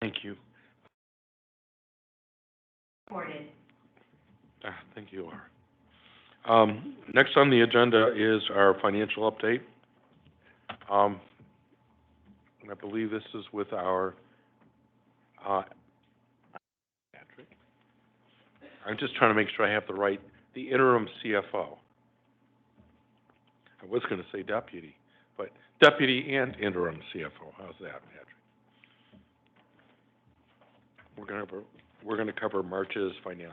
Thank you. Recorded. Thank you, Laura. Next on the agenda is our financial update. Um, and I believe this is with our, Patrick. I'm just trying to make sure I have the interim CFO. I was going to say deputy, but deputy and interim CFO. How's that, Patrick? We're going to cover March's financials.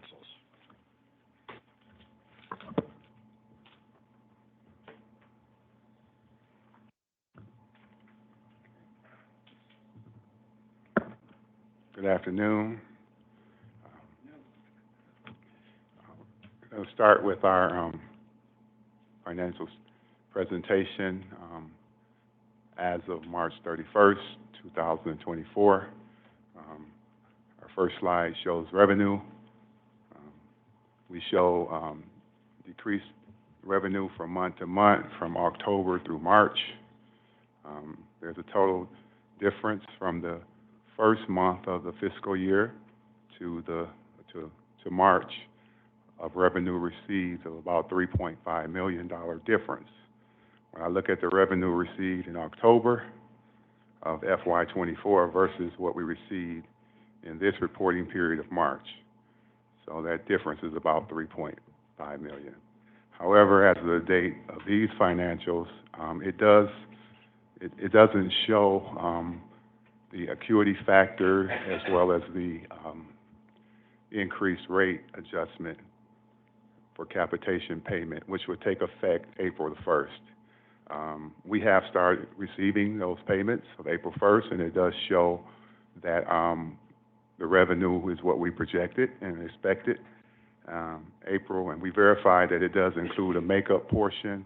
Good afternoon. I'll start with our financial presentation as of March 31st, 2024. Our first slide shows revenue. We show decreased revenue from month to month from October through March. There's a total difference from the first month of the fiscal year to March of revenue received of about $3.5 million difference. When I look at the revenue received in October of FY24 versus what we received in this reporting period of March, so that difference is about $3.5 million. However, as of the date of these financials, it doesn't show the acuity factor as well as the increased rate adjustment for capitation payment, which would take effect April the 1st. We have started receiving those payments of April 1st, and it does show that the revenue is what we projected and expected April, and we verified that it does include a makeup portion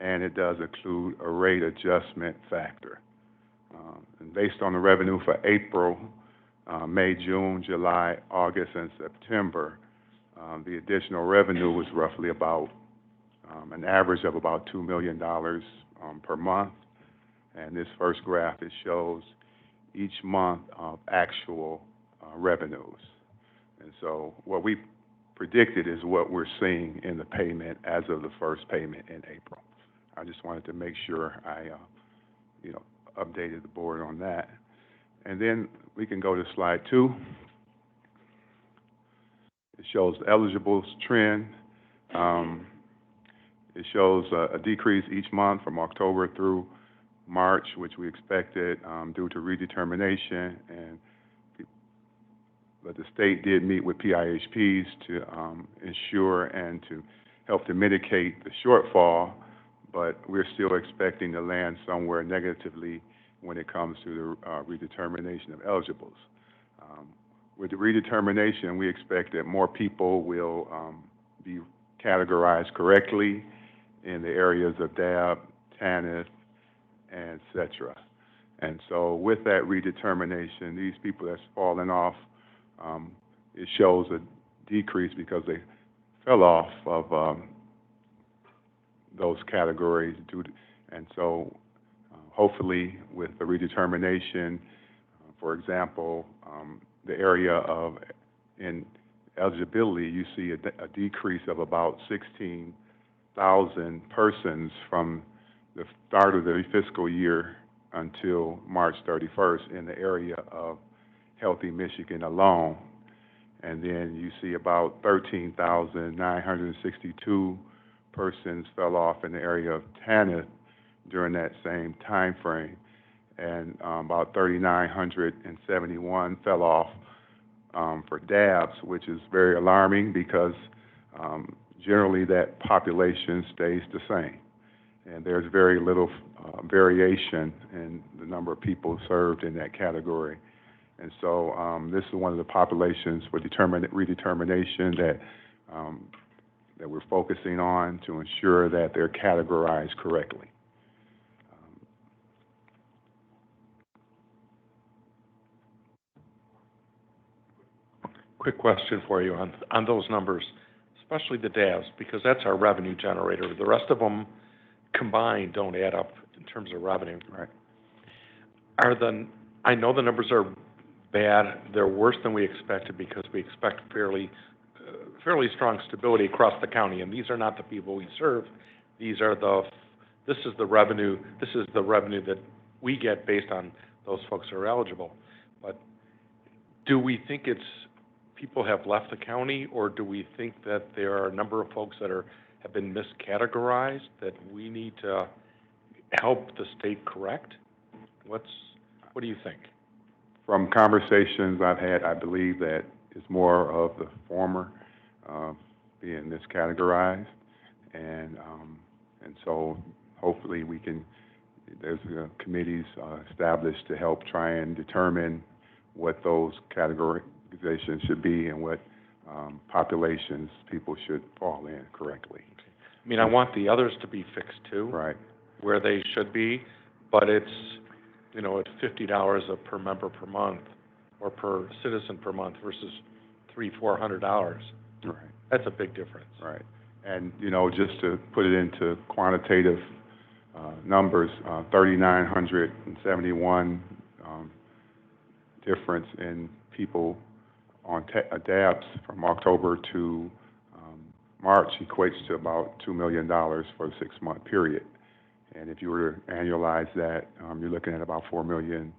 and it does include a rate adjustment factor. And based on the revenue for April, May, June, July, August, and September, the additional revenue was roughly about an average of about $2 million per month. And this first graph, it shows each month of actual revenues. And so what we predicted is what we're seeing in the payment as of the first payment in April. I just wanted to make sure I, updated the board on that. And then we can go to slide 2. It shows the eligibles trend. It shows a decrease each month from October through March, which we expected due to redetermination. But the state did meet with PIHPs to ensure and to help to mitigate the shortfall, but we're still expecting to land somewhere negatively when it comes to the redetermination of eligibles. With the redetermination, we expect that more people will be categorized correctly in the areas of DAB, TANF, and et cetera. And so with that redetermination, these people that's fallen off, it shows a decrease because they fell off of those categories and so hopefully with the redetermination, for example, the area of in eligibility, you see a decrease of about 16,000 persons from the start of the fiscal year until March 31st in the area of Healthy Michigan alone. And then you see about 13,962 persons fell off in the area of TANF during that same time frame, and about 3,971 fell off for DABs, which is very alarming because generally that population stays the same, and there's very little variation in the number of people served in that category. And so this is one of the populations for redetermination that that we're focusing on to ensure that they're categorized correctly. Quick question for you on those numbers, especially the DABs, because that's our revenue generator. The rest of them combined don't add up in terms of revenue. Right. I know the numbers are bad. They're worse than we expected because we expect fairly strong stability across the county, and these are not the people we serve. These are this is the revenue that we get based on those folks who are eligible. But do we think people have left the county, or do we think that there are a number of folks that have been miscategorized that we need to help the state correct? What do you think? From conversations I've had, I believe that it's more of the former being miscategorized, and so hopefully there's committees established to help try and determine what those categorizations should be and what populations people should fall in correctly. I mean, I want the others to be fixed too. Right. Where they should be, but it's $50 per member per month or per citizen per month versus $300-400. Right. That's a big difference. Right. And, just to put it into quantitative numbers, 3,971 difference in people on DABs from October to March equates to about $2 million for a 6-month period. And if you were to annualize that, you're looking at about $4 million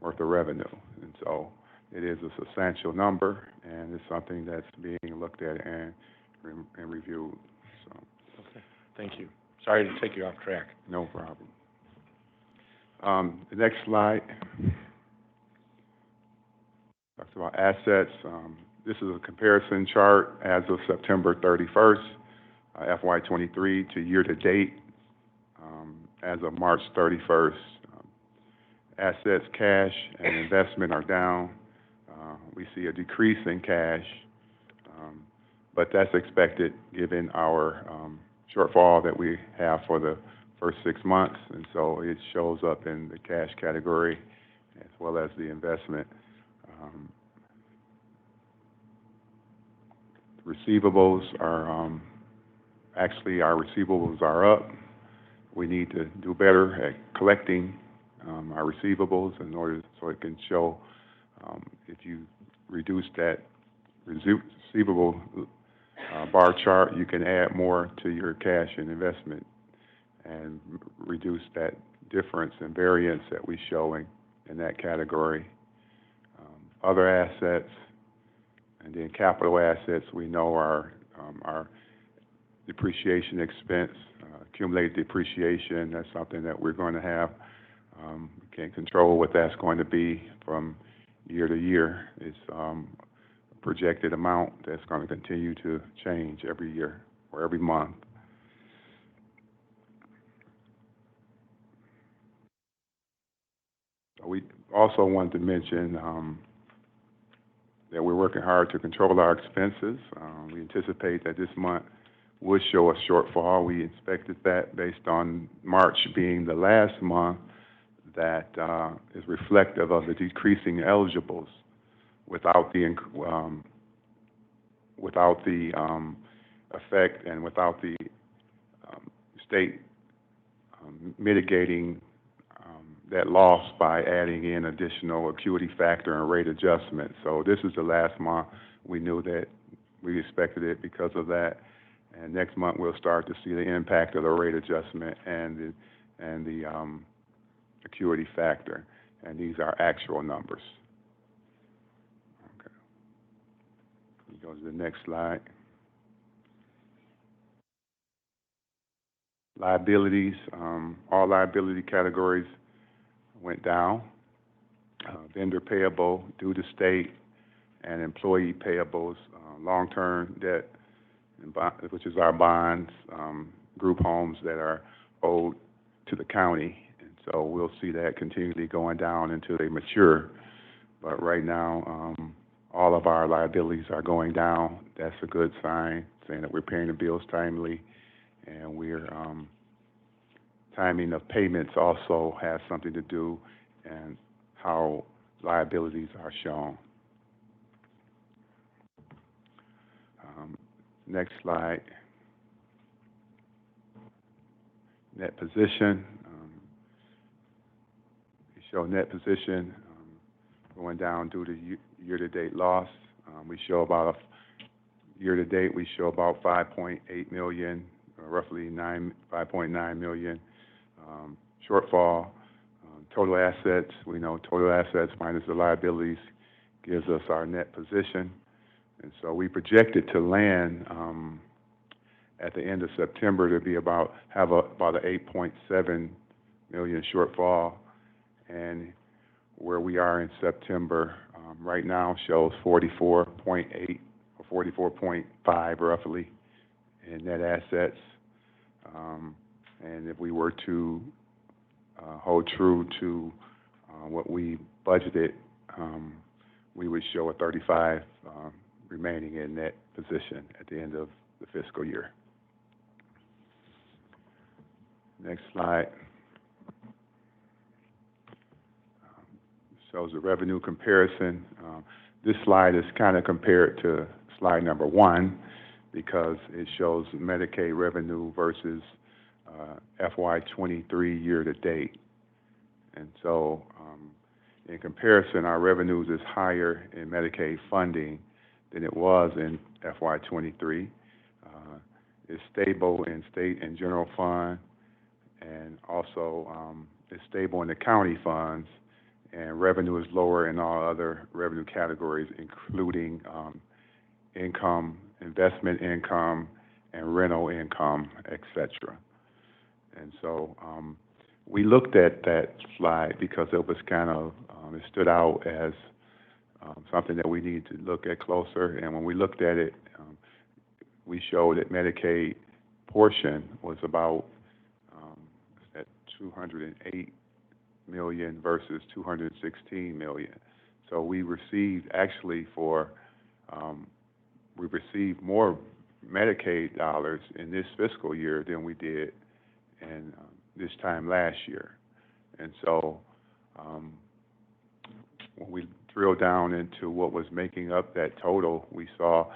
worth of revenue. And so it is a substantial number, and it's something that's being looked at and reviewed. So. Okay. Thank you. Sorry to take you off track. No problem. The next slide talks about assets. This is a comparison chart as of September 31st, FY23 to year-to-date as of March 31st. Assets, cash, and investment are down. We see a decrease in cash, but that's expected given our shortfall that we have for the first 6 months, and so it shows up in the cash category as well as the investment. Receivables are actually our receivables are up. We need to do better at collecting our receivables in order so it can show if you reduce that receivable bar chart, you can add more to your cash and investment and reduce that difference and variance that we're showing in that category. Other assets and then capital assets, we know our depreciation expense, accumulated depreciation, that's something that we're going to have. We can't control what that's going to be from year to year. It's a projected amount that's going to continue to change every year or every month. We also wanted to mention that we're working hard to control our expenses. We anticipate that this month would show a shortfall. We expected that based on March being the last month that is reflective of the decreasing eligibles without the effect and without the state mitigating that loss by adding in additional acuity factor and rate adjustment. So this is the last month. We knew that we expected it because of that. And next month we'll start to see the impact of the rate adjustment and the acuity factor. And these are actual numbers. Okay. We go to the next slide. Liabilities, all liability categories went down. Vendor payable due to state and employee payables, long-term debt, which is our bonds, group homes that are owed to the county. And so we'll see that continually going down until they mature. But right now, all of our liabilities are going down. That's a good sign, saying that we're paying the bills timely, and we're timing of payments also has something to do and how liabilities are shown. Next slide. Net position. We show net position going down due to year-to-date loss. We show about year-to-date, we show about 5.8 million, roughly 5.9 million shortfall. Total assets, we know total assets minus the liabilities gives us our net position. And so we projected to land at the end of September to be about an 8.7 million shortfall. And where we are in September right now shows 44.8 or 44.5 roughly in net assets. And if we were to hold true to what we budgeted, we would show a 35 remaining in net position at the end of the fiscal year. Next slide shows the revenue comparison. This slide is kind of compared to slide number 1 because it shows Medicaid revenue versus FY23 year-to-date. And so in comparison, our revenues is higher in Medicaid funding than it was in FY23. It's stable in state and general fund, and also it's stable in the county funds, and revenue is lower in all other revenue categories, including income, investment income, and rental income, etc. And so we looked at that slide because it was kind of, it stood out as something that we need to look at closer. And when we looked at it, we showed that Medicaid portion was about at 208 million versus 216 million. So we received we received more Medicaid dollars in this fiscal year than we did in this time last year. And so when we drilled down into what was making up that total, we saw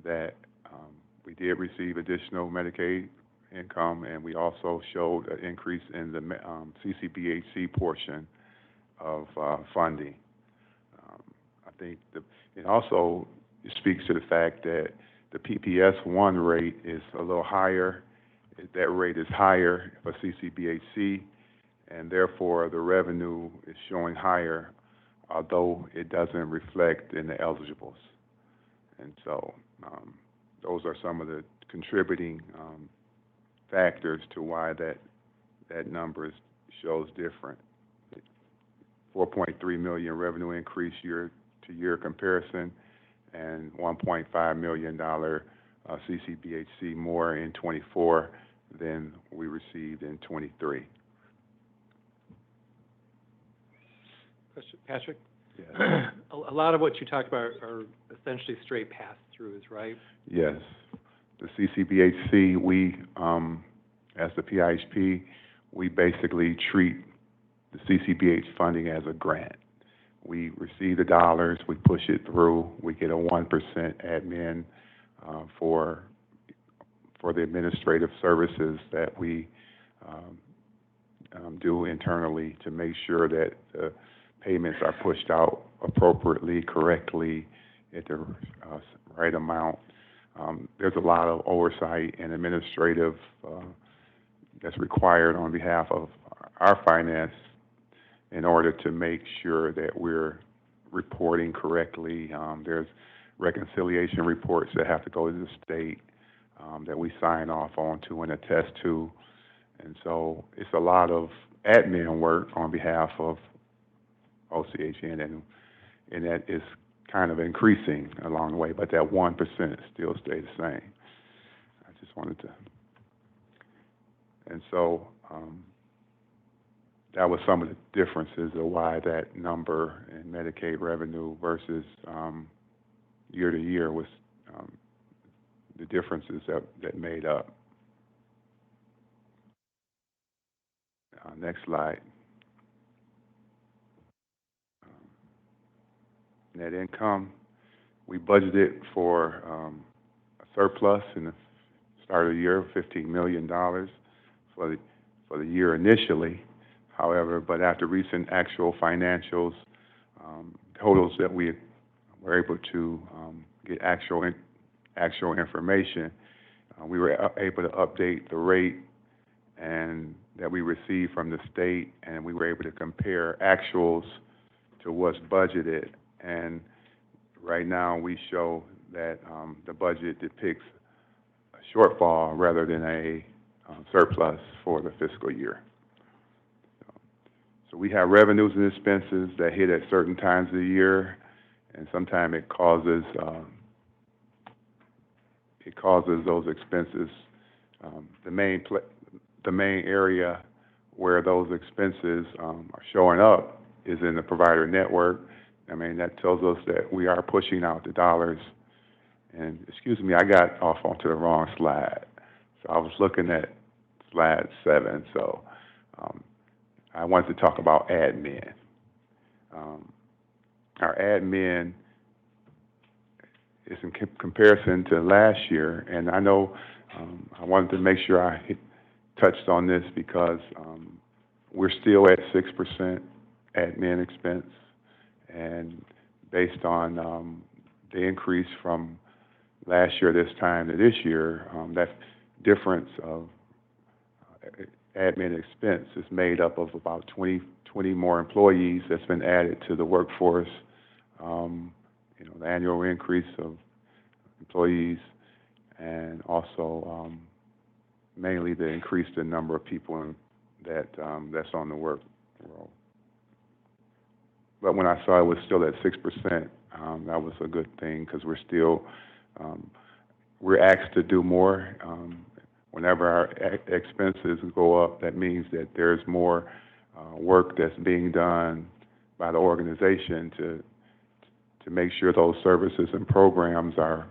that we did receive additional Medicaid income, and we also showed an increase in the CCBHC portion of funding. I think it also speaks to the fact that the PPS1 rate is a little higher. That rate is higher for CCBHC, and therefore the revenue is showing higher, although it doesn't reflect in the eligibles. And so those are some of the contributing factors to why that number shows different. 4.3 million revenue increase year-to-year comparison, and $1.5 million CCBHC more in 24 than we received in 23. Patrick? Yes. A lot of what you talked about are essentially straight pass-throughs, right? Yes. The CCBHC, we, as the PIHP, we basically treat the CCBH funding as a grant. We receive the dollars, we push it through, we get a 1% admin for the administrative services that we do internally to make sure that the payments are pushed out appropriately, correctly, at the right amount. There's a lot of oversight and administrative that's required on behalf of our finance in order to make sure that we're reporting correctly. There's reconciliation reports that have to go to the state that we sign off on to and attest to. And so it's a lot of admin work on behalf of OCHN, and that is kind of increasing along the way, but that 1% still stays the same. I just wanted to, and so that was some of the differences of why that number in Medicaid revenue versus year to year was the differences that made up. Next slide. Net income. We budgeted for a surplus in the start of the year of $15 million for the year initially. However, but after recent actual financials, totals that we were able to, get actual information. We were able to update the rate and that we received from the state, and we were able to compare actuals to what's budgeted. And right now, we show that, the budget depicts a shortfall rather than a, surplus for the fiscal year. So we have revenues and expenses that hit at certain times of the year, and sometimes it causes those expenses. The main area where those expenses, are showing up is in the provider network. I mean, that tells us that we are pushing out the dollars. And, excuse me, I got off onto the wrong slide. So I was looking at slide 7, so, I wanted to talk about admin. Our admin is in comparison to last year, and I know, I wanted to make sure I touched on this because, we're still at 6% admin expense, and based on, the increase from last year this time to this year, that difference of admin expense is made up of about 20 more employees that's been added to the workforce. The annual increase of employees, and also, mainly the increase in number of people that's on the work roll. But when I saw it was still at 6%, that was a good thing because we're asked to do more. Whenever our expenses go up, that means that there's more work that's being done by the organization to make sure those services and programs are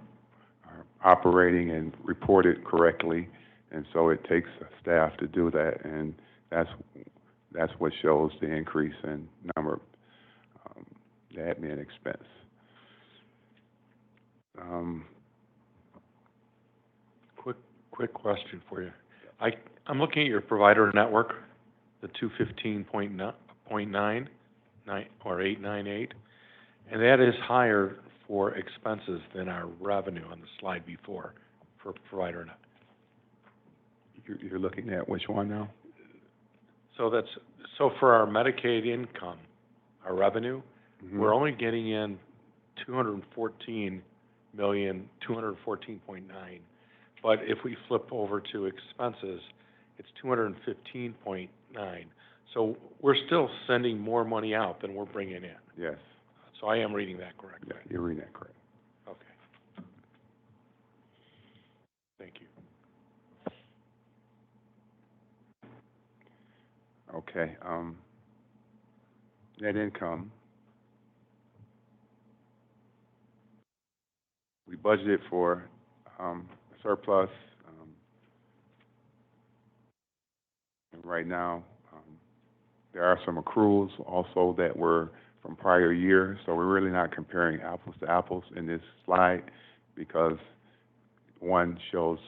operating and reported correctly. And so it takes staff to do that, and that's what shows the increase in number of the admin expense. Quick question for you. I'm looking at your provider network, the 215.9 or 898, and that is higher for expenses than our revenue on the slide before for provider net. You're looking at which one now? So for our Medicaid income, our revenue, Mm-hmm. we're only getting in 214.9. But if we flip over to expenses, it's 215.9. So we're still sending more money out than we're bringing in. Yes. So I am reading that correctly. Yeah, you're reading that correct. Okay. Thank you. Okay. Net income. We budgeted for surplus, and right now there are some accruals also that were from prior years, so we're really not comparing apples to apples in this slide because one shows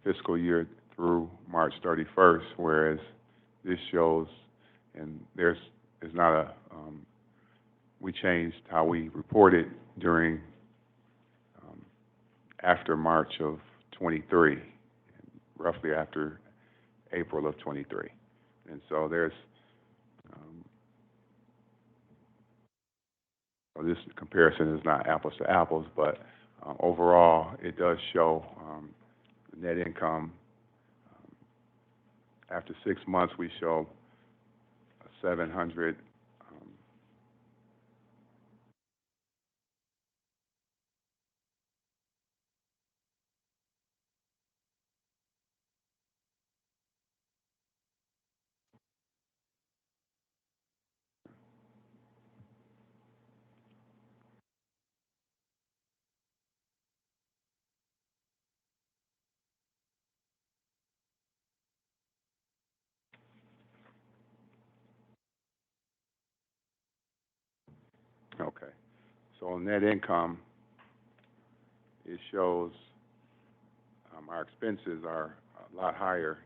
fiscal year through March 31st, whereas this shows, and there's not a, we changed how we reported during after March of 23, roughly after April of 23. And so there's, well, this comparison is not apples to apples, but overall it does show net income. After 6 months, we show 700. Okay. So net income, it shows our expenses are a lot higher.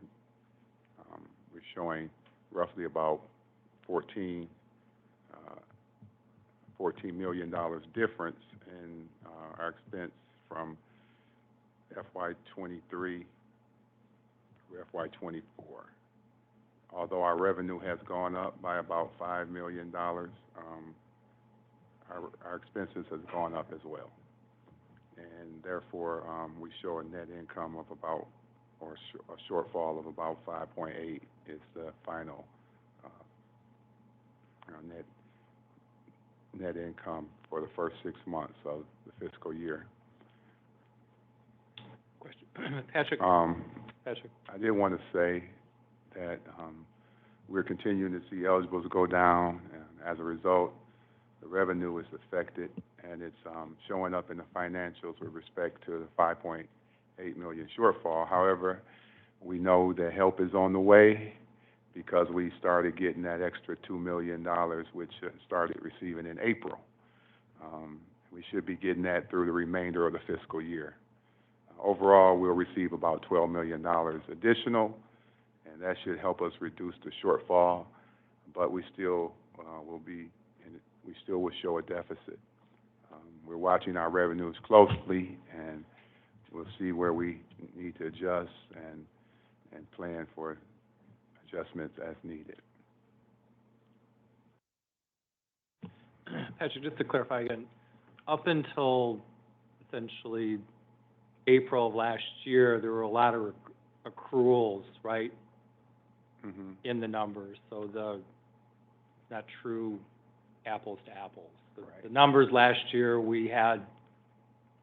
We're showing roughly about 14 $14 million difference in, our expense from FY '23 to FY '24. Although our revenue has gone up by about $5 million, our expenses has gone up as well. And therefore, we show a net income of about, or a shortfall of about 5.8 is the final, net income for the first 6 months of the fiscal year. Question. Patrick, Patrick, I did want to say that, we're continuing to see eligibles go down, and as a result, the revenue is affected, and it's, showing up in the financials with respect to the 5.8 million shortfall. However, we know that help is on the way because we started getting that extra $2 million, which started receiving in April. We should be getting that through the remainder of the fiscal year. Overall, we'll receive about $12 million additional, and that should help us reduce the shortfall, but we still we still will show a deficit. We're watching our revenues closely, and we'll see where we need to adjust and plan for adjustments as needed. Patrick, just to clarify again, up until essentially April of last year, there were a lot of accruals, right, Mm-hmm. in the numbers, so not true apples to apples. The numbers last year, we had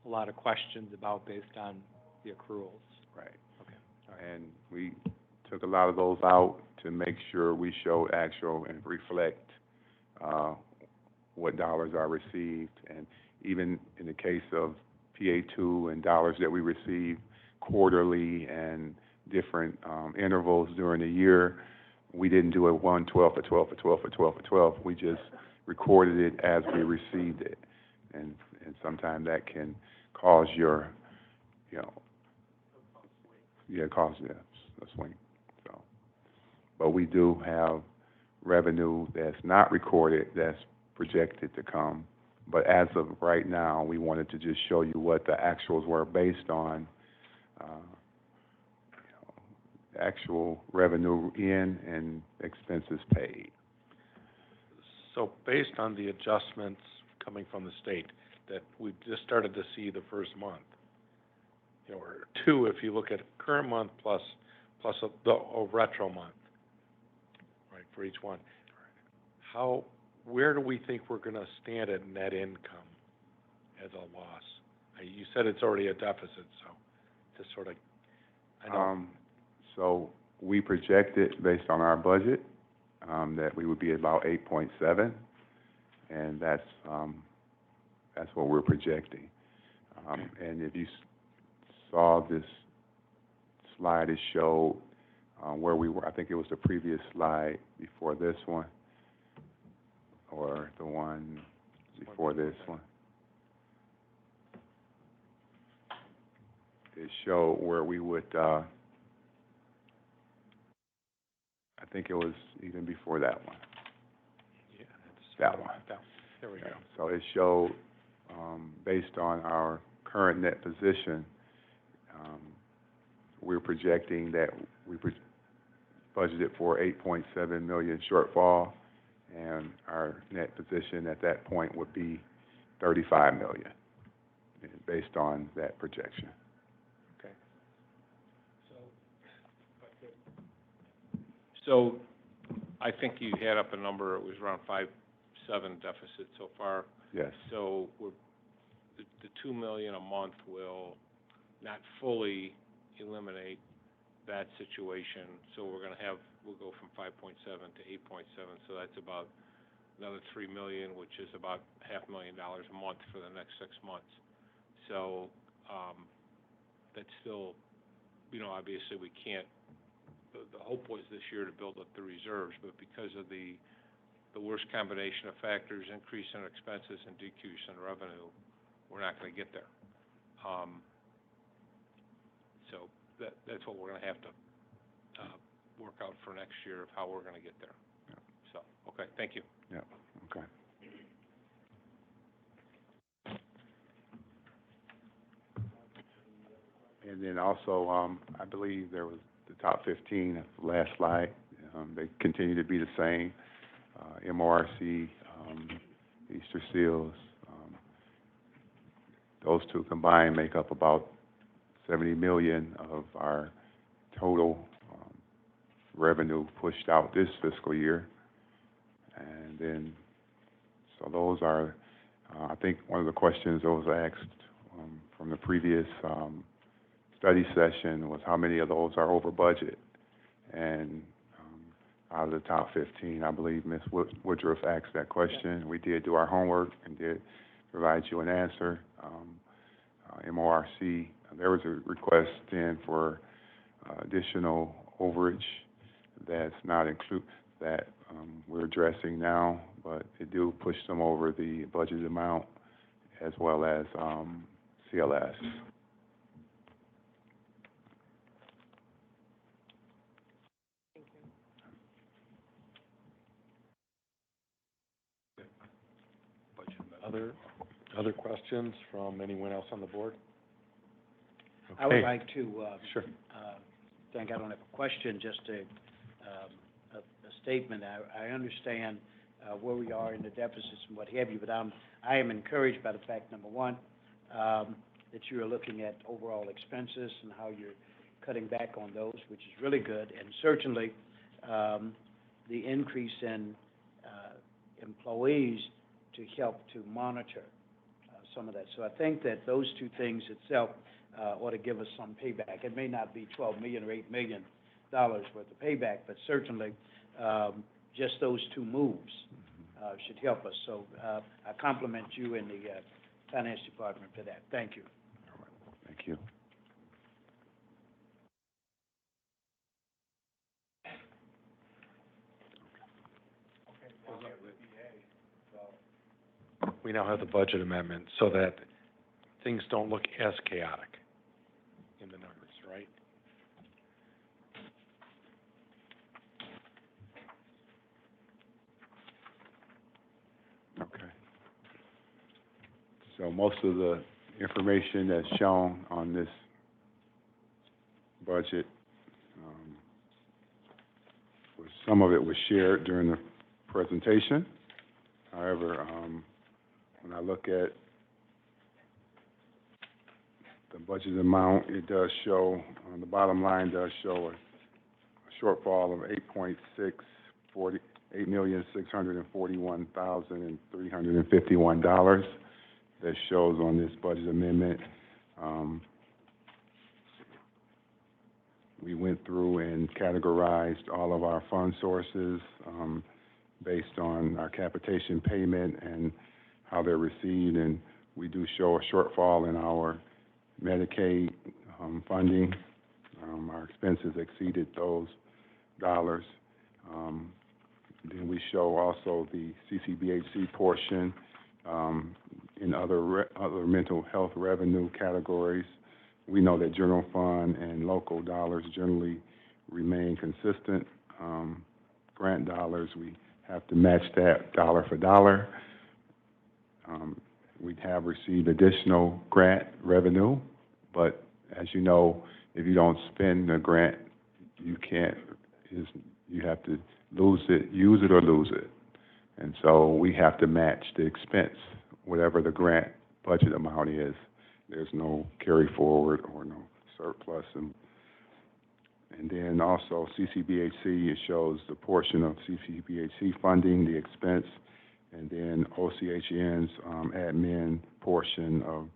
a lot of questions about based on the accruals. Right. Okay. All right. And we took a lot of those out to make sure we show actual and reflect what dollars are received. And even in the case of PA2 and dollars that we receive quarterly and different intervals during the year, we didn't do it 1, 12 for 12 for 12 for 12 for 12. We just recorded it as we received it. And sometimes that can cause your, cause a swing. So, but we do have revenue that's not recorded that's projected to come. But as of right now, we wanted to just show you what the actuals were based on actual revenue in and expenses paid. So based on the adjustments coming from the state that we just started to see the first month, or two if you look at current month plus a retro month, right, for each one, where do we think we're going to stand at net income as a loss? You said it's already a deficit, so just sort of, I know. So we projected based on our budget that we would be about 8.7, and that's what we're projecting. And if you saw this slide, it showed where we were. I think it was the previous slide before this one, or the one before this one. It showed where we would. I think it was even before that one. Yeah, that one. There we go. So it showed, based on our current net position, we're projecting that we budgeted for 8.7 million shortfall, and our net position at that point would be 35 million, based on that projection. Okay. So I think you had up a number, it was around 5.7 deficit so far. Yes. So the 2 million a month will not fully eliminate that situation. So we'll go from 5.7 to 8.7. So that's about another 3 million, which is about $500,000 a month for the next 6 months. So that's still, obviously we can't. The hope was this year to build up the reserves, but because of the worst combination of factors, increase in expenses and decrease in revenue, we're not going to get there. So that's what we're going to have to work out for next year of how we're going to get there. Yeah. So, okay, thank you. Yeah. Okay. And then also, I believe there was the top 15, that's the last slide. They continue to be the same. MORC, Easter Seals, those two combined make up about 70 million of our total revenue pushed out this fiscal year. And then, so those are, I think one of the questions that was asked from the previous study session was how many of those are over budget. And out of the top 15, I believe Ms. Woodruff asked that question. We did do our homework and did provide you an answer. MORC, there was a request in for additional overage that's not that we're addressing now, but it do push them over the budget amount as well as CLS. Other questions from anyone else on the board? I would Okay. like to, Sure. I don't have a question, just a statement. I understand where we are in the deficits and what have you, but I am encouraged by the fact, number one, that you are looking at overall expenses and how you're cutting back on those, which is really good. And certainly, the increase in employees to help to monitor some of that. So I think that those two things itself ought to give us some payback. It may not be $12 million or $8 million worth of payback, but certainly just those two moves should help us. So I compliment you and the finance department for that. Thank you. Thank you. We now have the budget amendment so that things don't look as chaotic in the numbers, right? Okay. So most of the information that's shown on this budget, some of it was shared during the presentation. However, when I look at the budget amount, it does show, on the bottom line does show a shortfall of $8,641,351 that shows on this budget amendment. We went through and categorized all of our fund sources based on our capitation payment and how they're received, and we do show a shortfall in our Medicaid funding. Our expenses exceeded those dollars. Then we show also the CCBHC portion in other mental health revenue categories. We know that general fund and local dollars generally remain consistent. Grant dollars, we have to match that dollar for dollar. We have received additional grant revenue, but as you know, if you don't spend the grant, you have to use it or lose it. And so we have to match the expense, whatever the grant budget amount is. There's no carry forward or no surplus. And then also CCBHC, it shows the portion of CCBHC funding, the expense, and then OCHN's admin portion of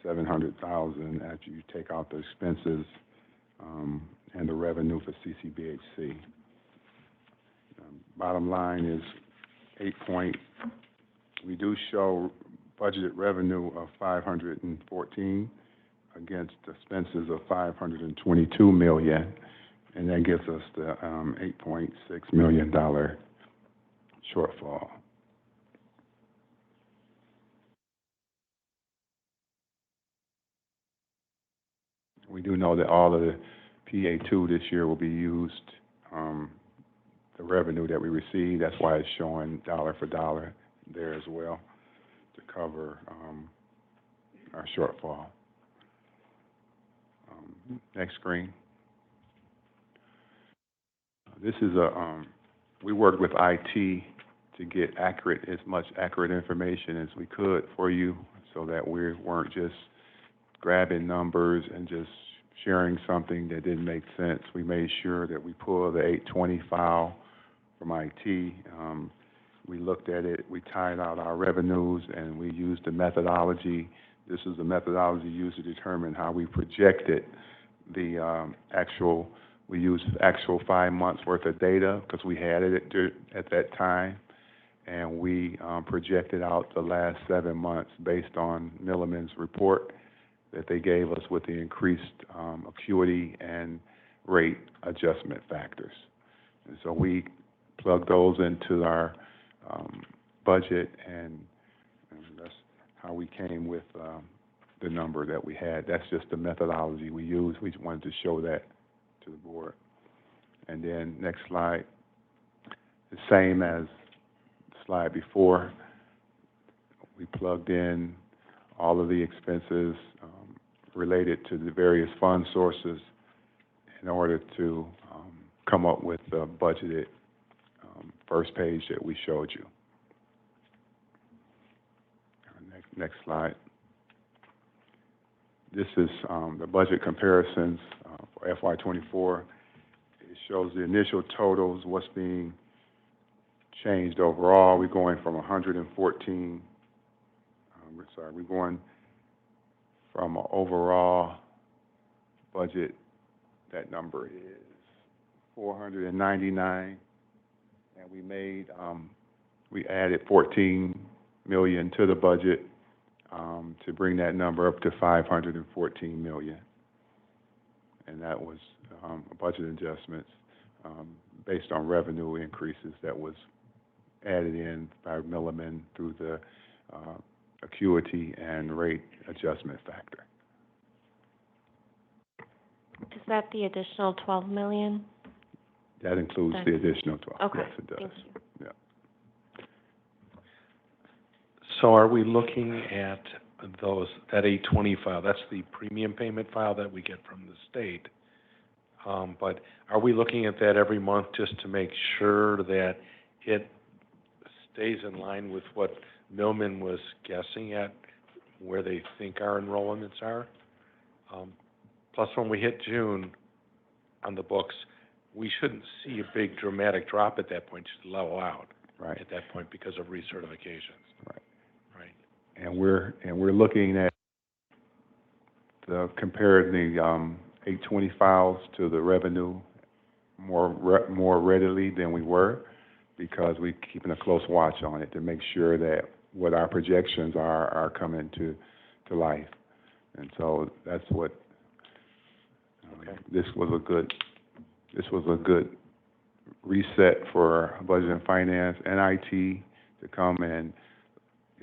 $700,000 after you take out the expenses and the revenue for CCBHC. Bottom line is we do show budgeted revenue of 514 against expenses of 522 million, and that gives us the $8.6 million shortfall. We do know that all of the PA2 this year will be used, the revenue that we receive, that's why it's showing dollar for dollar there as well to cover our shortfall. Next screen. This is we worked with IT to get as much accurate information as we could for you so that we weren't just grabbing numbers and just sharing something that didn't make sense. We made sure that we pulled the 820 file from IT. We looked at it, we tied out our revenues, and we used the methodology. This is the methodology used to determine how we projected the we used actual 5 months worth of data because we had it at that time, and we projected out the last 7 months based on Milliman's report that they gave us with the increased acuity and rate adjustment factors. And so we plugged those into our budget, and that's how we came with the number that we had. That's just the methodology we used. We wanted to show that to the board. And then next slide, the same as the slide before. We plugged in all of the expenses related to the various fund sources in order to come up with the budgeted first page that we showed you. Next slide. This is the budget comparisons for FY24. It shows the initial totals, what's being changed overall. We're going from 114, we're going from an overall budget, that number is 499, and we added 14 million to the budget to bring that number up to 514 million. And that was budget adjustments based on revenue increases that was added in by Milliman through the acuity and rate adjustment factor. Is that the additional 12 million? That includes the additional 12. Okay, Yes, it does. thank you. So are we looking at that 820 file? That's the premium payment file that we get from the state. But are we looking at that every month just to make sure that it stays in line with what Milliman was guessing at, where they think our enrollments are? Plus, when we hit June on the books, we shouldn't see a big dramatic drop at that point, just level out at that point because of recertifications. And we're looking at comparing the 820 files to the revenue more readily than we were, because we're keeping a close watch on it to make sure that what our projections are coming to life. And so that's what this was a good reset for Budget and Finance and IT to come and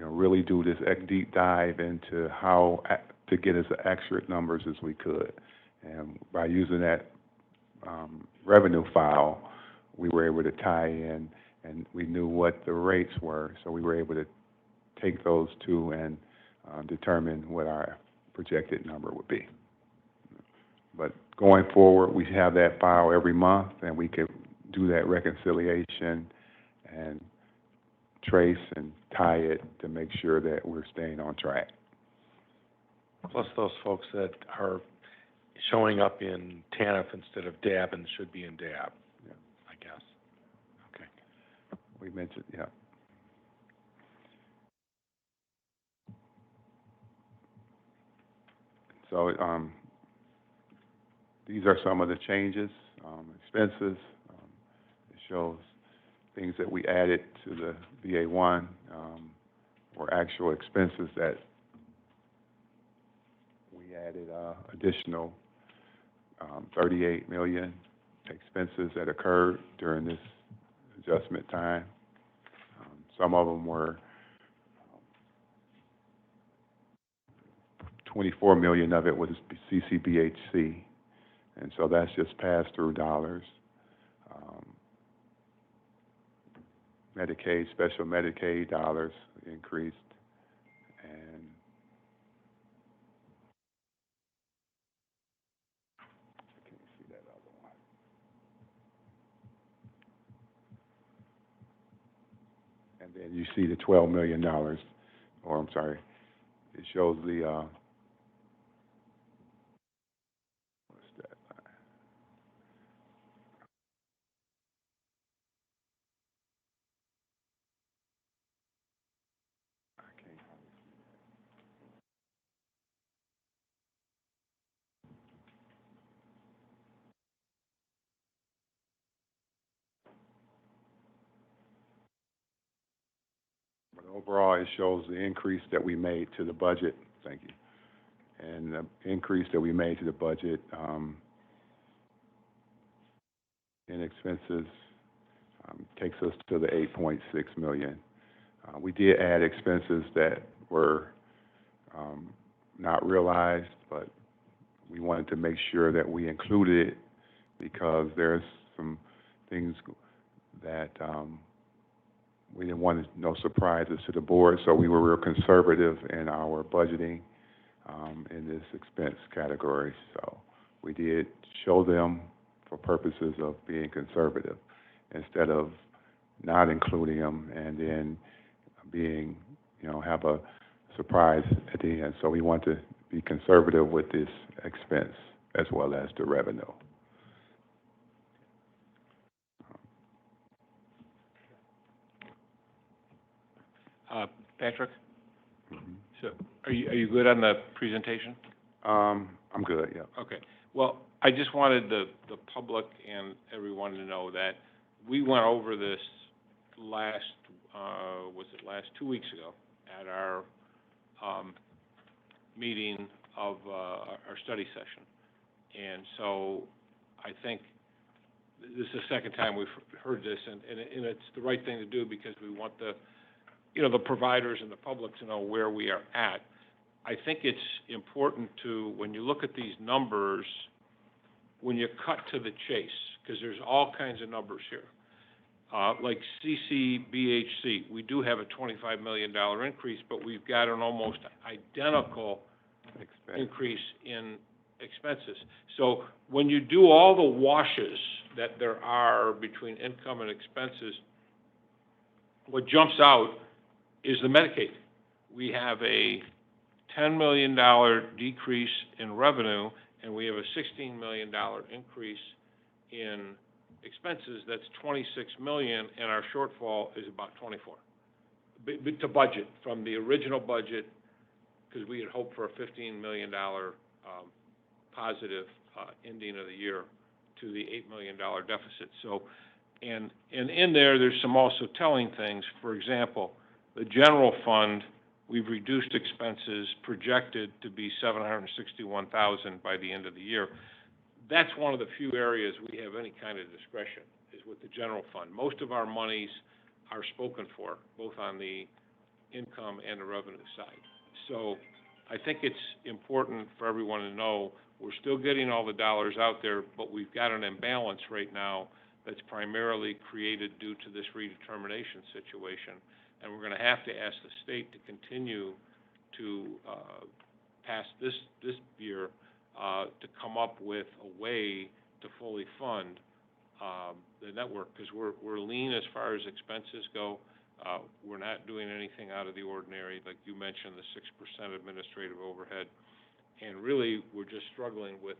really do this deep dive into how to get as accurate numbers as we could. And by using that revenue file, we were able to tie in, and we knew what the rates were, so we were able to take those two and determine what our projected number would be. But going forward, we have that file every month, and we could do that reconciliation and trace and tie it to make sure that we're staying on track. Plus those folks that are showing up in TANF instead of DAB and should be in DAB, I guess. Okay. We mentioned, So these are some of the changes, expenses. It shows things that we added to the VA1 or actual expenses that we added additional 38 million expenses that occurred during this adjustment time. Some of them were 24 million of it was CCBHC, and so that's just pass-through dollars. Medicaid, special Medicaid dollars increased, and And then you see the $12 million, or I'm sorry, it shows the, what's that? I can't. But overall, it shows the increase that we made to the budget, thank you. And the increase that we made to the budget, in expenses, takes us to the 8.6 million. We did add expenses that were, not realized, but we wanted to make sure that we included it because there's some things that, we didn't want no surprises to the board, so we were real conservative in our budgeting, in this expense category. So we did show them for purposes of being conservative instead of not including them and then being, have a surprise at the end. So we want to be conservative with this expense as well as the revenue. Patrick, Mhm. so are you good on the presentation? I'm good, yeah. Okay. Well, I just wanted the public and everyone to know that we went over this last, 2 weeks ago at our, meeting of, our study session. And so I think this is the second time we've heard this, and it's the right thing to do because we want the providers and the public to know where we are at. I think it's important to, when you look at these numbers, when you cut to the chase, because there's all kinds of numbers here. Like CCBHC, we do have a $25 million increase, but we've got an almost identical increase in expenses. So when you do all the washes that there are between income and expenses, what jumps out is the Medicaid. We have a $10 million decrease in revenue, and we have a $16 million increase in expenses. That's $26 million, and our shortfall is about 24 to budget from the original budget, because we had hoped for a $15 million positive ending of the year to the $8 million deficit. So, and in there, there's some also telling things. For example, the general fund, we've reduced expenses projected to be $761,000 by the end of the year. That's one of the few areas we have any kind of discretion, is with the general fund. Most of our monies are spoken for, both on the income and the revenue side. So I think it's important for everyone to know we're still getting all the dollars out there, but we've got an imbalance right now that's primarily created due to this redetermination situation. And we're going to have to ask the state to continue to pass this year to come up with a way to fully fund the network, because we're lean as far as expenses go. We're not doing anything out of the ordinary, like you mentioned, the 6% administrative overhead. And really, we're just struggling with,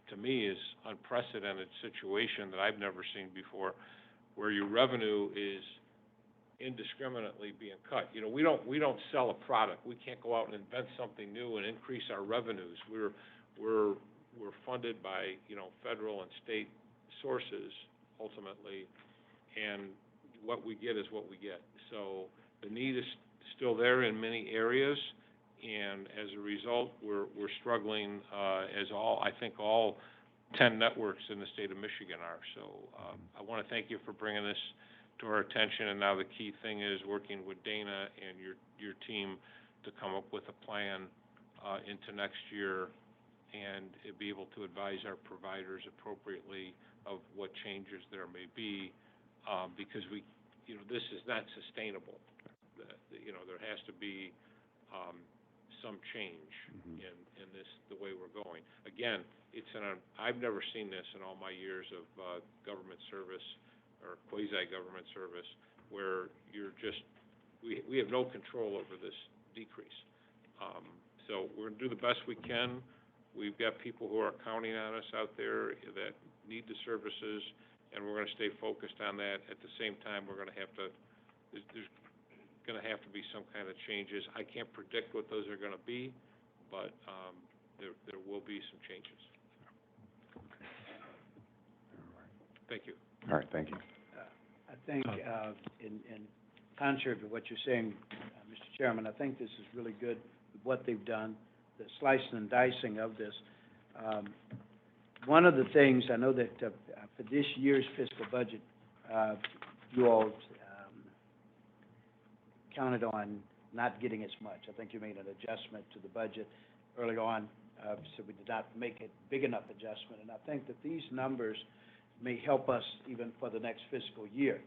to me, is unprecedented situation that I've never seen before, where your revenue is indiscriminately being cut. We don't sell a product. We can't go out and invent something new and increase our revenues. We're funded by federal and state sources ultimately, and what we get is what we get. So the need is still there in many areas, and as a result, we're struggling as I think all 10 networks in the state of Michigan are. So I want to thank you for bringing this to our attention, and now the key thing is working with Dana and your team to come up with a plan into next year and be able to advise our providers appropriately of what changes there may be, because this is not sustainable. There has to be some change in this, the way we're going. Again, I've never seen this in all my years of government service or quasi-government service. where you're just, we have no control over this decrease. So we're gonna do the best we can. We've got people who are counting on us out there that need the services, and we're gonna stay focused on that. At the same time, we're gonna have to, there's gonna have to be some kind of changes. I can't predict what those are gonna be, but, there will be some changes. Thank you. All right, thank you. I think, in contrary to what you're saying, Mr. Chairman, I think this is really good with what they've done, the slicing and dicing of this. One of the things, I know that for this year's fiscal budget, you all counted on not getting as much. I think you made an adjustment to the budget early on, so we did not make a big enough adjustment. And I think that these numbers may help us even for the next fiscal year.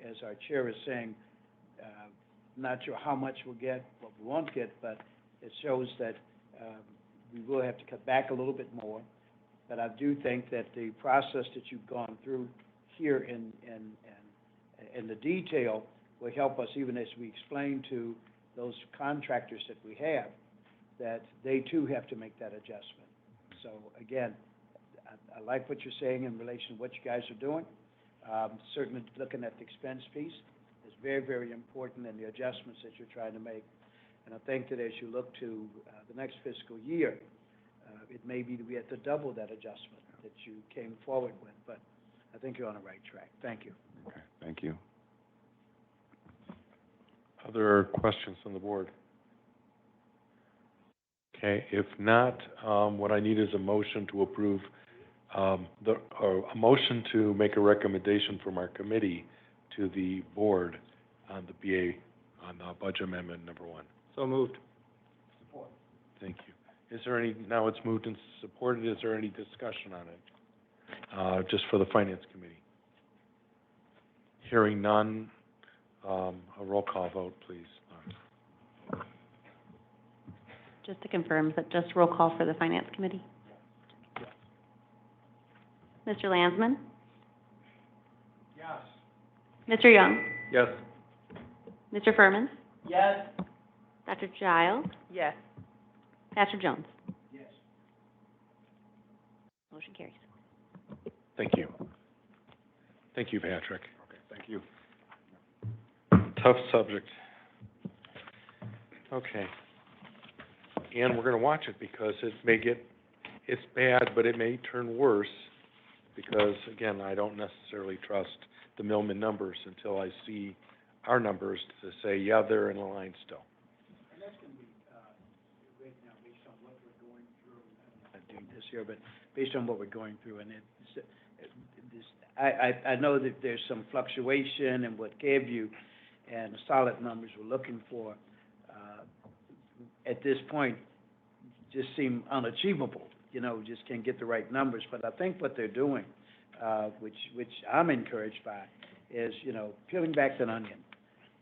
As our chair is saying, not sure how much we'll get, what we won't get, but it shows that we will have to cut back a little bit more. But I do think that the process that you've gone through here in the detail will help us, even as we explain to those contractors that we have, that they too have to make that adjustment. So again, I like what you're saying in relation to what you guys are doing. Certainly looking at the expense piece is very, very important, and the adjustments that you're trying to make. And I think that as you look to the next fiscal year, it may be that we have to double that adjustment that you came forward with, but I think you're on the right track. Thank you. Okay, thank you. Other questions from the board? Okay, if not, what I need is a motion to approve, a motion to make a recommendation from our committee to the board on the BA, on budget amendment number 1. So moved. Thank you. Is there any, now it's moved and supported, is there any discussion on it? Just for the Finance Committee? Hearing none, a roll call vote, please. Just to confirm, but just roll call for the Finance Committee. Mr. Landsman? Yes. Mr. Young? Yes. Mr. Furman? Yes. Dr. Giles? Yes. Pastor Jones? Yes. Motion carries. Thank you. Thank you, Patrick. Okay, thank you. Tough subject. Okay. And we're gonna watch it because it may get, it's bad, but it may turn worse because, again, I don't necessarily trust the Millman numbers until I see our numbers to say, yeah, they're in line still. And that's going to be, right now, based on what we're going through, I'm not doing this here, but based on what we're going through, and I know that there's some fluctuation in what gave you, and the solid numbers we're looking for, at this point, just seem unachievable. You know, just can't get the right numbers. But I think what they're doing, which I'm encouraged by, is, you know, peeling back that onion,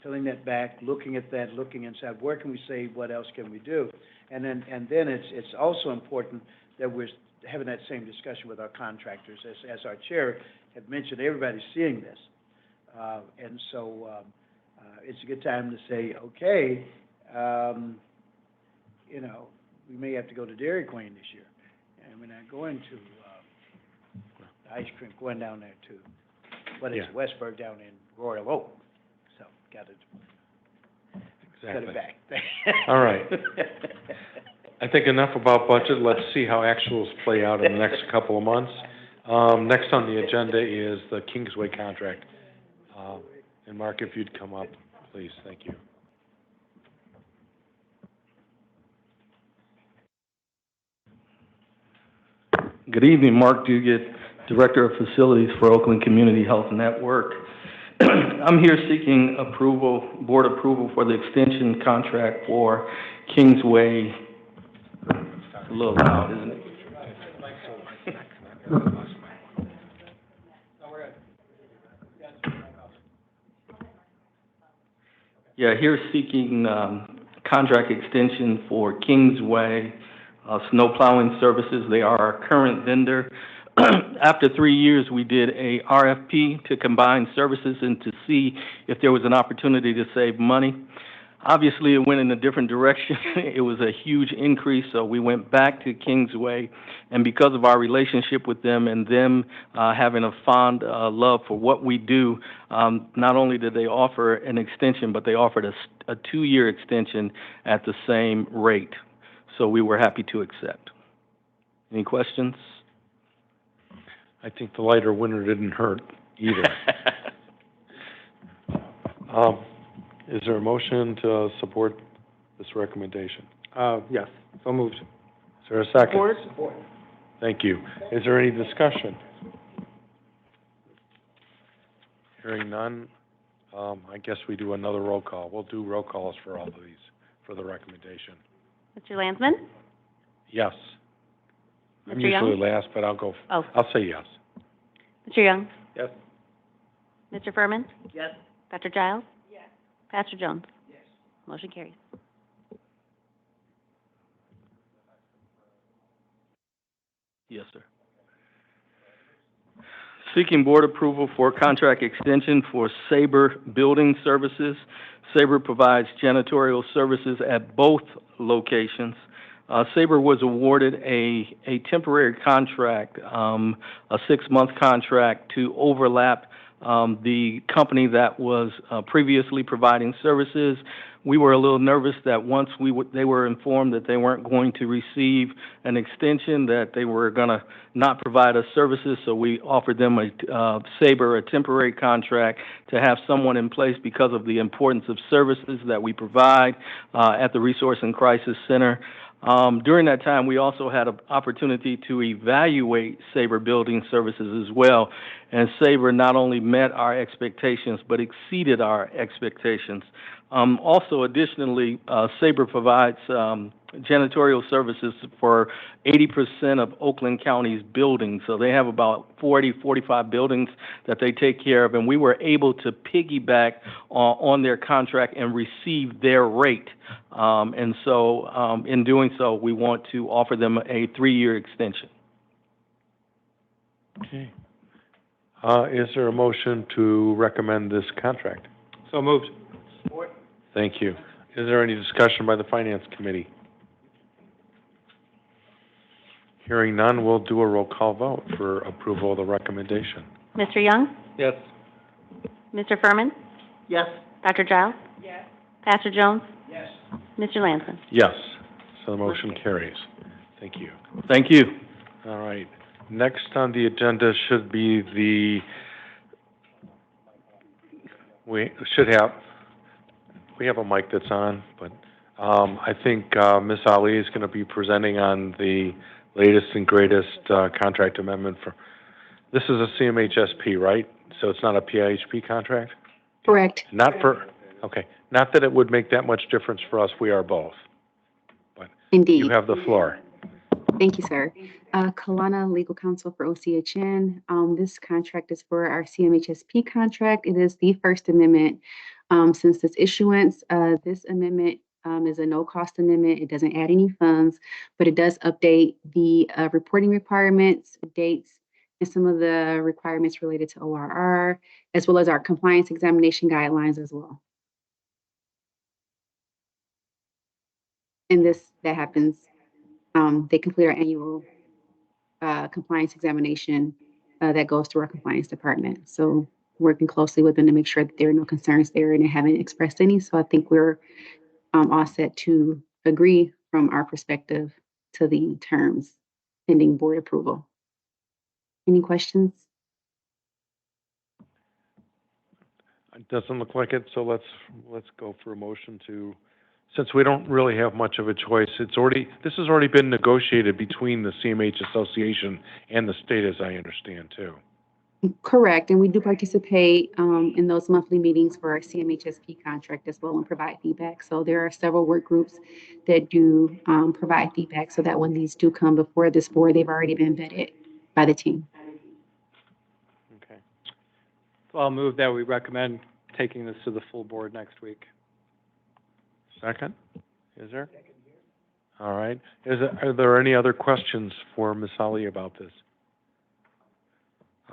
peeling that back, looking at that, looking inside, where can we save, what else can we do? And then it's also important that we're having that same discussion with our contractors. As our chair had mentioned, everybody's seeing this. And so it's a good time to say, okay, you know, we may have to go to Dairy Queen this year. And we're not going to the ice cream, going down there to, what is it, Westburg down in Royal Oak. So, got to cut it back. All right. I think enough about budget. Let's see how actuals play out in the next couple of months. Next on the agenda is the Kingsway contract. And Mark, if you'd come up, please. Thank you. Good evening, Mark Duguid, Director of Facilities for Oakland Community Health Network. I'm here seeking approval, board approval for the extension contract for Kingsway. It's a little loud, isn't it? Yeah, here seeking contract extension for Kingsway snow plowing services. They are our current vendor. after 3 years, we did a RFP to combine services and to see if there was an opportunity to save money. Obviously, it went in a different direction. It was a huge increase, so we went back to Kingsway. And because of our relationship with them and them having a fond love for what we do, not only did they offer an extension, but they offered a 2-year extension at the same rate. So we were happy to accept. Any questions? I think the lighter winter didn't hurt either. Is there a motion to support this recommendation? Yes, so moved. Is there a second? Support. Thank you. Is there any discussion? Hearing none, I guess we do another roll call. We'll do roll calls for all of these, for the recommendation. Mr. Landsman? Yes. I'm Mr. Young? usually last, but I'll say yes. Mr. Young? Yes. Mr. Furman? Yes. Dr. Giles? Yes. Pastor Jones? Yes. Motion carries. Yes, sir. Seeking board approval for contract extension for Sabre Building Services. Sabre provides janitorial services at both locations. Sabre was awarded a temporary contract, a 6-month contract to overlap the company that was previously providing services. We were a little nervous that once they were informed that they weren't going to receive an extension, that they were going to not provide us services, so we offered them Sabre a temporary contract to have someone in place because of the importance of services that we provide at the Resource and Crisis Center. During that time, we also had an opportunity to evaluate Sabre Building Services as well, and Sabre not only met our expectations, but exceeded our expectations. Also, additionally, Sabre provides janitorial services for 80% of Oakland County's buildings. So they have about 45 buildings that they take care of, and we were able to piggyback on their contract and receive their rate. And so in doing so, we want to offer them a 3-year extension. Okay. Is there a motion to recommend this contract? So moved. Thank you. Is there any discussion by the Finance Committee? Hearing none, we'll do a roll call vote for approval of the recommendation. Mr. Young? Yes. Mr. Furman? Yes. Dr. Giles? Yes. Pastor Jones? Yes. Mr. Landsman? Yes. So the motion carries. Thank you. Thank you. All right. Next on the agenda should be we have a mic that's on, but I think Ms. Ali is going to be presenting on the latest and greatest contract amendment for, this is a CMHSP, right? So it's not a PIHP contract? Correct. Okay. Not that it would make that much difference for us, we are both. But Indeed. you have the floor. Thank you, sir. Kalana, Legal Counsel for OCHN. This contract is for our CMHSP contract. It is the first amendment since its issuance. This amendment is a no-cost amendment. It doesn't add any funds, but it does update the reporting requirements, dates, and some of the requirements related to ORR, as well as our compliance examination guidelines as well. And that happens, they complete our annual compliance examination that goes through our compliance department. So working closely with them to make sure that there are no concerns there, and they haven't expressed any. So I think we're all set to agree from our perspective to the terms pending board approval. Any questions? It doesn't look like it, so let's go for a motion to, since we don't really have much of a choice, this has already been negotiated between the CMH Association and the state, as I understand, too. Correct, and we do participate in those monthly meetings for our CMHSP contract as well and provide feedback. So there are several work groups that do provide feedback so that when these do come before this board, they've already been vetted by the team. Okay. So I'll move that we recommend taking this to the full board next week. Second? Is there? All right. Are there any other questions for Ms. Ali about this?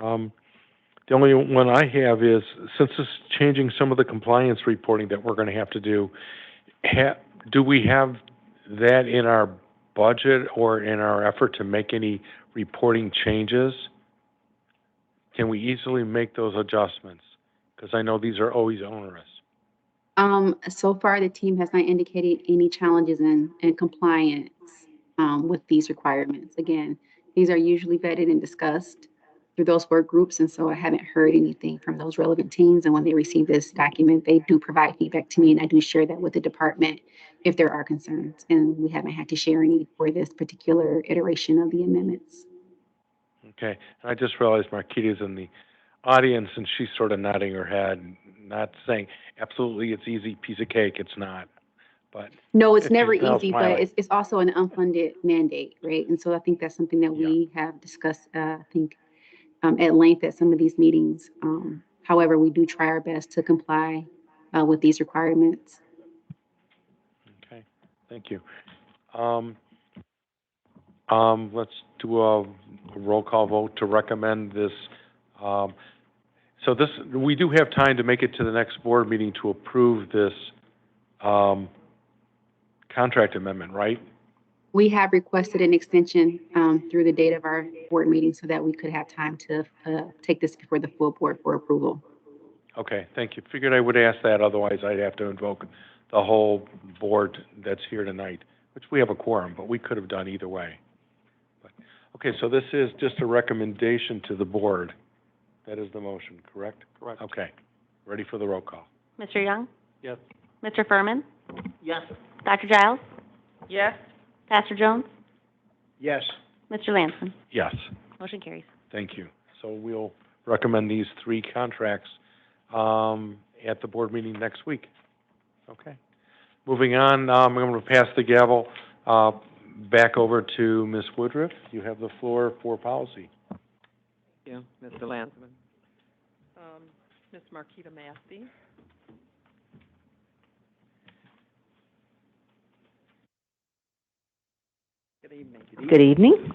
The only one I have is, since this is changing some of the compliance reporting that we're gonna have to do, do we have that in our budget or in our effort to make any reporting changes? Can we easily make those adjustments? Because I know these are always onerous. So far, the team has not indicated any challenges in compliance, with these requirements. Again, these are usually vetted and discussed through those work groups, and so I haven't heard anything from those relevant teams. And when they receive this document, they do provide feedback to me, and I do share that with the department if there are concerns. And we haven't had to share any for this particular iteration of the amendments. Okay, and I just realized Marquita's in the audience, and she's sort of nodding her head, not saying, absolutely, it's easy, piece of cake, it's not, but No, it's she's never now easy, but smiling. it's also an unfunded mandate, right? And so I think that's something that Yeah. we have discussed, I think, at length at some of these meetings. However, we do try our best to comply with these requirements. Okay, thank you. Let's do a roll call vote to recommend this. So this, we do have time to make it to the next board meeting to approve this, contract amendment, right? We have requested an extension through the date of our board meeting so that we could have time to take this before the full board for approval. Okay, thank you. Figured I would ask that, otherwise I'd have to invoke the whole board that's here tonight, which we have a quorum, but we could have done either way. But, okay, so this is just a recommendation to the board. That is the motion, correct? Correct. Okay, ready for the roll call. Mr. Young? Yes. Mr. Furman? Yes. Dr. Giles? Yes. Pastor Jones? Yes. Mr. Lanson? Yes, Motion carries. thank you. So we'll recommend these 3 contracts, at the board meeting next week. Okay. Moving on, I'm going to pass the gavel, back over to Ms. Woodruff. You have the floor for policy. Thank you, Mr. Lansman. Ms. Marquita Massey. Good evening. Good evening.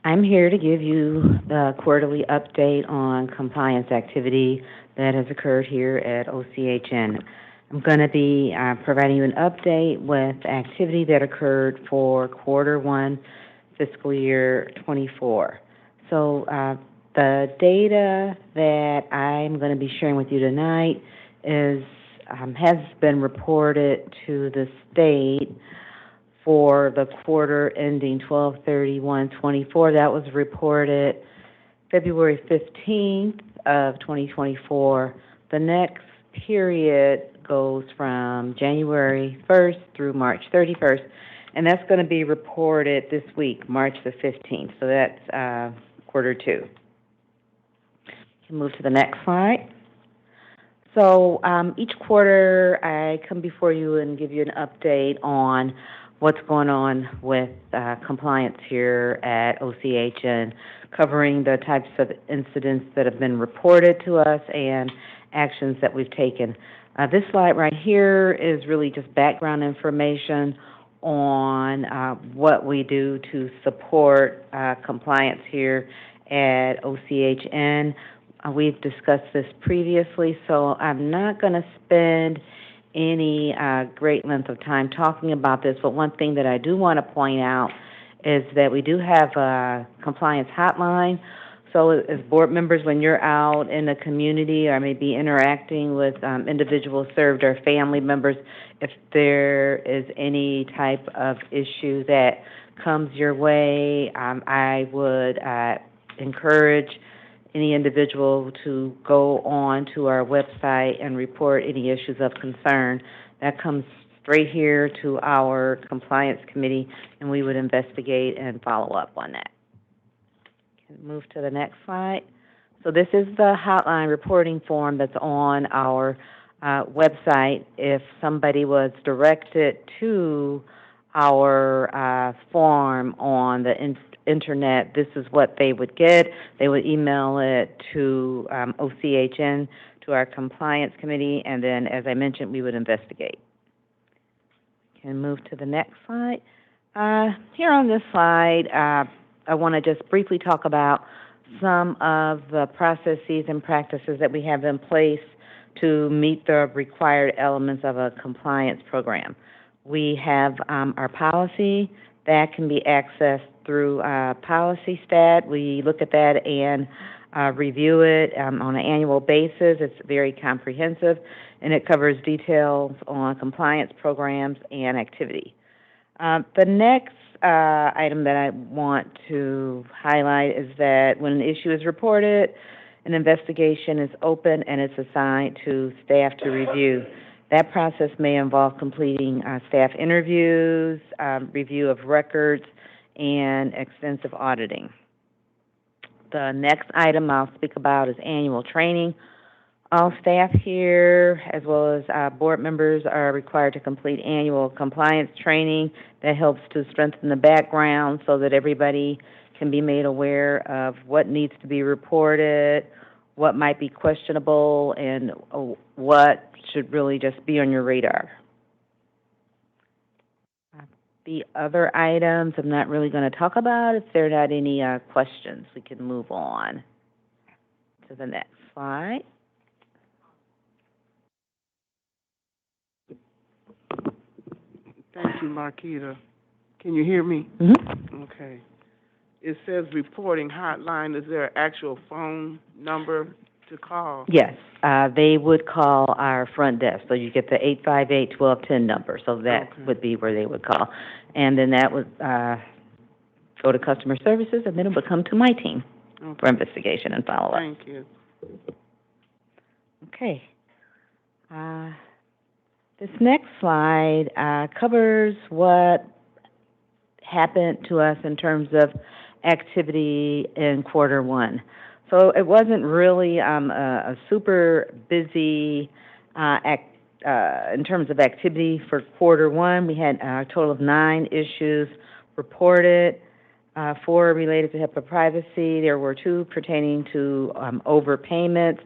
I'm here to give you the quarterly update on compliance activity that has occurred here at OCHN. I'm going to be providing you an update with activity that occurred for quarter 1, fiscal year 24. So the data that I'm going to be sharing with you tonight is has been reported to the state for the quarter ending 12/31/24. That was reported February 15th of 2024. The next period goes from January 1st through March 31st, and that's going to be reported this week, March the 15th. So that's quarter 2. You can move to the next slide. So each quarter, I come before you and give you an update on what's going on with compliance here at OCHN, covering the types of incidents that have been reported to us and actions that we've taken. This slide right here is really just background information on what we do to support compliance here at OCHN. We've discussed this previously, so I'm not going to spend any great length of time talking about this, but one thing that I do want to point out is that we do have a compliance hotline. So as board members, when you're out in the community or maybe interacting with individuals served or family members, if there is any type of issue that comes your way, I would encourage any individual to go on to our website and report any issues of concern. That comes straight here to our compliance committee, and we would investigate and follow up on that. Can move to the next slide. So this is the hotline reporting form that's on our website. If somebody was directed to our form on the internet, this is what they would get. They would email it to OCHN, to our compliance committee, and then, as I mentioned, we would investigate. Can move to the next slide. Here on this slide, I want to just briefly talk about some of the processes and practices that we have in place to meet the required elements of a compliance program. We have our policy that can be accessed through Policy Stat. We look at that and review it on an annual basis. It's very comprehensive, and it covers details on compliance programs and activity. The next item that I want to highlight is that when an issue is reported, an investigation is open and it's assigned to staff to review. That process may involve completing staff interviews, review of records, and extensive auditing. The next item I'll speak about is annual training. All staff here, as well as board members, are required to complete annual compliance training that helps to strengthen the background so that everybody can be made aware of what needs to be reported, what might be questionable, and what should really just be on your radar. The other items I'm not really going to talk about. If there are not any questions, we can move on to the next slide. Thank you, Marquita. Can you hear me? Mm-hmm. Okay. It says reporting hotline. Is there an actual phone number to call? Yes, they would call our front desk, so you get the 858-1210 number, so that would be where they would call. And then that would go to customer services, and then it would come to my team for investigation and follow-up. Thank you. Okay. This next slide covers what happened to us in terms of activity in quarter one. So it wasn't really a super busy in terms of activity for quarter one. We had a total of 9 issues reported, 4 related to HIPAA privacy. There were 2 pertaining to overpayments,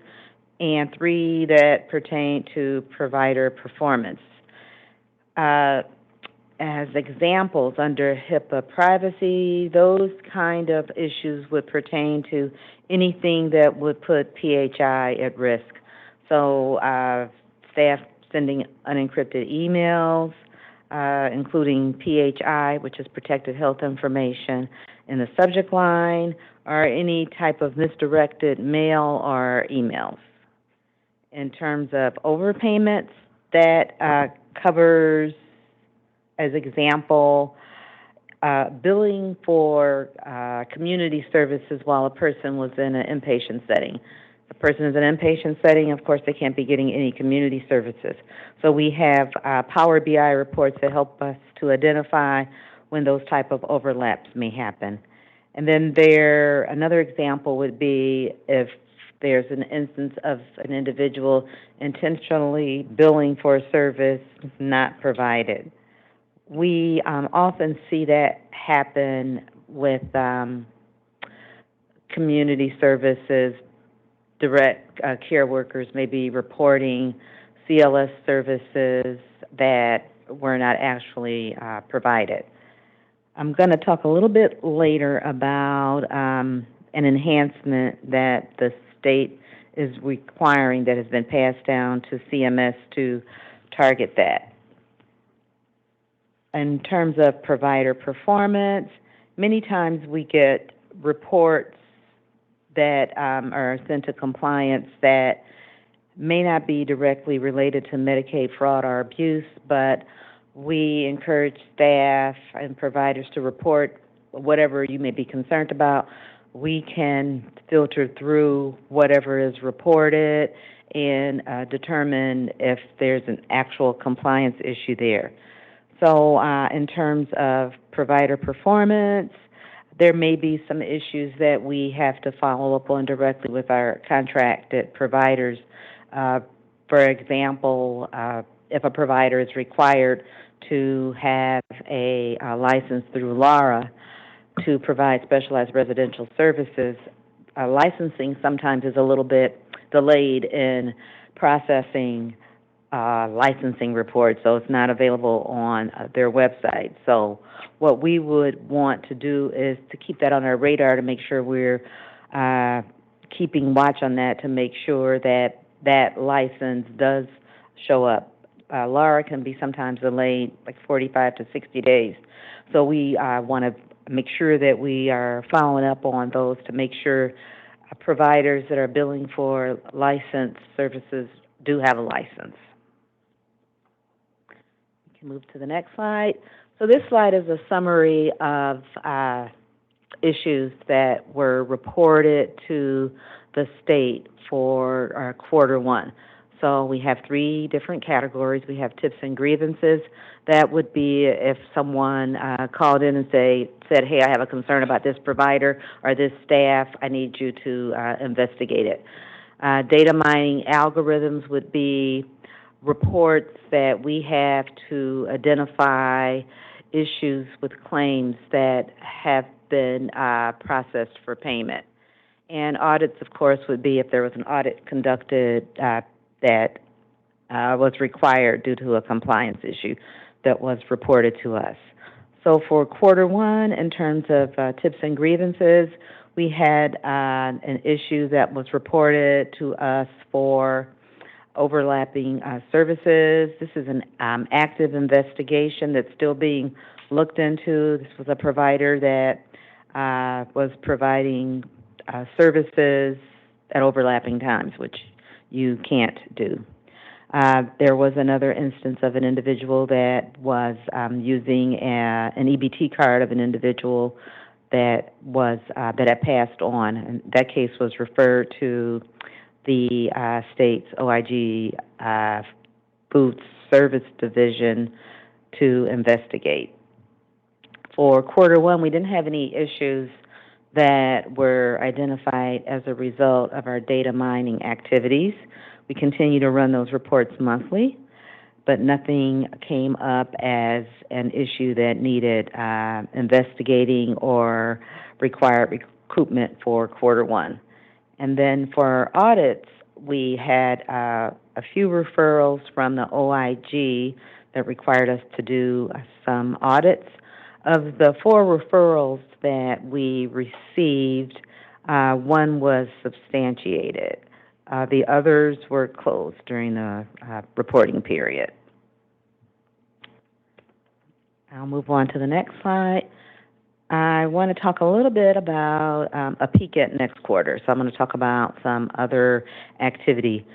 and 3 that pertain to provider performance. As examples, under HIPAA privacy, those kind of issues would pertain to anything that would put PHI at risk. So staff sending unencrypted emails, including PHI, which is protected health information, in the subject line, or any type of misdirected mail or emails. In terms of overpayments, that covers, as example, billing for community services while a person was in an inpatient setting. If a person is in an inpatient setting, of course, they can't be getting any community services. So we have Power BI reports that help us to identify when those type of overlaps may happen. And then another example would be if there's an instance of an individual intentionally billing for a service not provided. We often see that happen with community services. Direct care workers may be reporting CLS services that were not actually provided. I'm going to talk a little bit later about an enhancement that the state is requiring that has been passed down to CMS to target that. In terms of provider performance, many times we get reports that are sent to compliance that may not be directly related to Medicaid fraud or abuse, but we encourage staff and providers to report whatever you may be concerned about. We can filter through whatever is reported and determine if there's an actual compliance issue there. So in terms of provider performance, there may be some issues that we have to follow up on directly with our contracted providers. For example, if a provider is required to have a license through LARA to provide specialized residential services, licensing sometimes is a little bit delayed in processing licensing reports, so it's not available on their website. So what we would want to do is to keep that on our radar to make sure we're keeping watch on that to make sure that that license does show up. Laura can be sometimes delayed like 45 to 60 days. So we want to make sure that we are following up on those to make sure providers that are billing for licensed services do have a license. We can move to the next slide. So this slide is a summary of issues that were reported to the state for quarter one. So we have 3 different categories. We have tips and grievances. That would be if someone called in and said, hey, I have a concern about this provider or this staff. I need you to investigate it. Data mining algorithms would be reports that we have to identify issues with claims that have been processed for payment. And audits, of course, would be if there was an audit conducted that was required due to a compliance issue that was reported to us. So for quarter one, in terms of tips and grievances, we had an issue that was reported to us for overlapping services. This is an active investigation that's still being looked into. This was a provider that was providing services at overlapping times, which you can't do. There was another instance of an individual that was using an EBT card of an individual that had passed on, and that case was referred to the state's OIG Food Service Division to investigate. For quarter one, we didn't have any issues that were identified as a result of our data mining activities. We continue to run those reports monthly, but nothing came up as an issue that needed investigating or required recoupment for quarter one. And then for our audits, we had a few referrals from the OIG that required us to do some audits. Of the 4 referrals that we received, 1 was substantiated. The others were closed during the reporting period. I'll move on to the next slide. I want to talk a little bit about a peek at next quarter. So I'm going to talk about some other activity.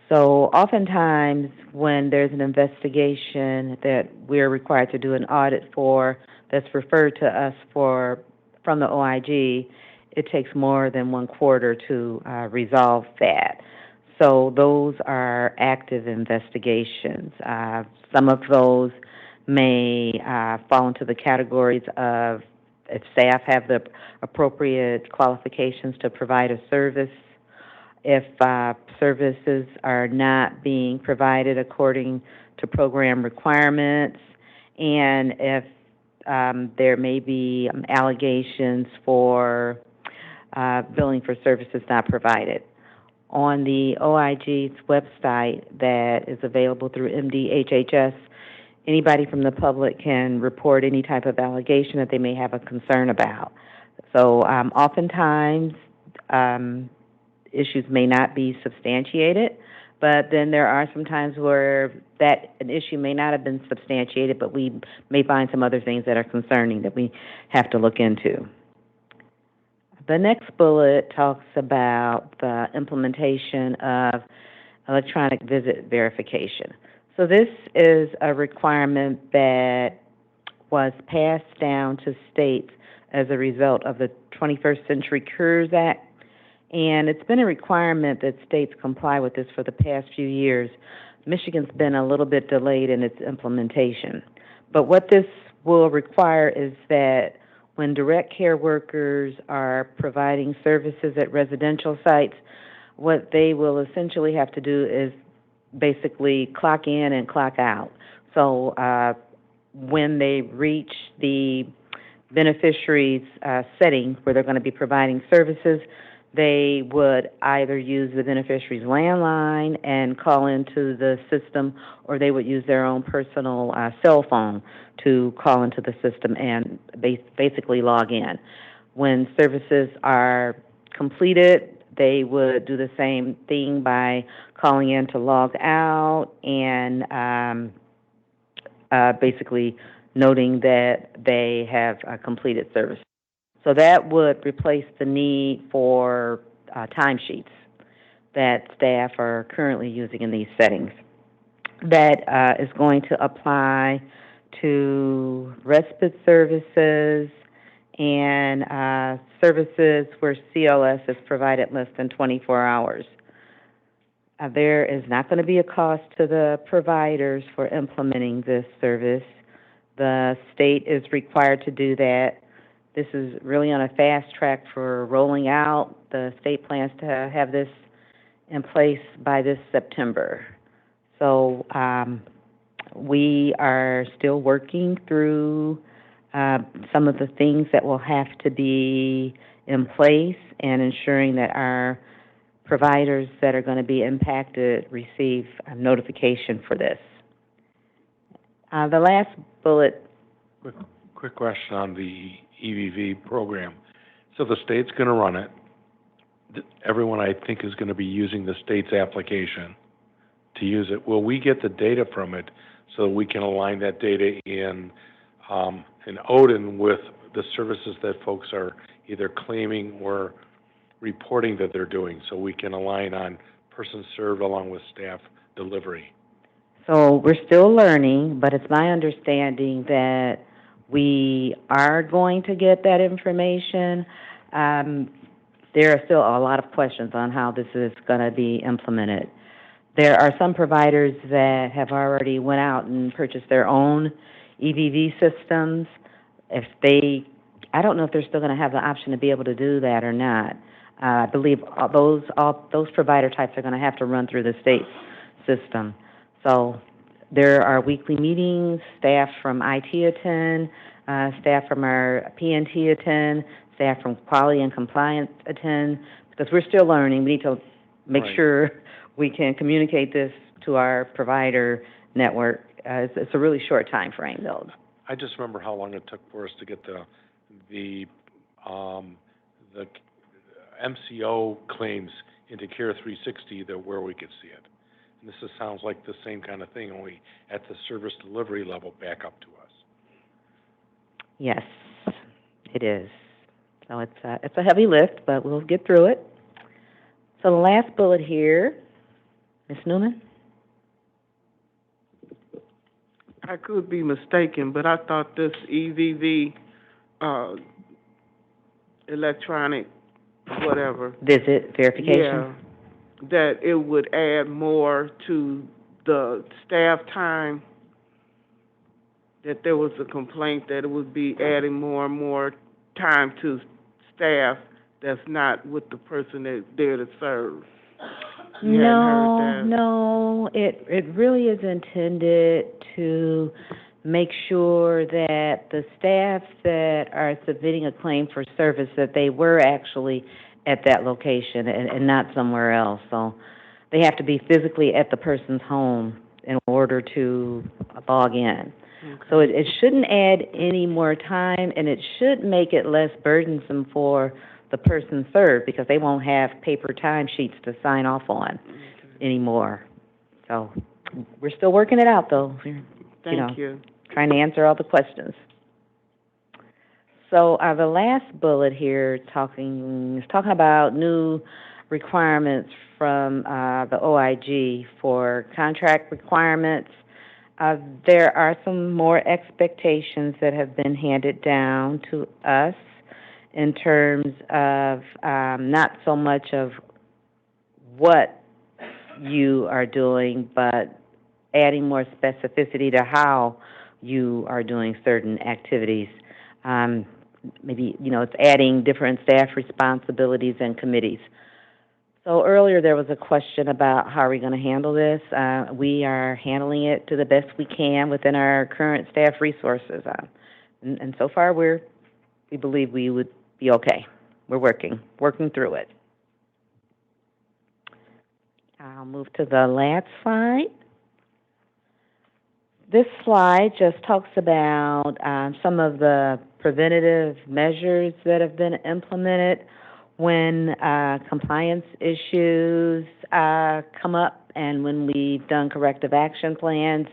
So oftentimes when there's an investigation that we're required to do an audit for that's referred to us from the OIG, it takes more than 1 quarter to resolve that. So those are active investigations. Some of those may fall into the categories of if staff have the appropriate qualifications to provide a service, if services are not being provided according to program requirements, and if there may be allegations for billing for services not provided. On the OIG's website that is available through MDHHS, anybody from the public can report any type of allegation that they may have a concern about. So oftentimes issues may not be substantiated, but then there are some times where an issue may not have been substantiated, but we may find some other things that are concerning that we have to look into. The next bullet talks about the implementation of electronic visit verification. So this is a requirement that was passed down to states as a result of the 21st Century Cures Act. And it's been a requirement that states comply with this for the past few years. Michigan's been a little bit delayed in its implementation. But what this will require is that when direct care workers are providing services at residential sites, what they will essentially have to do is basically clock in and clock out. So when they reach the beneficiary's setting where they're going to be providing services, they would either use the beneficiary's landline and call into the system, or they would use their own personal cell phone to call into the system and basically log in. When services are completed, they would do the same thing by calling in to log out and basically noting that they have completed service. So that would replace the need for timesheets that staff are currently using in these settings. That is going to apply to respite services and services where CLS is provided less than 24 hours. There is not going to be a cost to the providers for implementing this service. The state is required to do that. This is really on a fast track for rolling out. The state plans to have this in place by this September. So we are still working through some of the things that will have to be in place and ensuring that our providers that are going to be impacted receive a notification for this. The last bullet. Quick question on the EVV program. So the state's going to run it. Everyone, I think, is going to be using the state's application to use it. Will we get the data from it so we can align that data in Odin with the services that folks are either claiming or reporting that they're doing, so we can align on persons served along with staff delivery? So we're still learning, but it's my understanding that we are going to get that information. There are still a lot of questions on how this is going to be implemented. There are some providers that have already went out and purchased their own EVV systems. I don't know if they're still going to have the option to be able to do that or not. I believe all those provider types are going to have to run through the state system. So there are weekly meetings, staff from IT attend, staff from our PNT attend, staff from quality and compliance attend, because we're still learning. We need to make sure we can communicate this to our provider network. It's a really short time frame, though. I just remember how long it took for us to get the MCO claims into Care 360 where we could see it. And this sounds like the same kind of thing, only at the service delivery level back up to us. Yes, it is. So it's a heavy lift, but we'll get through it. So the last bullet here, Ms. Newman? I could be mistaken, but I thought this EVV, electronic whatever. Visit verification? Yeah, that it would add more to the staff time, that there was a complaint that it would be adding more and more time to staff that's not with the person that's there to serve. You hadn't heard that? No, it really is intended to make sure that the staff that are submitting a claim for service, that they were actually at that location and not somewhere else. So they have to be physically at the person's home in order to log in. Okay. So it shouldn't add any more time, and it should make it less burdensome for the person served, because they won't have paper timesheets to sign off on anymore. So we're still working it out, though. Thank you. Trying to answer all the questions. So the last bullet here is talking about new requirements from the OIG for contract requirements. There are some more expectations that have been handed down to us in terms of not so much of what you are doing, but adding more specificity to how you are doing certain activities. Maybe, it's adding different staff responsibilities and committees. So earlier there was a question about how are we going to handle this. We are handling it to the best we can within our current staff resources. And so far we believe we would be okay. We're working through it. I'll move to the last slide. This slide just talks about some of the preventative measures that have been implemented. when compliance issues come up and when we've done corrective action plans,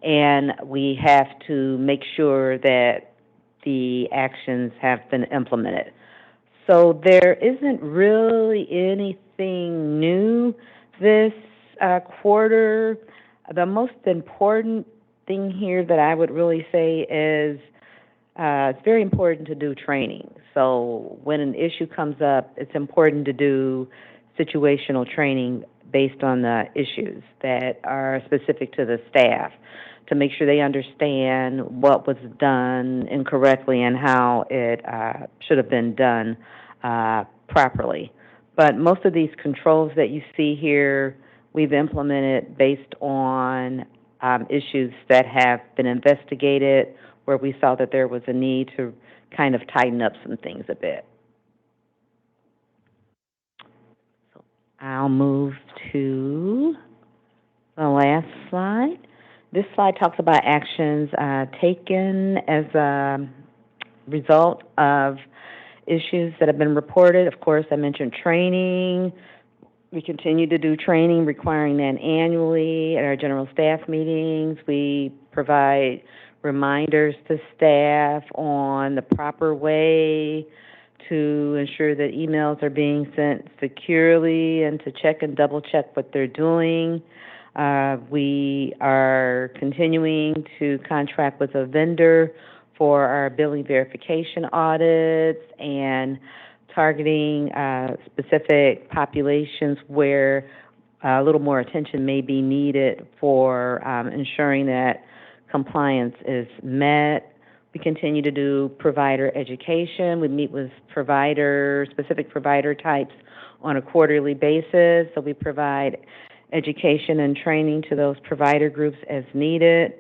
and we have to make sure that the actions have been implemented. So there isn't really anything new this quarter. The most important thing here that I would really say is it's very important to do training. So when an issue comes up, it's important to do situational training based on the issues that are specific to the staff, to make sure they understand what was done incorrectly and how it should have been done properly. But most of these controls that you see here, we've implemented based on issues that have been investigated, where we saw that there was a need to kind of tighten up some things a bit. So I'll move to the last slide. This slide talks about actions taken as a result of issues that have been reported. Of course, I mentioned training. We continue to do training, requiring that annually at our general staff meetings. We provide reminders to staff on the proper way to ensure that emails are being sent securely and to check and double check what they're doing. We are continuing to contract with a vendor for our billing verification audits and targeting specific populations where a little more attention may be needed for ensuring that compliance is met. We continue to do provider education. We meet with specific provider types on a quarterly basis, so we provide education and training to those provider groups as needed.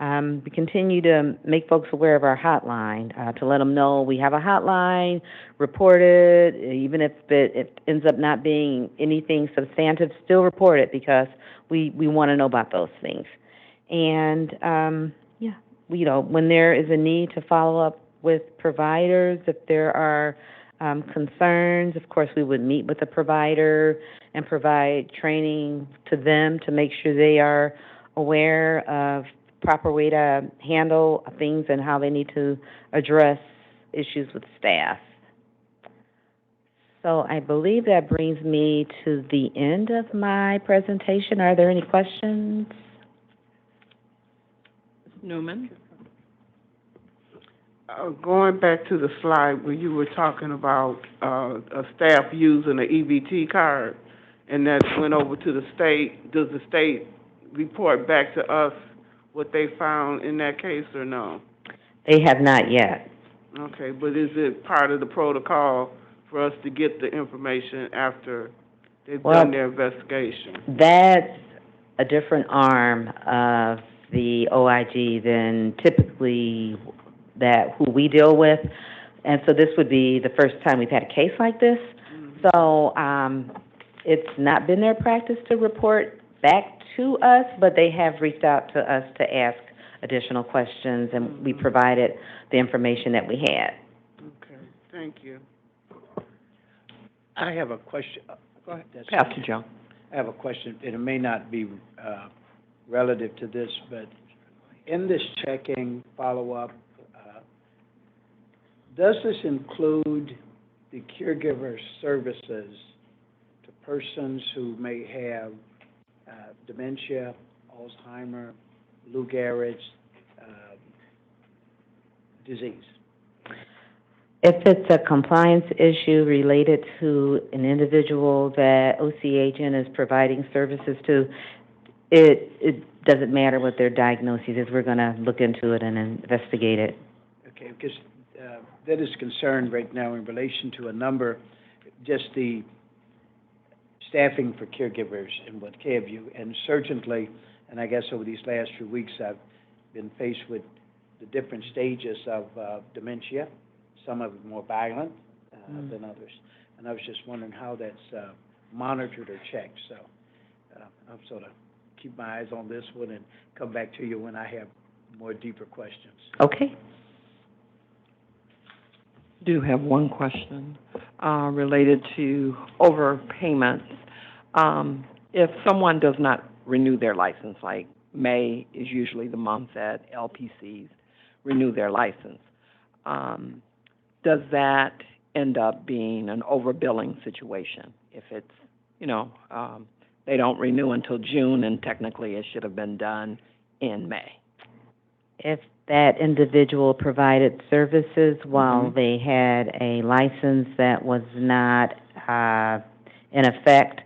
We continue to make folks aware of our hotline, to let them know we have a hotline, report it, even if it ends up not being anything substantive, still report it, because we want to know about those things. And, when there is a need to follow up with providers, if there are concerns, of course, we would meet with the provider and provide training to them to make sure they are aware of proper way to handle things and how they need to address issues with staff. So I believe that brings me to the end of my presentation. Are there any questions? Newman? Going back to the slide where you were talking about a staff using an EBT card, and that went over to the state, does the state report back to us what they found in that case, or no? They have not yet. Okay, but is it part of the protocol for us to get the information after they've done their investigation? That's a different arm of the OIG than typically who we deal with. And so this would be the first time we've had a case like this. Mm-hmm. So it's not been their practice to report back to us, but they have reached out to us to ask additional questions, and we provided the information that we had. Okay, thank you. I have a question. Go ahead. Pastor Joe. I have a question, and it may not be relative to this, but in this checking follow-up, does this include the caregiver services to persons who may have dementia, Alzheimer, Lou Gehrig's disease? If it's a compliance issue related to an individual that OCHN is providing services to, it doesn't matter what their diagnosis is. We're going to look into it and investigate it. Okay, because that is concerned right now in relation to a number, just the staffing for caregivers and what have you. And certainly, and I guess over these last few weeks, I've been faced with the different stages of dementia. Some of it more violent than others. And I was just wondering how that's monitored or checked. So I'll sort of keep my eyes on this one and come back to you when I have more deeper questions. Okay. Do have one question. related to overpayments. If someone does not renew their license, like May is usually the month that LPCs renew their license, does that end up being an overbilling situation? If it's, they don't renew until June and technically it should have been done in May. If that individual provided services while Mhm. they had a license that was not in effect,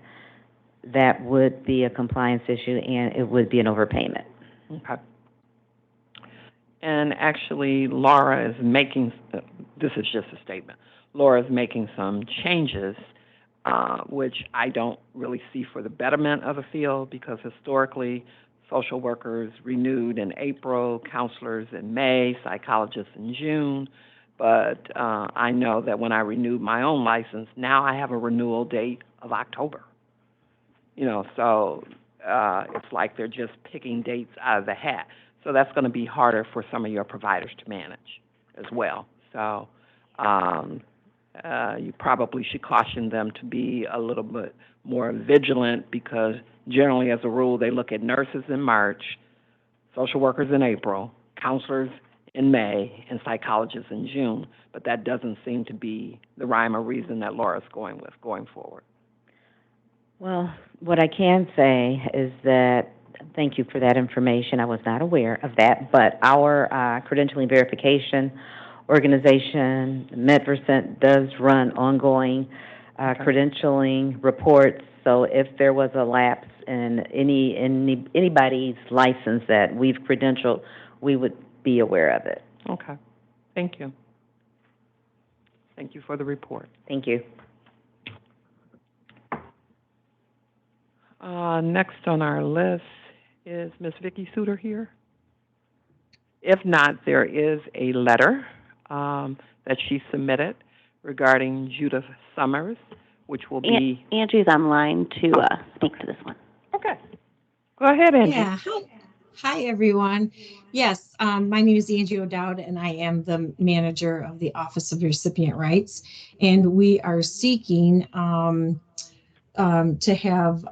that would be a compliance issue and it would be an overpayment. Okay. And actually, Laura is making, this is just a statement, Laura is making some changes, which I don't really see for the betterment of the field, because historically, social workers renewed in April, counselors in May, psychologists in June. But I know that when I renewed my own license, now I have a renewal date of October. So it's like they're just picking dates out of the hat. So that's going to be harder for some of your providers to manage as well. So you probably should caution them to be a little bit more vigilant, because generally, as a rule, they look at nurses in March, social workers in April, counselors in May, and psychologists in June. But that doesn't seem to be the rhyme or reason that Laura's going with going forward. Well, what I can say is that, thank you for that information. I was not aware of that, but our credentialing verification organization, MedVercent, does run ongoing credentialing reports. So if there was a lapse in anybody's license that we've credentialed, we would be aware of it. Okay. Thank you. Thank you for the report. Thank you. Next on our list is Ms. Vicki Suter here. If not, there is a letter that she submitted regarding Judith Summers, which will be... Angie's online to speak to this one. Okay. Go ahead, Angie. Yeah. Hi, everyone. Yes, my name is Angie O'Dowd, and I am the manager of the Office of Recipient Rights. And we are seeking to have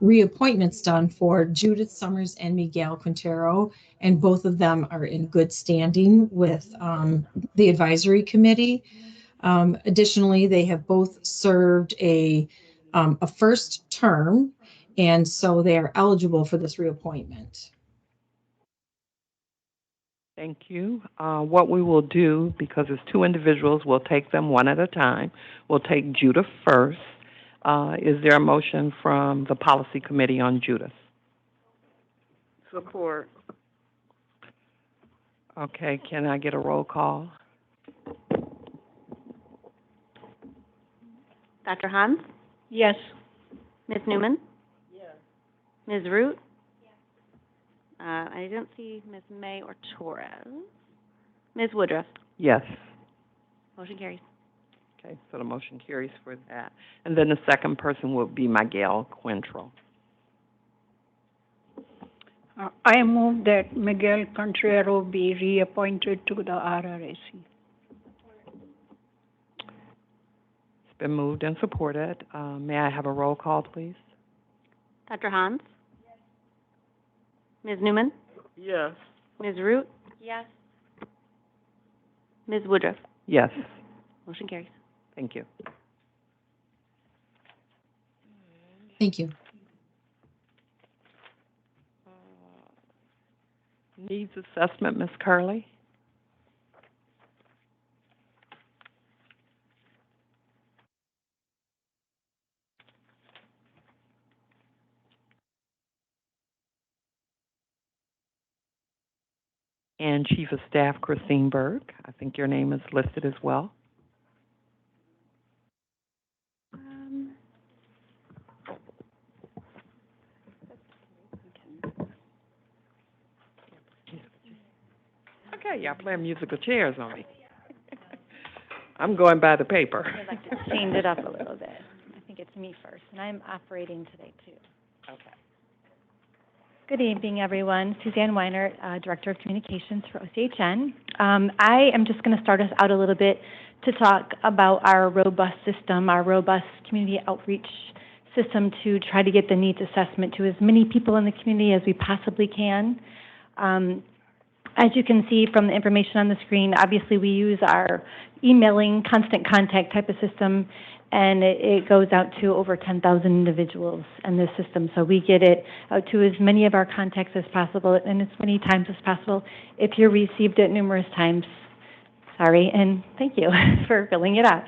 reappointments done for Judith Summers and Miguel Quintero, and both of them are in good standing with the advisory committee. Additionally, they have both served a first term, and so they are eligible for this reappointment. Thank you. What we will do, because it's two individuals, we'll take them one at a time. We'll take Judith first. Is there a motion from the policy committee on Judith? Support. Okay, can I get a roll call? Dr. Hans? Yes. Ms. Newman? Yes. Ms. Root? Yes. I didn't see Ms. May or Torres. Ms. Woodruff? Yes. Motion carries. Okay, so the motion carries for that. And then the second person will be Miguel Quintero. I move that Miguel Quintero be reappointed to the RRAC. It's been moved and supported. May I have a roll call, please? Dr. Hans? Yes. Ms. Newman? Yes. Ms. Root? Yes. Ms. Woodruff? Yes. Motion carries. Thank you. Thank you. Needs assessment, Ms. Curley? And Chief of Staff Christine Berg. I think your name is listed as well. Okay, y'all playing musical chairs on me. I'm going by the paper. I'd like to change it up a little bit. I think it's me first, and I'm operating today, too. Okay. Good evening, everyone. Suzanne Weiner, Director of Communications for OCHN. I am just going to start us out a little bit to talk about our robust system, our robust community outreach system to try to get the needs assessment to as many people in the community as we possibly can. As you can see from the information on the screen, obviously we use our emailing, constant contact type of system, and it goes out to over 10,000 individuals in this system. So we get it out to as many of our contacts as possible and as many times as possible. If you received it numerous times, sorry, and thank you for filling it out.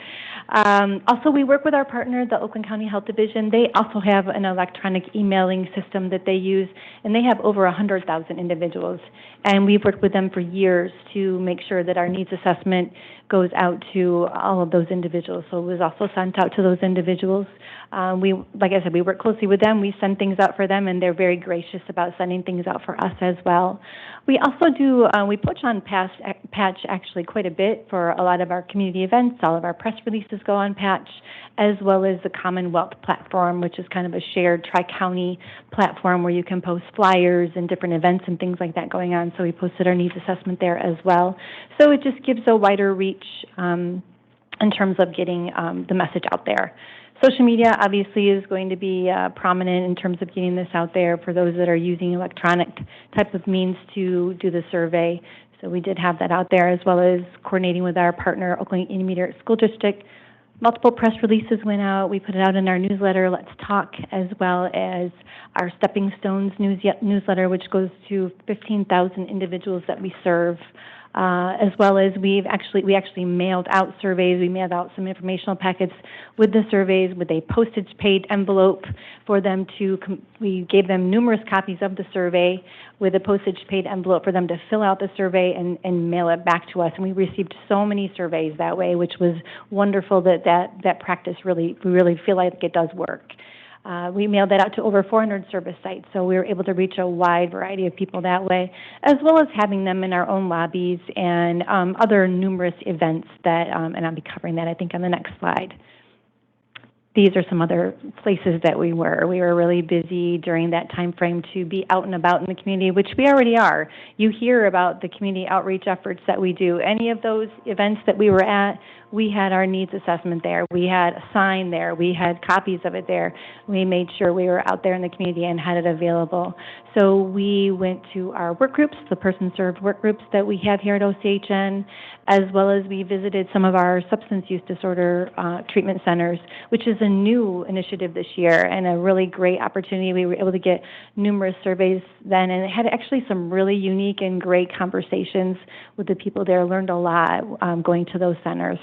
Also, we work with our partner, the Oakland County Health Division. They also have an electronic emailing system that they use, and they have over 100,000 individuals. And we've worked with them for years to make sure that our needs assessment goes out to all of those individuals. So it was also sent out to those individuals. Like I said, we work closely with them. We send things out for them, and they're very gracious about sending things out for us as well. We also do, we push on Patch actually quite a bit for a lot of our community events. All of our press releases go on Patch, as well as the Commonwealth platform, which is kind of a shared tri-county platform where you can post flyers and different events and things like that going on. So we posted our needs assessment there as well. So it just gives a wider reach in terms of getting the message out there. Social media obviously is going to be prominent in terms of getting this out there for those that are using electronic type of means to do the survey. So we did have that out there, as well as coordinating with our partner, Oakland Intermediate School District. Multiple press releases went out. We put it out in our newsletter, Let's Talk, as well as our Stepping Stones newsletter, which goes to 15,000 individuals that we serve. As well as we actually mailed out surveys. We mailed out some informational packets with the surveys with a postage paid envelope for them to, we gave them numerous copies of the survey with a postage paid envelope for them to fill out the survey and mail it back to us. And we received so many surveys that way, which was wonderful that practice we really feel like it does work. We mailed that out to over 400 service sites, so we were able to reach a wide variety of people that way, as well as having them in our own lobbies and other numerous events that, and I'll be covering that, I think, on the next slide. These are some other places that we were. We were really busy during that time frame to be out and about in the community, which we already are. You hear about the community outreach efforts that we do. Any of those events that we were at, we had our needs assessment there. We had a sign there. We had copies of it there. We made sure we were out there in the community and had it available. So we went to our work groups, the person-served work groups that we have here at OCHN, as well as we visited some of our substance use disorder treatment centers, which is a new initiative this year and a really great opportunity. We were able to get numerous surveys then, and it had actually some really unique and great conversations with the people there. Learned a lot going to those centers.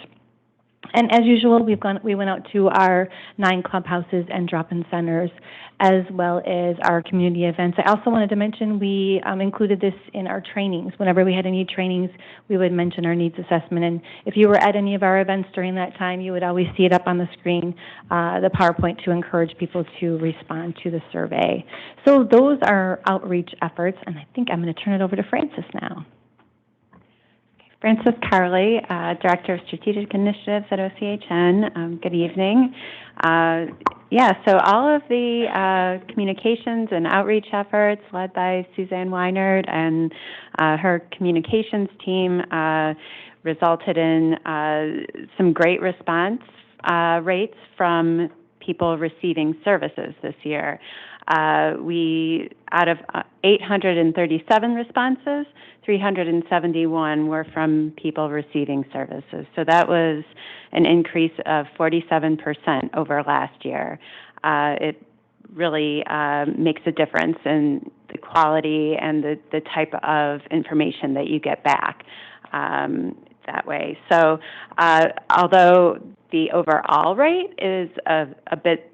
And as usual, we went out to our 9 clubhouses and drop-in centers, as well as our community events. I also wanted to mention we included this in our trainings. Whenever we had any trainings, we would mention our needs assessment. And if you were at any of our events during that time, you would always see it up on the screen, the PowerPoint, to encourage people to respond to the survey. So those are outreach efforts, and I think I'm going to turn it over to Frances now. Frances Carley, Director of Strategic Initiatives at OCHN. Good evening. So all of the communications and outreach efforts led by Suzanne Weinert and her communications team resulted in some great response rates from people receiving services this year. Out of 837 responses, 371 were from people receiving services. So that was an increase of 47% over last year. It really makes a difference in the quality and the type of information that you get back that way. So although the overall rate is a bit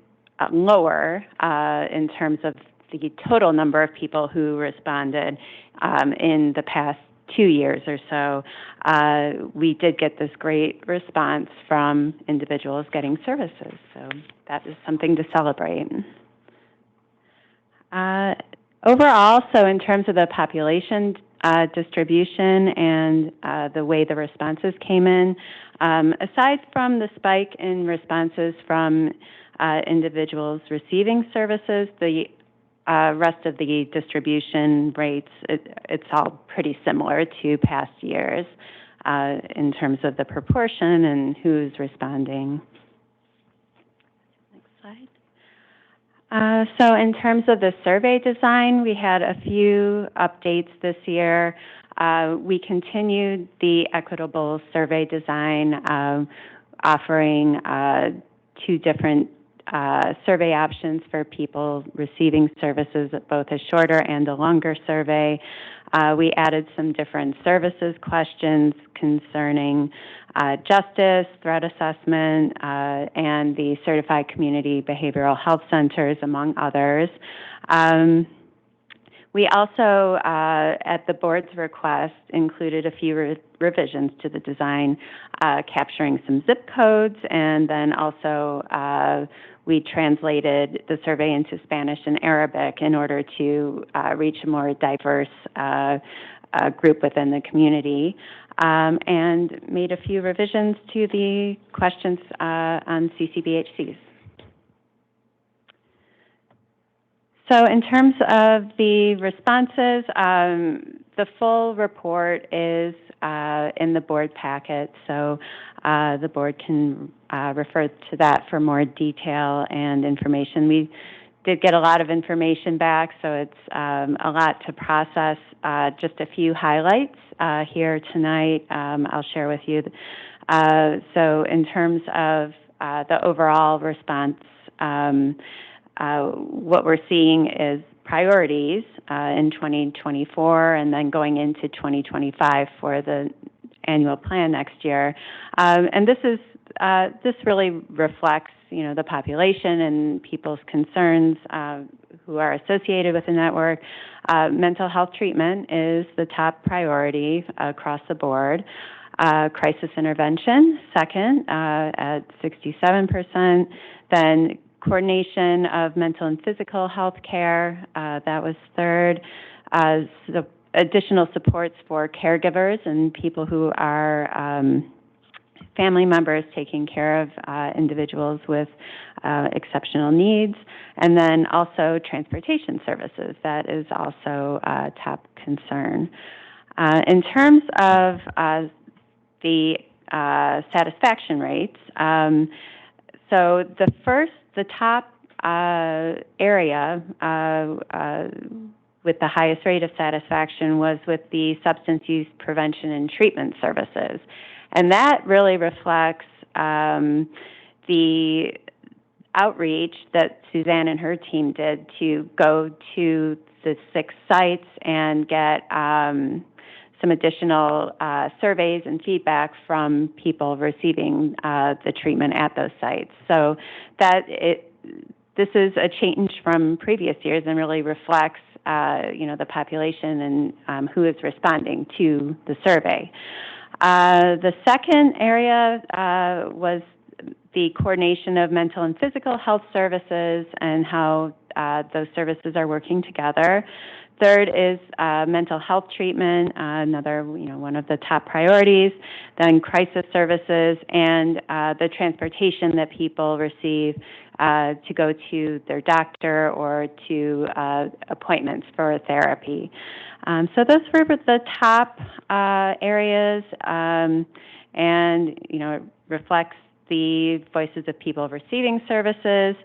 lower in terms of the total number of people who responded in the past 2 years or so, we did get this great response from individuals getting services. So that is something to celebrate. Overall, so in terms of the population distribution and the way the responses came in, aside from the spike in responses from individuals receiving services, the rest of the distribution rates, it's all pretty similar to past years in terms of the proportion and who's responding. Next slide. So in terms of the survey design, we had a few updates this year. We continued the equitable survey design, offering 2 different survey options for people receiving services, both a shorter and a longer survey. We added some different services questions concerning justice, threat assessment, and the certified community behavioral health centers, among others. We also, at the board's request, included a few revisions to the design, capturing some zip codes, and then also we translated the survey into Spanish and Arabic in order to reach a more diverse group within the community, and made a few revisions to the questions on CCBHCs. So in terms of the responses, the full report is in the board packet, so the board can refer to that for more detail and information. We did get a lot of information back, so it's a lot to process. Just a few highlights here tonight I'll share with you. So in terms of the overall response, what we're seeing is priorities in 2024 and then going into 2025 for the annual plan next year. And this really reflects, you know, the population and people's concerns who are associated with the network. Mental health treatment is the top priority across the board. Crisis intervention, second, at 67%. Then coordination of mental and physical health care, that was third. So additional supports for caregivers and people who are family members taking care of individuals with exceptional needs. And then also transportation services, that is also a top concern. In terms of the satisfaction rates, so the top area with the highest rate of satisfaction was with the substance use prevention and treatment services. And that really reflects the outreach that Suzanne and her team did to go to the 6 sites and get some additional surveys and feedback from people receiving the treatment at those sites. So this is a change from previous years and really reflects the population and who is responding to the survey. The second area was the coordination of mental and physical health services and how those services are working together. Third is mental health treatment, another, one of the top priorities. Then crisis services and the transportation that people receive to go to their doctor or to appointments for therapy. So those were the top areas, and it reflects the voices of people receiving services.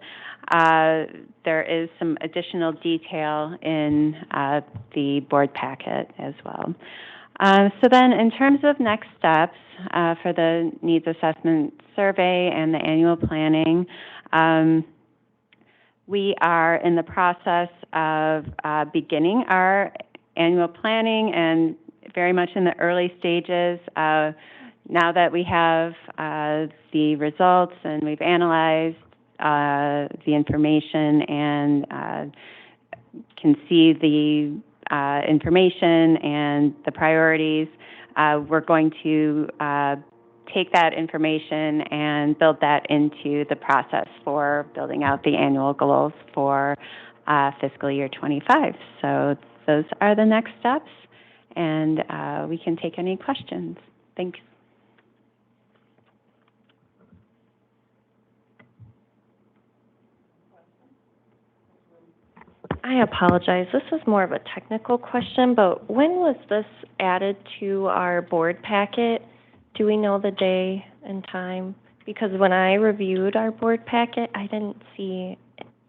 There is some additional detail in the board packet as well. So then in terms of next steps for the needs assessment survey and the annual planning, we are in the process of beginning our annual planning and very much in the early stages. Now that we have the results and we've analyzed the information and can see the information and the priorities, we're going to take that information and build that into the process for building out the annual goals for fiscal year 25. So those are the next steps, and we can take any questions. Thanks. I apologize. This is more of a technical question, but when was this added to our board packet? Do we know the day and time? Because when I reviewed our board packet, I didn't see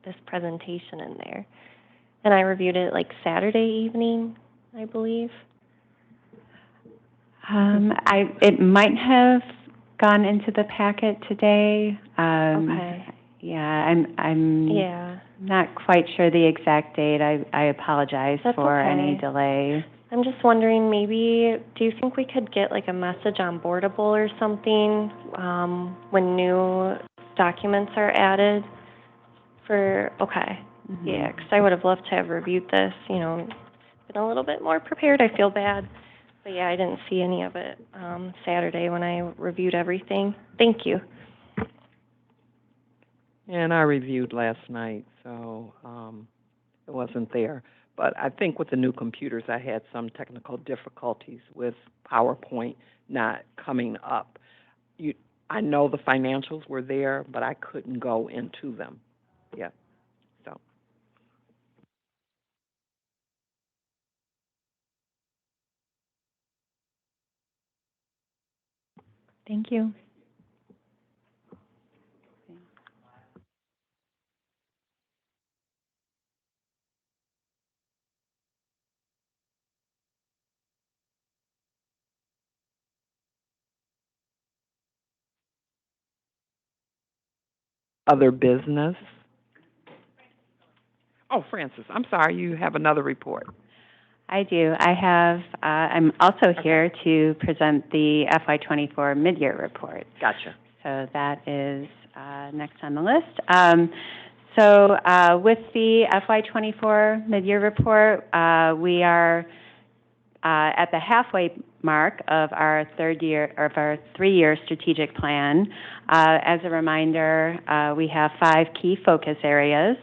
this presentation in there. And I reviewed it like Saturday evening, I believe. It might have gone into the packet today. Okay. Yeah, I'm Yeah. not quite sure the exact date. I apologize That's for okay. any delay. I'm just wondering, maybe, do you think we could get like a message on Boardable or something when new documents are added? Okay. Yeah, 'cause I would have loved to have reviewed this, you know, been a little bit more prepared. I feel bad. But yeah, I didn't see any of it Saturday when I reviewed everything. Thank you. And I reviewed last night, so it wasn't there. But I think with the new computers, I had some technical difficulties with PowerPoint not coming up. I know the financials were there, but I couldn't go into them. Yeah, so. Thank you. Other business? Oh, Francis, I'm sorry, you have another report. I do. I'm also here to present the FY24 mid-year report. Gotcha. So that is next on the list. With the FY24 mid-year report, we are at the halfway mark of our three-year strategic plan. As a reminder, we have 5 key focus areas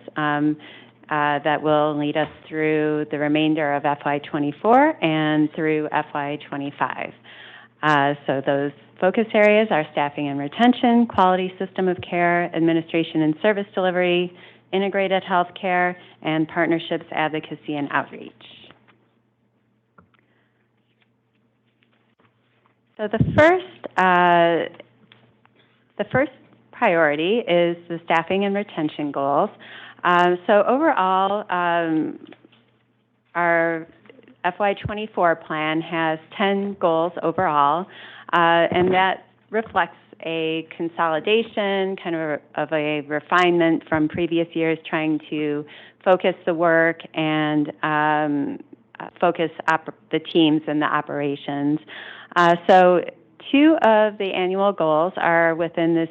that will lead us through the remainder of FY24 and through FY25. So those focus areas are staffing and retention, quality system of care, administration and service delivery, integrated health care, and partnerships, advocacy, and outreach. So the first priority is the staffing and retention goals. So overall, our FY24 plan has 10 goals overall, and that reflects a consolidation, kind of a refinement from previous years, trying to focus the work and focus the teams and the operations. So 2 of the annual goals are within this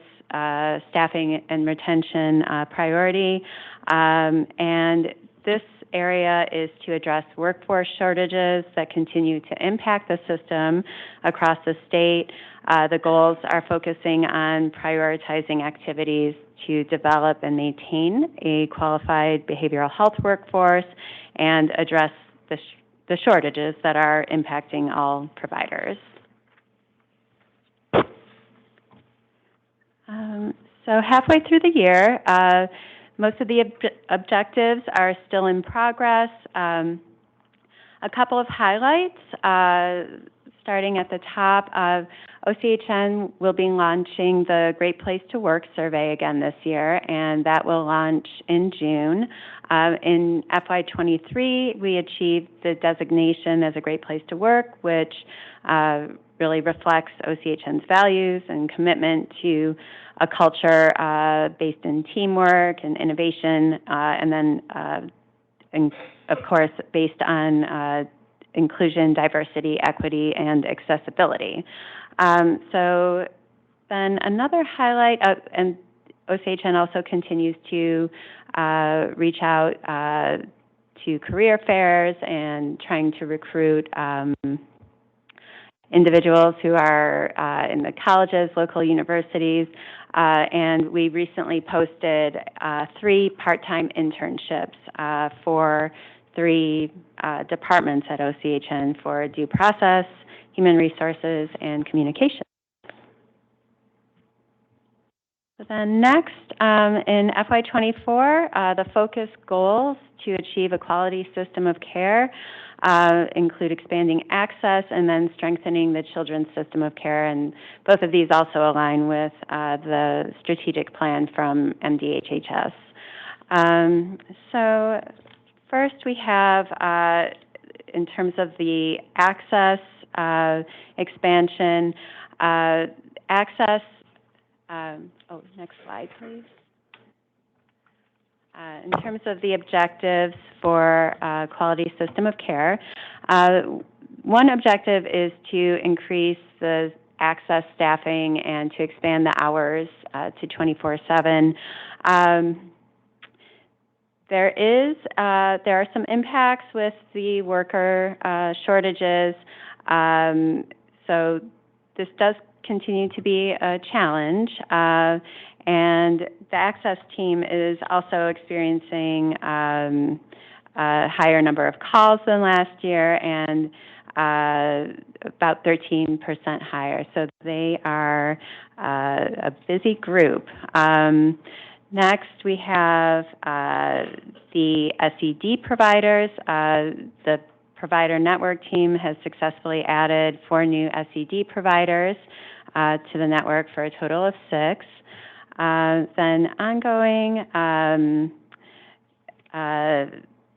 staffing and retention priority, and this area is to address workforce shortages that continue to impact the system across the state. The goals are focusing on prioritizing activities to develop and maintain a qualified behavioral health workforce and address the shortages that are impacting all providers. So halfway through the year, most of the objectives are still in progress. A couple of highlights, starting at the top. OCHN will be launching the Great Place to Work survey again this year, and that will launch in June. In FY23, we achieved the designation as a Great Place to Work, which really reflects OCHN's values and commitment to a culture based in teamwork and innovation, and then, of course, based on inclusion, diversity, equity, and accessibility. So then another highlight, and OCHN also continues to reach out to career fairs and trying to recruit individuals who are in the colleges, local universities, and we recently posted 3 part-time internships for 3 departments at OCHN for due process, human resources, and communication. So then next, in FY '24, the focus goals to achieve a quality system of care include expanding access and then strengthening the children's system of care. And both of these also align with the strategic plan from MDHHS. So first we have, in terms of the access expansion, access, next slide, please. In terms of the objectives for quality system of care, one objective is to increase the access staffing and to expand the hours to 24/7. There are some impacts with the worker shortages, so this does continue to be a challenge, and the access team is also experiencing a higher number of calls than last year and about 13% higher. So they are a busy group. Next, we have the SED providers. The provider network team has successfully added 4 new SED providers to the network for a total of 6. Then ongoing,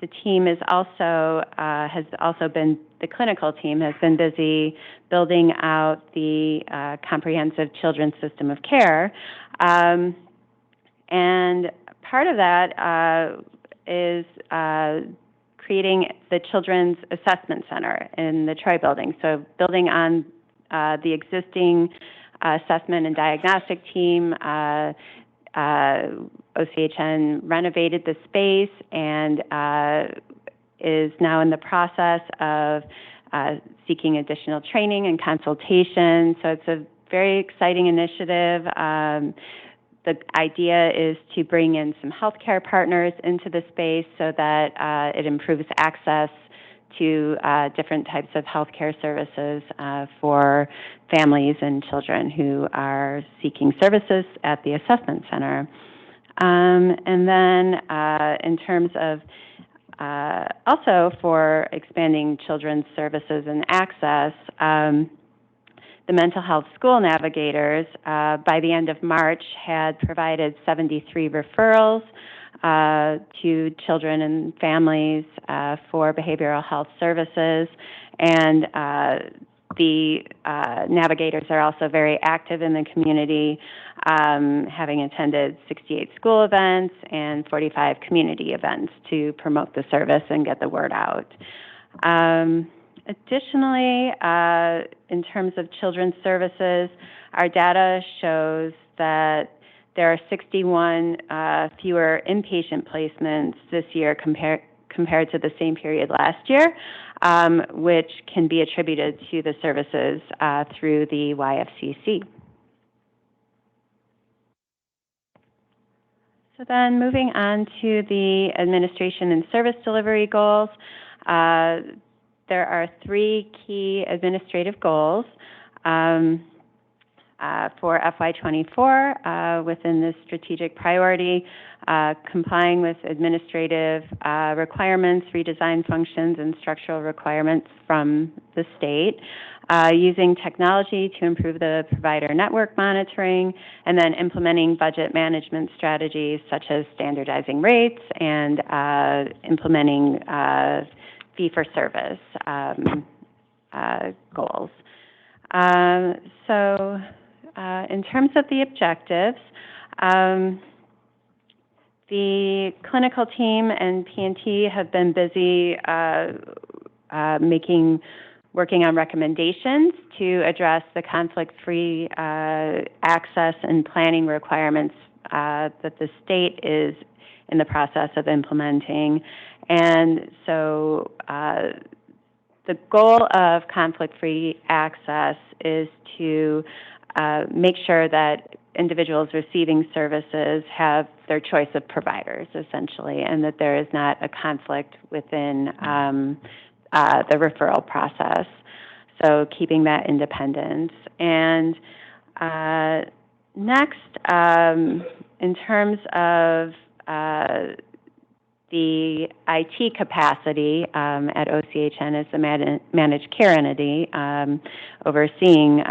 the team is also the clinical team has been busy building out the comprehensive children's system of care. And part of that is creating the Children's Assessment Center in the Troy building. So building on the existing assessment and diagnostic team, OCHN renovated the space and is now in the process of seeking additional training and consultation. So it's a very exciting initiative. The idea is to bring in some healthcare partners into the space so that it improves access to different types of healthcare services for families and children who are seeking services at the assessment center. And then in terms of also for expanding children's services and access, the mental health school navigators, by the end of March, had provided 73 referrals to children and families for behavioral health services. And the navigators are also very active in the community, having attended 68 school events and 45 community events to promote the service and get the word out. Additionally, in terms of children's services, our data shows that there are 61 fewer inpatient placements this year compared to the same period last year, which can be attributed to the services through the YFCC. So then moving on to the administration and service delivery goals. There are 3 key administrative goals for FY '24 within this strategic priority, complying with administrative requirements, redesign functions, and structural requirements from the state, using technology to improve the provider network monitoring, and then implementing budget management strategies such as standardizing rates and implementing fee-for-service goals. In terms of the objectives, the clinical team and P&T have been busy working on recommendations to address the conflict-free access and planning requirements that the state is in the process of implementing. And so the goal of conflict-free access is to make sure that individuals receiving services have their choice of providers, essentially, and that there is not a conflict within the referral process. So keeping that independence. And Next, in terms of the IT capacity at OCHN as the managed care entity overseeing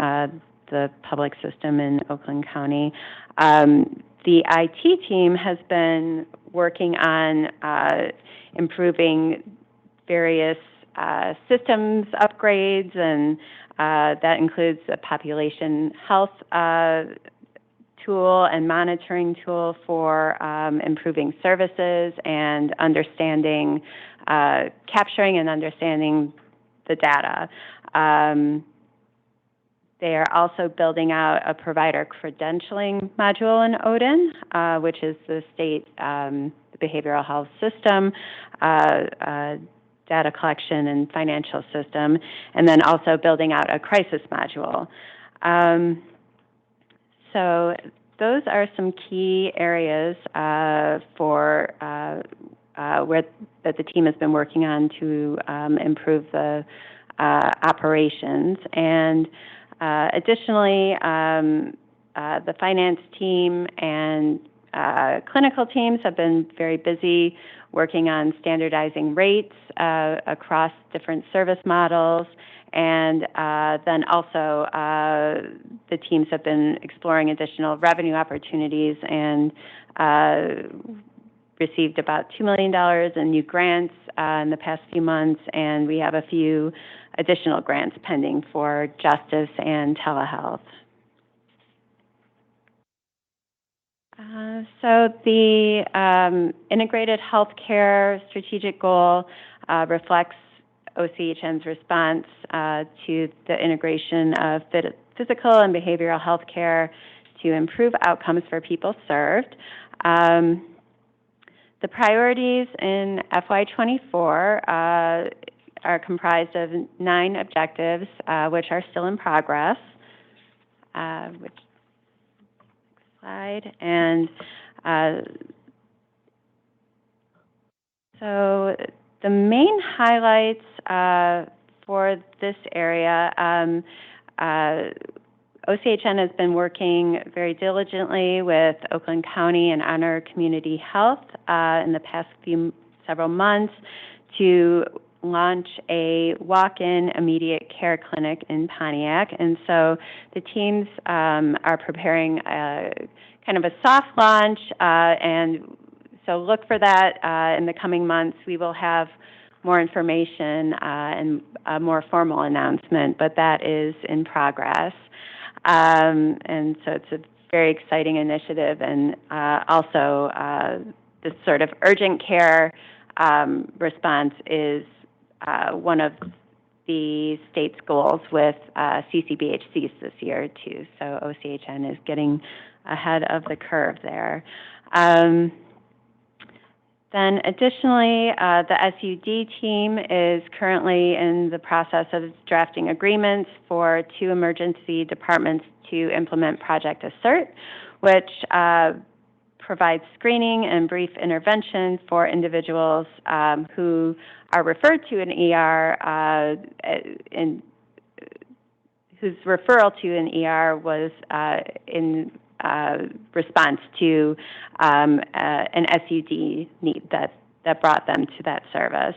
the public system in Oakland County. The IT team has been working on improving various systems upgrades, and that includes a population health tool and monitoring tool for improving services and understanding, capturing and understanding the data. They are also building out a provider credentialing module in Odin, which is the state behavioral health system, data collection and financial system, and then also building out a crisis module. So those are some key areas for where that the team has been working on to improve the operations. And additionally, the finance team and clinical teams have been very busy working on standardizing rates across different service models. And then also the teams have been exploring additional revenue opportunities and received about $2 million in new grants in the past few months, and we have a few additional grants pending for justice and telehealth. So the integrated healthcare strategic goal reflects OCHN's response to the integration of physical and behavioral health care to improve outcomes for people served. The priorities in FY24 are comprised of 9 objectives, which are still in progress. Which slide? And so the main highlights for this area, OCHN has been working very diligently with Oakland County and Honor Community Health in the past several months to launch a walk-in immediate care clinic in Pontiac. And so the teams are preparing kind of a soft launch, and so look for that in the coming months. We will have more information and a more formal announcement, but that is in progress. And so it's a very exciting initiative, and also this sort of urgent care response is one of the state's goals with CCBHCs this year too. So OCHN is getting ahead of the curve there. Then additionally, the SUD team is currently in the process of drafting agreements for 2 emergency departments to implement Project Assert, which provides screening and brief intervention for individuals who are referred to an ER whose referral to an ER was in response to an SUD need that brought them to that service.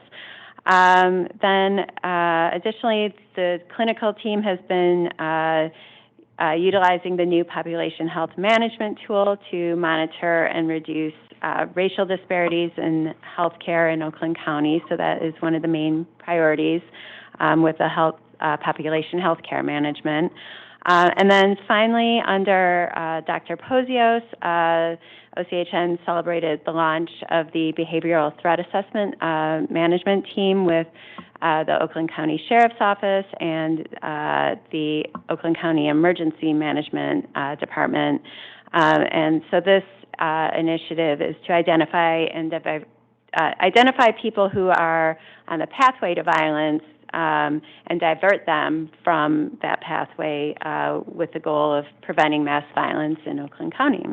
Then additionally, the clinical team has been utilizing the new population health management tool to monitor and reduce racial disparities in healthcare in Oakland County. So that is one of the main priorities with the population health care management. And then finally, under Dr. Pozios, OCHN celebrated the launch of the behavioral threat assessment management team with the Oakland County Sheriff's Office and the Oakland County Emergency Management Department. And so this initiative is to identify people who are on the pathway to violence and divert them from that pathway with the goal of preventing mass violence in Oakland County.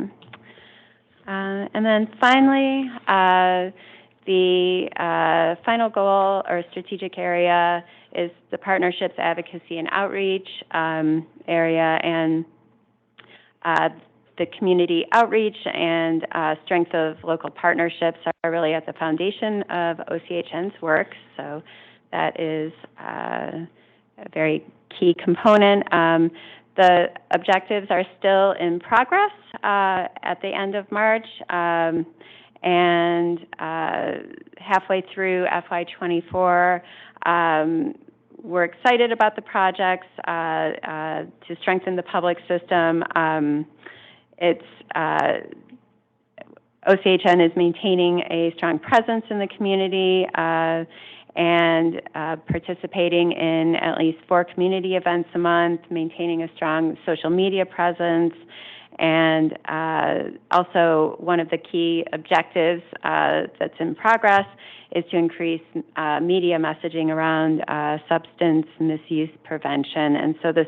And then finally, the final goal or strategic area is the partnerships, advocacy, and outreach area. And the community outreach and strength of local partnerships are really at the foundation of OCHN's work. So that is a very key component. The objectives are still in progress at the end of March, and halfway through FY24. We're excited about the projects to strengthen the public system. OCHN is maintaining a strong presence in the community and participating in at least 4 community events a month, maintaining a strong social media presence. And also one of the key objectives that's in progress is to increase media messaging around substance misuse prevention. And so this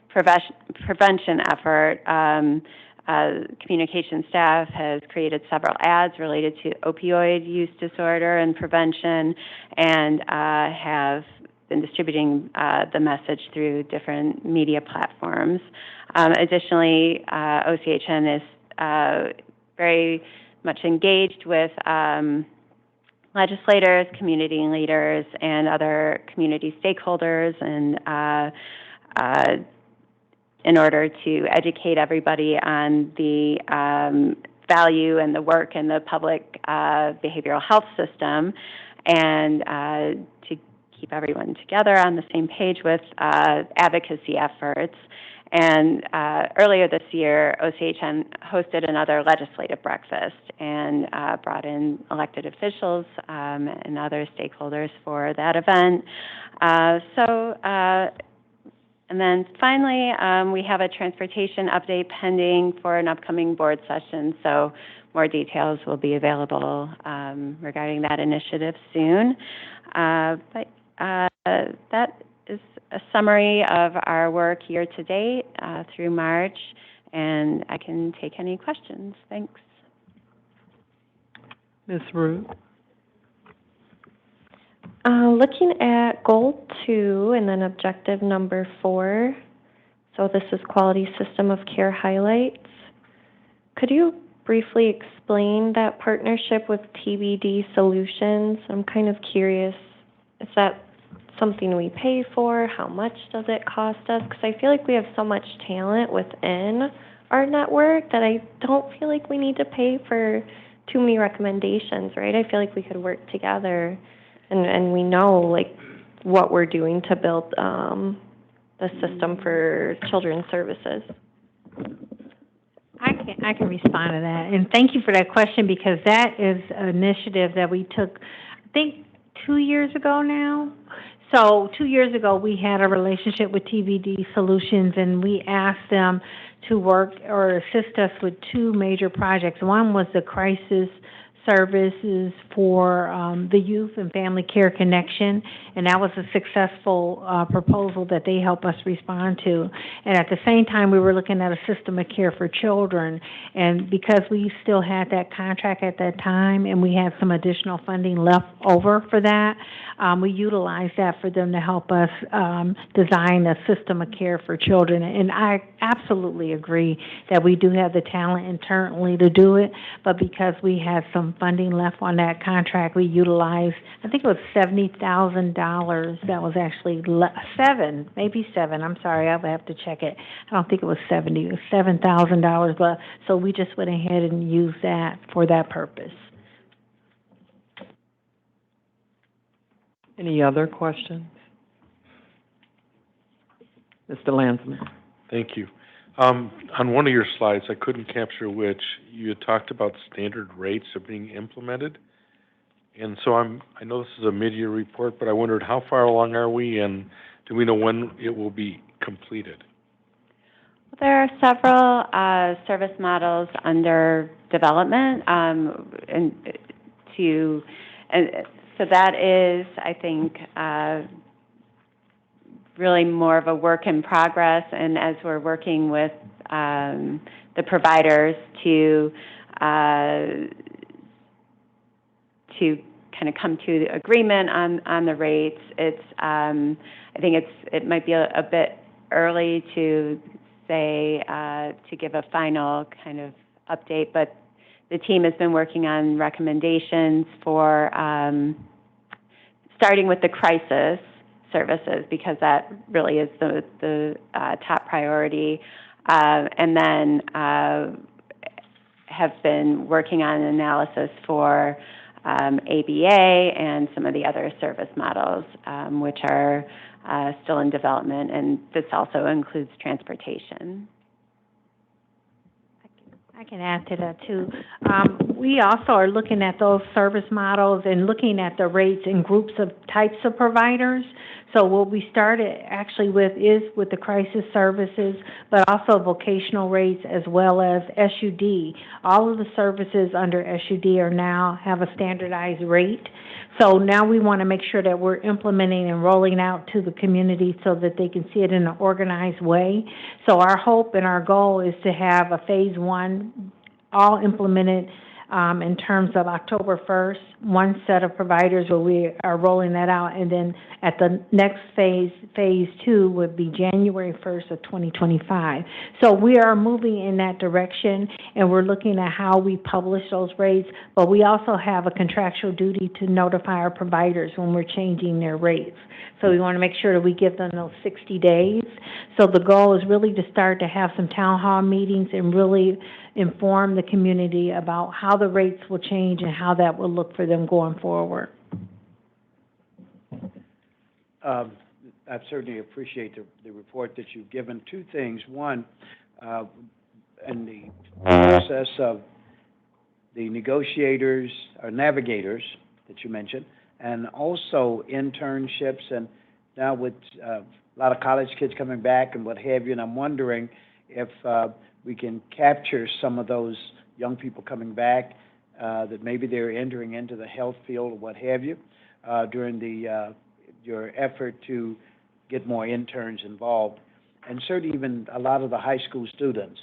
prevention effort, communication staff has created several ads related to opioid use disorder and prevention, and have been distributing the message through different media platforms. Additionally, OCHN is very much engaged with legislators, community leaders, and other community stakeholders, and in order to educate everybody on the value and the work in the public behavioral health system, and to keep everyone together on the same page with advocacy efforts. And earlier this year, OCHN hosted another legislative breakfast and brought in elected officials and other stakeholders for that event. And then finally, we have a transportation update pending for an upcoming board session, so more details will be available regarding that initiative soon. But that is a summary of our work year to date through March, and I can take any questions. Thanks. Ms. Root? Looking at goal 2 and then objective number 4, so this is quality system of care highlights. Could you briefly explain that partnership with TBD Solutions? I'm kind of curious, is that something we pay for? How much does it cost us? Because I feel like we have so much talent within our network that I don't feel like we need to pay for too many recommendations, right? I feel like we could work together, and we know like what we're doing to build the system for children's services. I can respond to that, and thank you for that question, because that is an initiative that we took, I think, 2 years ago now. So 2 years ago, we had a relationship with TBD Solutions, and we asked them to work or assist us with 2 major projects. One was the crisis services for the Youth and Family Care Connection, and that was a successful proposal that they helped us respond to. And at the same time, we were looking at a system of care for children, and because we still had that contract at that time and we had some additional funding left over for that, we utilized that for them to help us design a system of care for children. And I absolutely agree that we do have the talent internally to do it, but because we had some funding left on that contract, we utilized, I think it was $70,000. That was actually maybe seven. I'm sorry, I would have to check it. I don't think it was 70. It was $7,000. But so we just went ahead and used that for that purpose. Any other questions? Mr. Landsman? Thank you. On one of your slides, I couldn't capture which, you had talked about standard rates are being implemented. And so I know this is a mid-year report, but I wondered how far along are we, and do we know when it will be completed? There are several service models under development, and so that is, I think, really more of a work in progress. And as we're working with the providers to kind of come to agreement on the rates, it's I think it might be a bit early to say, to give a final kind of update, but the team has been working on recommendations for, starting with the crisis services, because that really is the top priority, and then have been working on an analysis for ABA and some of the other service models, which are still in development, and this also includes transportation. I can add to that too. We also are looking at those service models and looking at the rates in groups of types of providers. So what we started actually with is with the crisis services, but also vocational rates as well as SUD. All of the services under SUD are now have a standardized rate. So now we want to make sure that we're implementing and rolling out to the community so that they can see it in an organized way. So our hope and our goal is to have a phase one all implemented in terms of October 1st, one set of providers where we are rolling that out, and then at the next phase, phase two, would be January 1st of 2025. So we are moving in that direction, and we're looking at how we publish those rates, but we also have a contractual duty to notify our providers when we're changing their rates. So we want to make sure that we give them those 60 days. So the goal is really to start to have some town hall meetings and really inform the community about how the rates will change and how that will look for them going forward. I certainly appreciate the report that you've given. Two things. One, in the process of the negotiators or navigators that you mentioned, and also internships, and now with a lot of college kids coming back and what have you, and I'm wondering if we can capture some of those young people coming back that maybe they're entering into the health field or what have you during your effort to get more interns involved. And certainly even a lot of the high school students.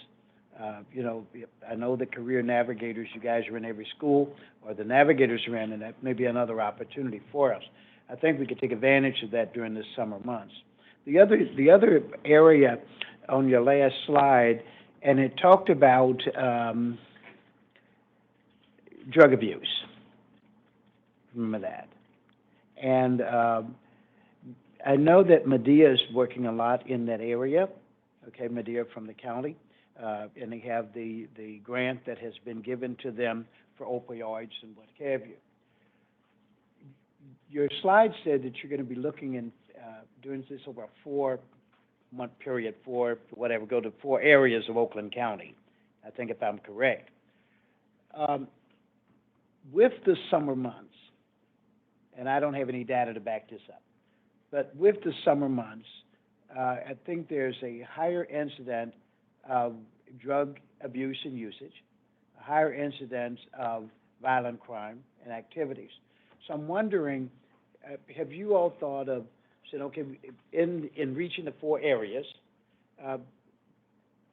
You know, I know the career navigators, you guys are in every school, or the navigators are in, and that may be another opportunity for us. I think we could take advantage of that during the summer months. The other area on your last slide, and it talked about drug abuse. Remember that. And I know that Medea is working a lot in that area, okay, Medea from the county, and they have the grant that has been given to them for opioids and what have you. Your slide said that you're going to be looking in, doing this over a 4-month period, go to 4 areas of Oakland County, I think, if I'm correct. With the summer months, and I don't have any data to back this up, but with the summer months, I think there's a higher incidence of drug abuse and usage, a higher incidence of violent crime and activities. So I'm wondering, have you all thought of, said, okay, in reaching the 4 areas, a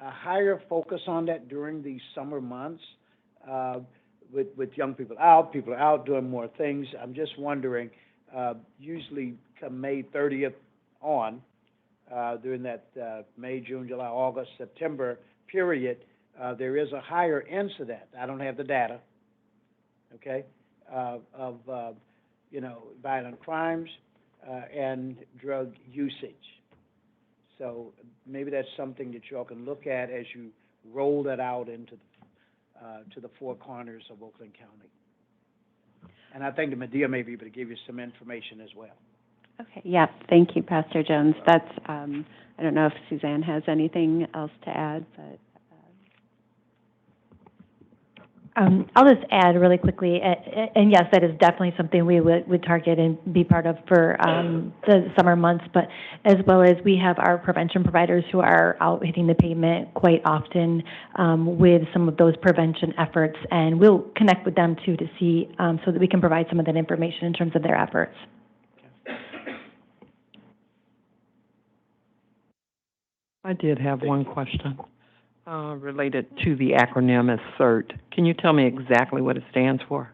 higher focus on that during the summer months with young people are out doing more things. I'm just wondering, usually come May 30th on, during that May, June, July, August, September period, there is a higher incident. I don't have the data, okay, of violent crimes and drug usage. So maybe that's something that y'all can look at as you roll that out into to the 4 corners of Oakland County. And I think the Medea may be able to give you some information as well. Okay, yeah, thank you, Pastor Jones. That's, I don't know if Suzanne has anything else to add, but. I'll just add really quickly, and yes, that is definitely something we would target and be part of for the summer months, but as well as we have our prevention providers who are out hitting the pavement quite often with some of those prevention efforts, and we'll connect with them too to see so that we can provide some of that information in terms of their efforts. I did have one question related to the acronym as CERT. Can you tell me exactly what it stands for?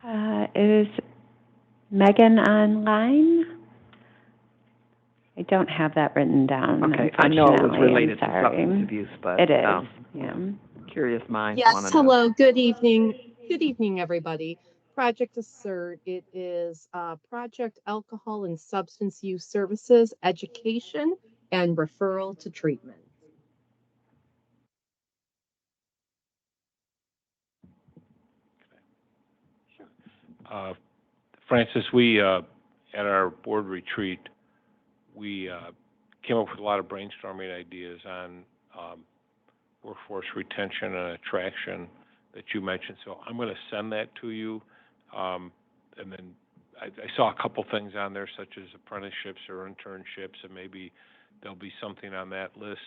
It is Megan Online. I don't have that written down, Okay, I know it was unfortunately. I'm related to sorry. substance abuse, but, It is, yeah, yeah. curious minds Yes, want to know. hello, good evening. Good evening, everybody. Project Assert, it is Project Alcohol and Substance Use Services, Education, and Referral to Treatment. Francis, we, at our board retreat, we, came up with a lot of brainstorming ideas on, workforce retention and attraction that you mentioned, so I'm gonna send that to you. And then I saw a couple things on there, such as apprenticeships or internships, and maybe there'll be something on that list.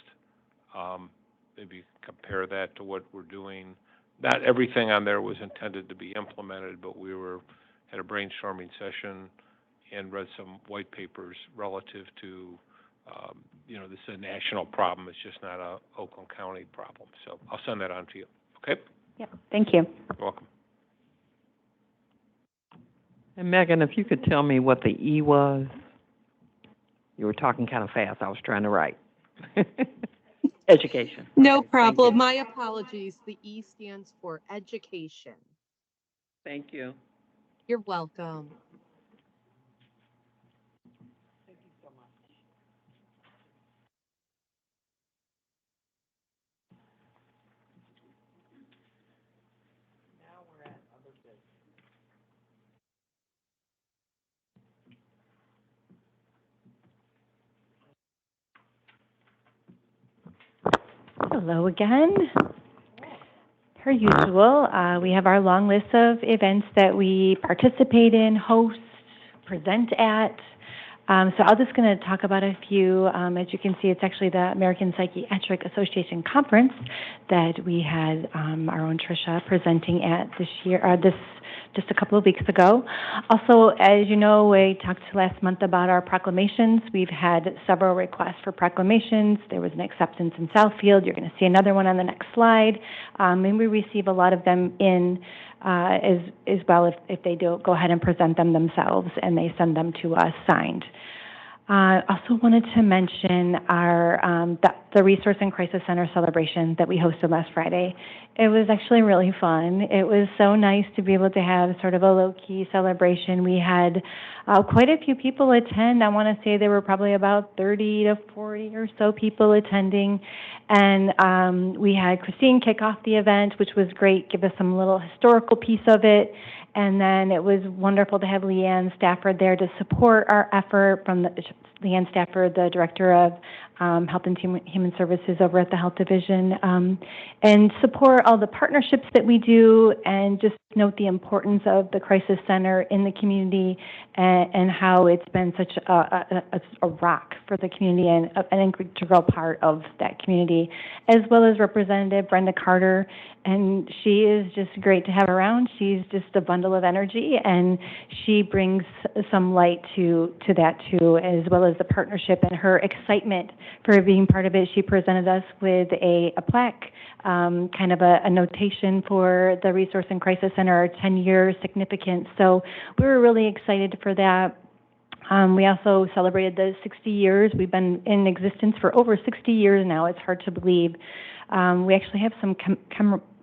Maybe compare that to what we're doing. Not everything on there was intended to be implemented, but we had a brainstorming session and read some white papers relative to, this is a national problem. It's just not a Oakland County problem. So I'll send that on to you. Okay? Yep, thank you. You're welcome. And Megan, if you could tell me what the E was. You were talking kind of fast. I was trying to write. Education. No Okay, problem. My apologies. The E stands for education. Thank you. You're welcome. Hello again. Per usual, we have our long list of events that we participate in, host, present at. So I'm just going to talk about a few. As you can see, it's actually the American Psychiatric Association Conference that we had our own Tricia presenting at this year, just a couple of weeks ago. Also, as you know, we talked last month about our proclamations. We've had several requests for proclamations. There was an acceptance in Southfield. You're going to see another one on the next slide. And we receive a lot of them in as well if they do go ahead and present them themselves and they send them to us signed. Also wanted to mention our the Resource and Crisis Center celebration that we hosted last Friday. It was actually really fun. It was so nice to be able to have sort of a low-key celebration. We had quite a few people attend. I want to say there were probably about 30 to 40 or so people attending. And we had Christine kick off the event, which was great, give us some little historical piece of it. And then it was wonderful to have Leanne Stafford there to support our effort from Leanne Stafford, the Director of Health and Human Services over at the Health Division, and support all the partnerships that we do and just note the importance of the Crisis Center in the community and how it's been such a rock for the community and an integral part of that community, as well as Representative Brenda Carter. And she is just great to have around. She's just a bundle of energy, and she brings some light to that too, as well as the partnership and her excitement for being part of it. She presented us with a plaque, kind of a notation for the Resource and Crisis Center, our 10-year significance. So we were really excited for that. We also celebrated the 60 years. We've been in existence for over 60 years now. It's hard to believe. We actually have some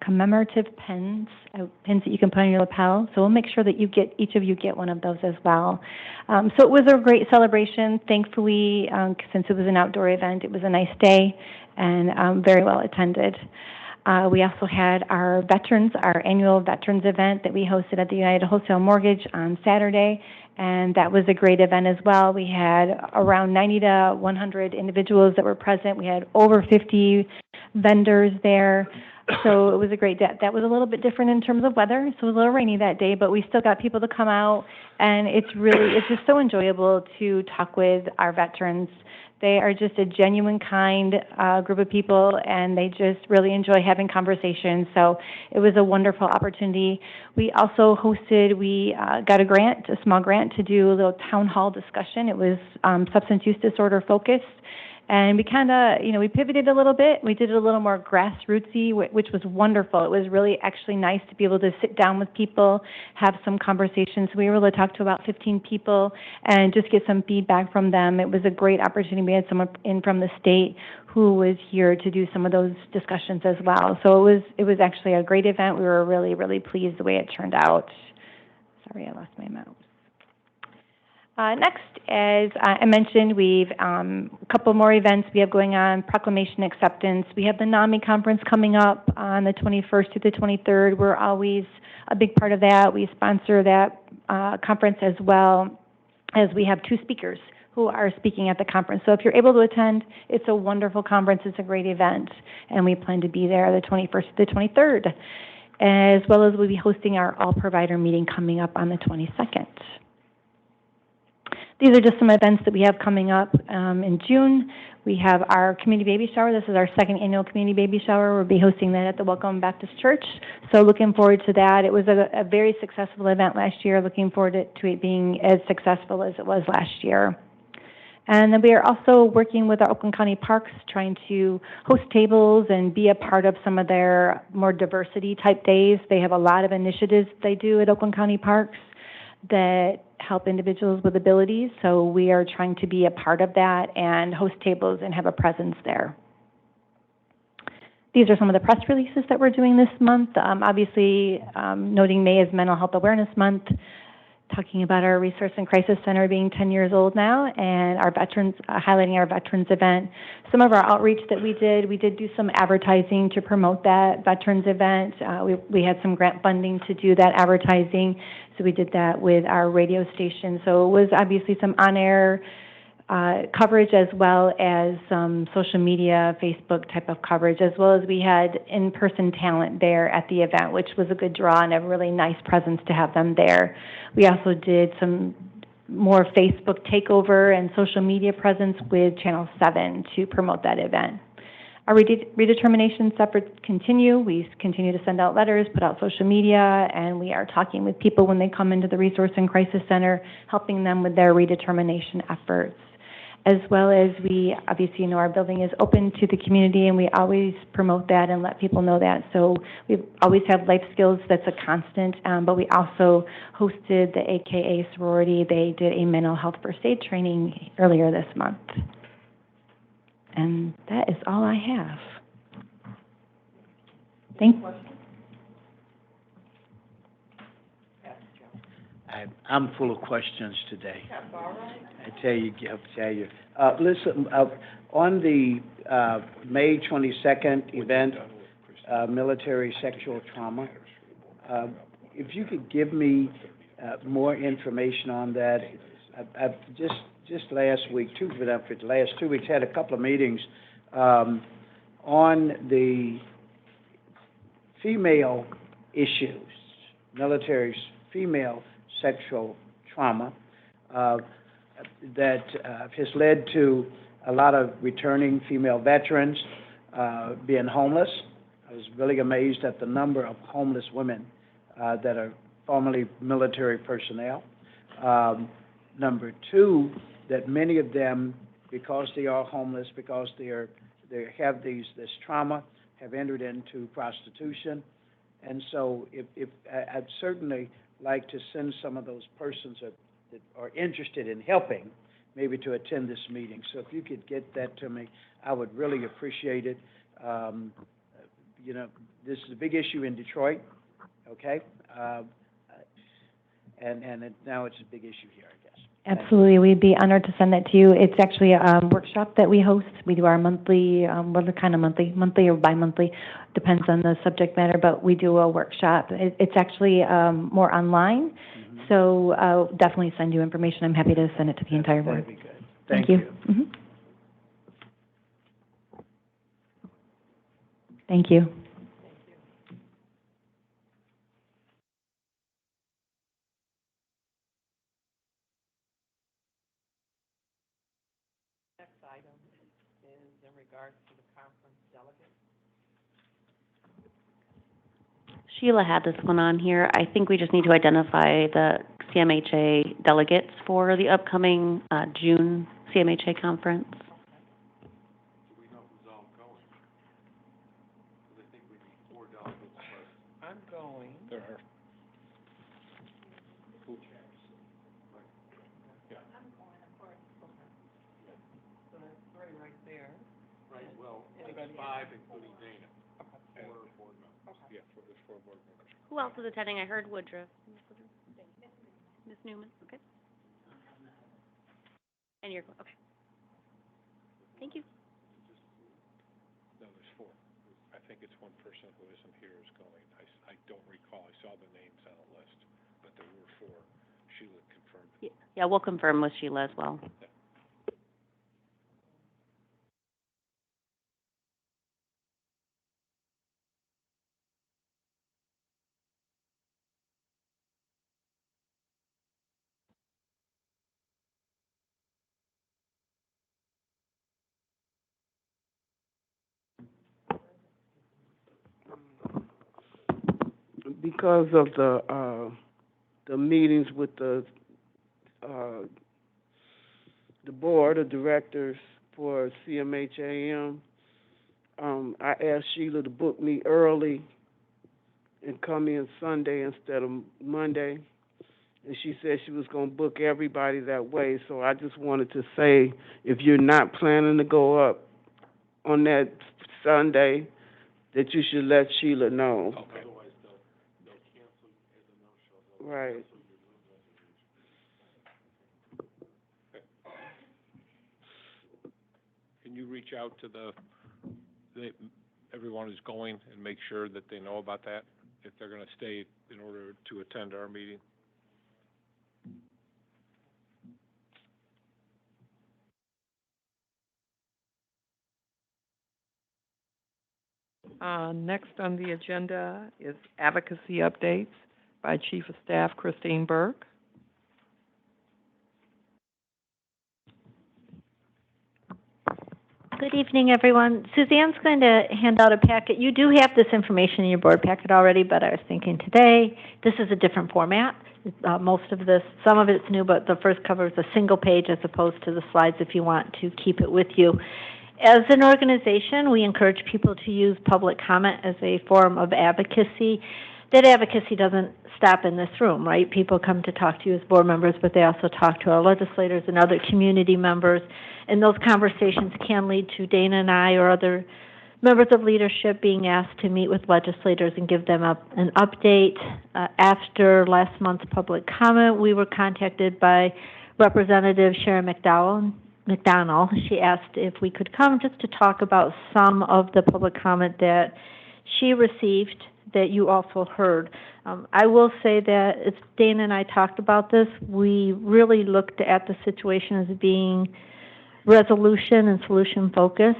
commemorative pins that you can put on your lapel. So we'll make sure that each of you get one of those as well. So it was a great celebration. Thankfully, since it was an outdoor event, it was a nice day and very well attended. We also had our annual veterans event that we hosted at the United Wholesale Mortgage on Saturday. And that was a great event as well. We had around 90 to 100 individuals that were present. We had over 50 vendors there. So it was a great day. That was a little bit different in terms of weather. So it was a little rainy that day, but we still got people to come out. And it's just so enjoyable to talk with our veterans. They are just a genuine, kind group of people, and they just really enjoy having conversations. So it was a wonderful opportunity. We also we got a small grant to do a little town hall discussion. It was substance use disorder focused. And we kind of, we pivoted a little bit. We did it a little more grassrootsy, which was wonderful. It was really actually nice to be able to sit down with people, have some conversations. We were able to talk to about 15 people and just get some feedback from them. It was a great opportunity. We had someone in from the state who was here to do some of those discussions as well. So it was actually a great event. We were really, really pleased the way it turned out. Sorry, I lost my mouse. Next, as I mentioned, we've a couple more events we have going on, proclamation acceptance. We have the NAMI conference coming up on the 21st to the 23rd. We're always a big part of that. We sponsor that conference as well, as we have 2 speakers who are speaking at the conference. So if you're able to attend, it's a wonderful conference. It's a great event, and we plan to be there the 21st to the 23rd, as well as we'll be hosting our all-provider meeting coming up on the 22nd. These are just some events that we have coming up in June. We have our community baby shower. This is our 2nd annual community baby shower. We'll be hosting that at the Welcome Baptist Church. So looking forward to that. It was a very successful event last year. Looking forward to it being as successful as it was last year. And then we are also working with our Oakland County Parks, trying to host tables and be a part of some of their more diversity type days. They have a lot of initiatives they do at Oakland County Parks that help individuals with abilities. So we are trying to be a part of that and host tables and have a presence there. These are some of the press releases that we're doing this month. Obviously, noting May is Mental Health Awareness Month, talking about our Resource and Crisis Center being 10 years old now, and our veterans, highlighting our veterans event. Some of our outreach that we did do some advertising to promote that veterans event. We had some grant funding to do that advertising, so we did that with our radio station. So it was obviously some on-air coverage, as well as some social media, Facebook type of coverage, as well as we had in-person talent there at the event, which was a good draw and a really nice presence to have them there. We also did some more Facebook takeover and social media presence with Channel 7 to promote that event. Our redetermination efforts continue. We continue to send out letters, put out social media, and we are talking with people when they come into the Resource and Crisis Center, helping them with their redetermination efforts. As well as we, obviously, our building is open to the community, and we always promote that and let people know that. So we always have life skills. That's a constant, but we also hosted the AKA sorority. They did a mental health first aid training earlier this month. And that is all I have. Thank you. I'm full of questions today. I tell you. Listen, on the May 22nd event, military sexual trauma, if you could give me more information on that. I've just last week, for the last 2 weeks, had a couple of meetings on the female issues, military's female sexual trauma that has led to a lot of returning female veterans being homeless. I was really amazed at the number of homeless women that are formerly military personnel. Number 2, that many of them, because they are homeless, because they have this trauma, have entered into prostitution. And so I'd certainly like to send some of those persons that are interested in helping, maybe to attend this meeting. So if you could get that to me, I would really appreciate it. This is a big issue in Detroit, okay? Now it's a big issue here, I guess. Absolutely. We'd be honored to send that to you. It's actually a workshop that we host. We do our monthly, monthly or bi-monthly, depends on the subject matter, but we do a workshop. It's actually more online, so I'll definitely send you information. I'm happy to send it to the entire board. That'd be good. Thank you. Mm-hmm. Thank you. Sheila had this one on here. I think we just need to identify the CMHA delegates for the upcoming June CMHA conference. Right, well, it's 5, including Dana. Four board members. Yeah, there's 4 board members. Who else is attending? I heard Woodruff. Ms. Newman, okay. And you're, okay. Thank you. No, there's 4. I think it's one person who isn't here is going. I don't recall. I saw the names on the list, but there were 4. Sheila confirmed. Yeah, we'll confirm with Sheila as well. Because of the meetings with the board of directors for CMHAM, I asked Sheila to book me early and come in Sunday instead of Monday. And she said she was going to book everybody that way. So I just wanted to say, if you're not planning to go up on that Sunday, that you should let Sheila know. Okay. Right. Can you reach out to everyone who's going and make sure that they know about that, if they're gonna stay in order to attend our meeting? Next on the agenda is advocacy updates by Chief of Staff Christine Burke. Good evening, everyone. Suzanne's going to hand out a packet. You do have this information in your board packet already, but I was thinking today, this is a different format. Most of this, some of it's new, but the first cover is a single page as opposed to the slides if you want to keep it with you. As an organization, we encourage people to use public comment as a form of advocacy. That advocacy doesn't stop in this room, right? People come to talk to you as board members, but they also talk to our legislators and other community members. And those conversations can lead to Dana and I or other members of leadership being asked to meet with legislators and give them an update. After last month's public comment, we were contacted by Representative Sharon McDonald. She asked if we could come just to talk about some of the public comment that she received that you also heard. I will say that as Dana and I talked about this, we really looked at the situation as being resolution and solution focused,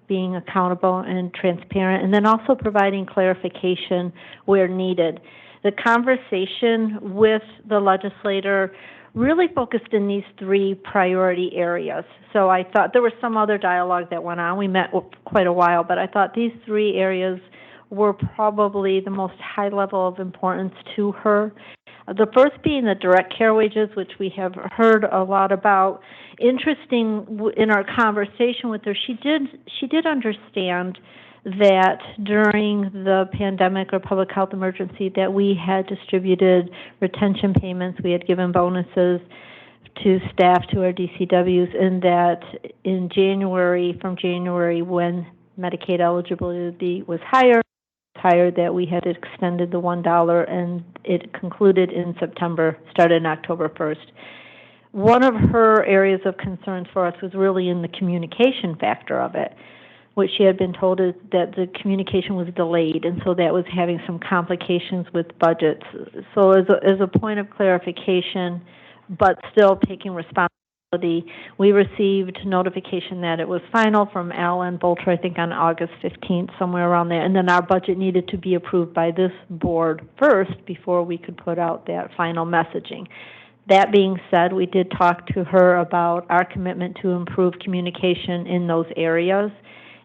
being accountable and transparent, and then also providing clarification where needed. The conversation with the legislator really focused in these 3 priority areas. So I thought there was some other dialogue that went on. We met quite a while, but I thought these 3 areas were probably the most high level of importance to her. The first being the direct care wages, which we have heard a lot about. Interesting in our conversation with her, she did understand that during the pandemic or public health emergency that we had distributed retention payments, we had given bonuses to staff, to our DCWs, and that in January, from January when Medicaid eligibility was higher, that we had extended the $1 and it concluded in September, started on October 1st. One of her areas of concerns for us was really in the communication factor of it. What she had been told is that the communication was delayed, and so that was having some complications with budgets. So as a point of clarification, but still taking responsibility, we received notification that it was final from Alan Bolter, I think on August 15th, somewhere around there, and then our budget needed to be approved by this board first before we could put out that final messaging. That being said, we did talk to her about our commitment to improve communication in those areas,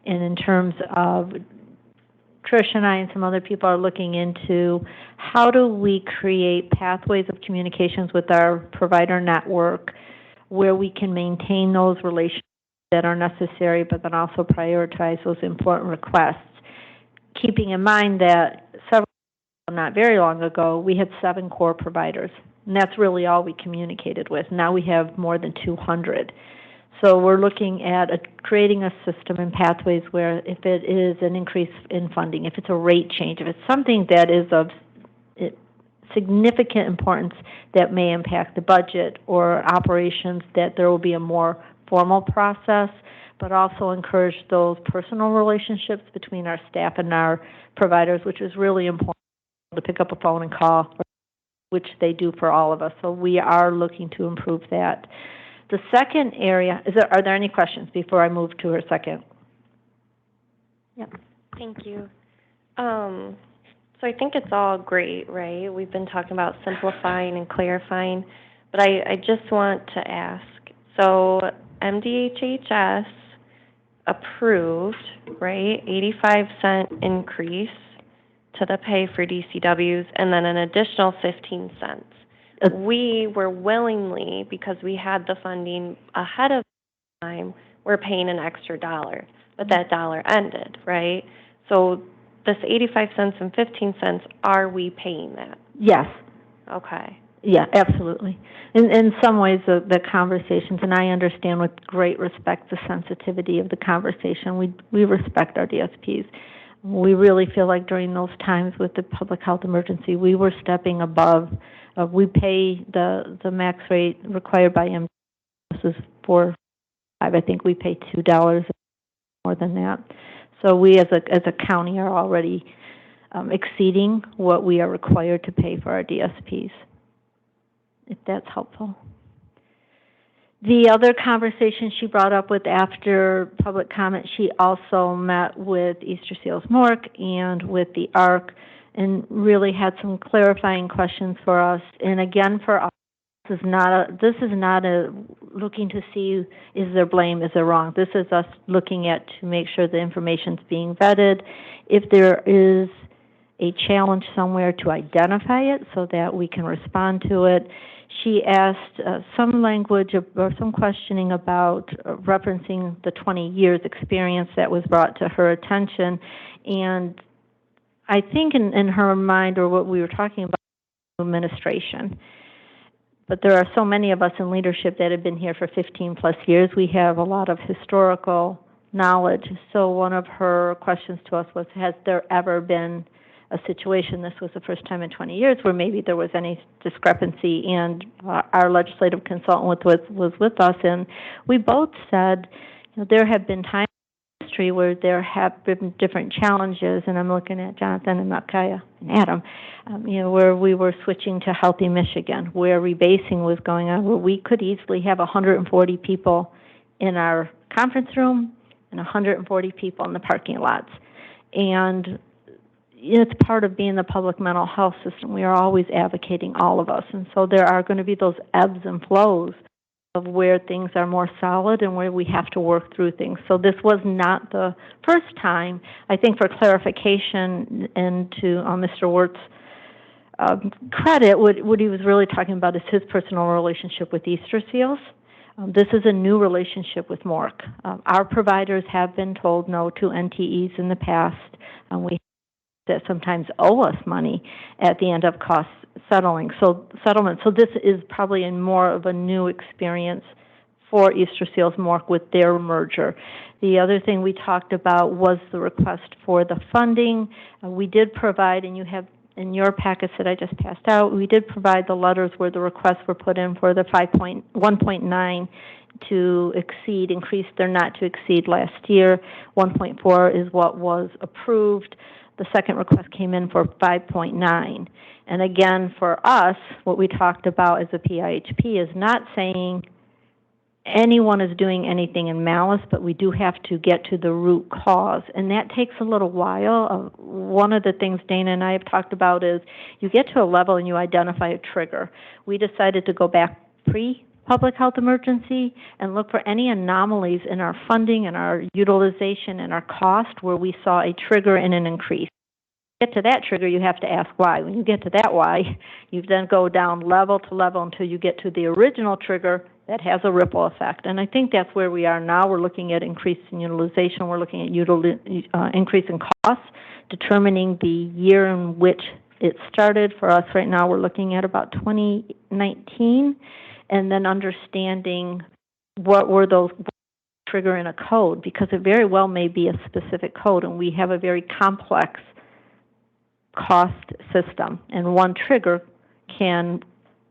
and in terms of Trish and I and some other people are looking into how do we create pathways of communications with our provider network where we can maintain those relationships that are necessary, but then also prioritize those important requests. Keeping in mind that not very long ago, we had 7 core providers, and that's really all we communicated with. Now we have more than 200. So we're looking at creating a system and pathways where if it is an increase in funding, if it's a rate change, if it's something that is of significant importance that may impact the budget or operations, that there will be a more formal process, but also encourage those personal relationships between our staff and our providers, which is really important, to pick up a phone and call, which they do for all of us. So we are looking to improve that. The second area, are there any questions before I move to her second? Yep. Thank you. So I think it's all great, right? We've been talking about simplifying and clarifying, but I just want to ask, so MDHHS approved, right, 85-cent increase to the pay for DCWs and then an additional 15 cents. We were willingly, because we had the funding ahead of time, we're paying an extra $1, but that $1 ended, right? So this 85 cents and 15 cents, are we paying that? Yes. Okay. Yeah, absolutely. In some ways, the conversations, and I understand with great respect the sensitivity of the conversation. We respect our DSPs. We really feel like during those times with the public health emergency, we were stepping above. We pay the max rate required by MDS is $4.05. I think we pay $2 more than that. So we, as a county, are already exceeding what we are required to pay for our DSPs, if that's helpful. The other conversation she brought up with after public comment, she also met with Easter Seals Mork and with the ARC and really had some clarifying questions for us. And again, for us, this is not a looking to see, is there blame, is there wrong? This is us looking at to make sure the information's being vetted. If there is a challenge somewhere, to identify it so that we can respond to it. She asked some language or some questioning about referencing the 20 years experience that was brought to her attention. And I think in her mind, or what we were talking about, administration. But there are so many of us in leadership that have been here for 15 plus years. We have a lot of historical knowledge. So one of her questions to us was, has there ever been a situation, this was the first time in 20 years, where maybe there was any discrepancy? And our legislative consultant was with us, and we both said, there have been times in history where there have been different challenges, and I'm looking at Jonathan and Makaya and Adam, where we were switching to Healthy Michigan, where rebasing was going on, where we could easily have 140 people in our conference room and 140 people in the parking lots. And it's part of being the public mental health system. We are always advocating, all of us. And so there are going to be those ebbs and flows of where things are more solid and where we have to work through things. So this was not the first time. I think for clarification and to Mr. Wirt's credit, what he was really talking about is his personal relationship with Easter Seals. This is a new relationship with MORC. Our providers have been told no to NTEs in the past. We that sometimes owe us money at the end of cost settlement. So this is probably more of a new experience for Easter Seals Mork with their merger. The other thing we talked about was the request for the funding. We did provide, and you have in your packets that I just passed out, we did provide the letters where the requests were put in for the 1.9 to increase their not to exceed last year. 1.4 is what was approved. The second request came in for 5.9. And again, for us, what we talked about as a PIHP is not saying anyone is doing anything in malice, but we do have to get to the root cause. And that takes a little while. One of the things Dana and I have talked about is you get to a level and you identify a trigger. We decided to go back pre-public health emergency and look for any anomalies in our funding and our utilization and our cost where we saw a trigger and an increase. To get to that trigger, you have to ask why. When you get to that why, you then go down level to level until you get to the original trigger that has a ripple effect. And I think that's where we are now. We're looking at increase in utilization. We're looking at increase in costs, determining the year in which it started. For us right now, we're looking at about 2019. And then understanding what were those trigger in a code, because it very well may be a specific code, and we have a very complex cost system, and one trigger can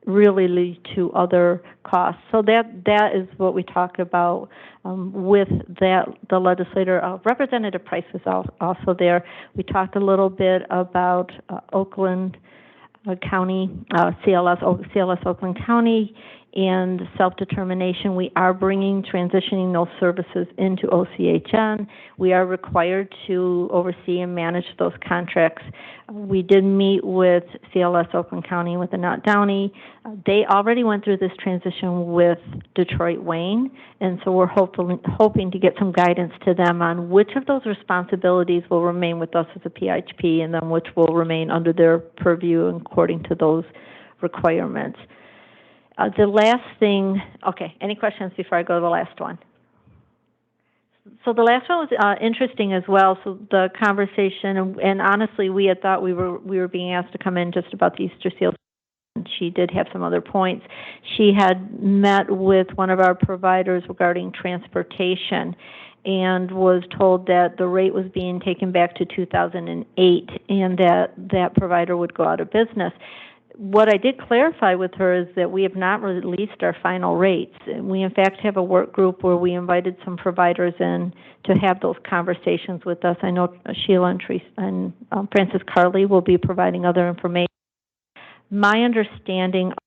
really lead to other costs. So that is what we talk about with that. The legislator, Representative Price was also there. We talked a little bit about Oakland County, CLS Oakland County, and self-determination. We are transitioning those services into OCHN. We are required to oversee and manage those contracts. We did meet with CLS Oakland County, with Annette Downey. They already went through this transition with Detroit Wayne, and so we're hoping to get some guidance to them on which of those responsibilities will remain with us as a PHP, and then which will remain under their purview according to those requirements. The last thing, okay, any questions before I go to the last one? So the last one was interesting as well. So the conversation, and honestly, we had thought we were being asked to come in just about the Easter seals. She did have some other points. She had met with one of our providers regarding transportation and was told that the rate was being taken back to 2008 and that provider would go out of business. What I did clarify with her is that we have not released our final rates. We, in fact, have a work group where we invited some providers in to have those conversations with us. I know Sheila and Francis Carley will be providing other information. My understanding of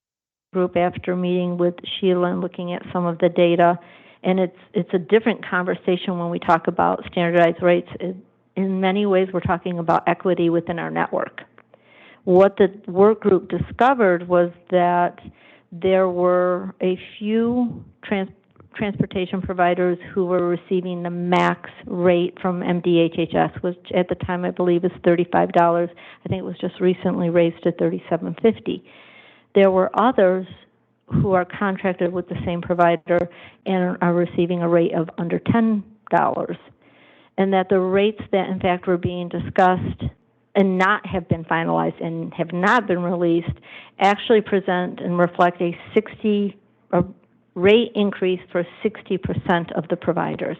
the group, after meeting with Sheila and looking at some of the data, and it's a different conversation when we talk about standardized rates. In many ways, we're talking about equity within our network. What the work group discovered was that there were a few transportation providers who were receiving the max rate from MDHHS, which at the time I believe is $35. I think it was just recently raised to $37.50. There were others who are contracted with the same provider and are receiving a rate of under $10, and that the rates that in fact were being discussed and not have been finalized and have not been released actually present and reflect a rate increase for 60% of the providers.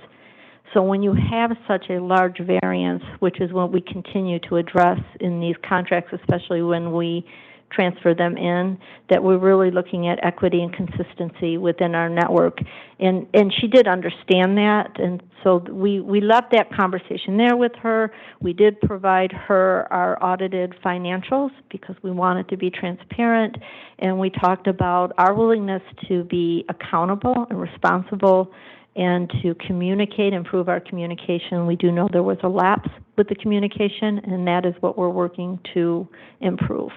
So when you have such a large variance, which is what we continue to address in these contracts, especially when we transfer them in, that we're really looking at equity and consistency within our network. And she did understand that, and so we left that conversation there with her. We did provide her our audited financials because we wanted to be transparent, and we talked about our willingness to be accountable and responsible and to communicate, improve our communication. We do know there was a lapse with the communication, and that is what we're working to improve.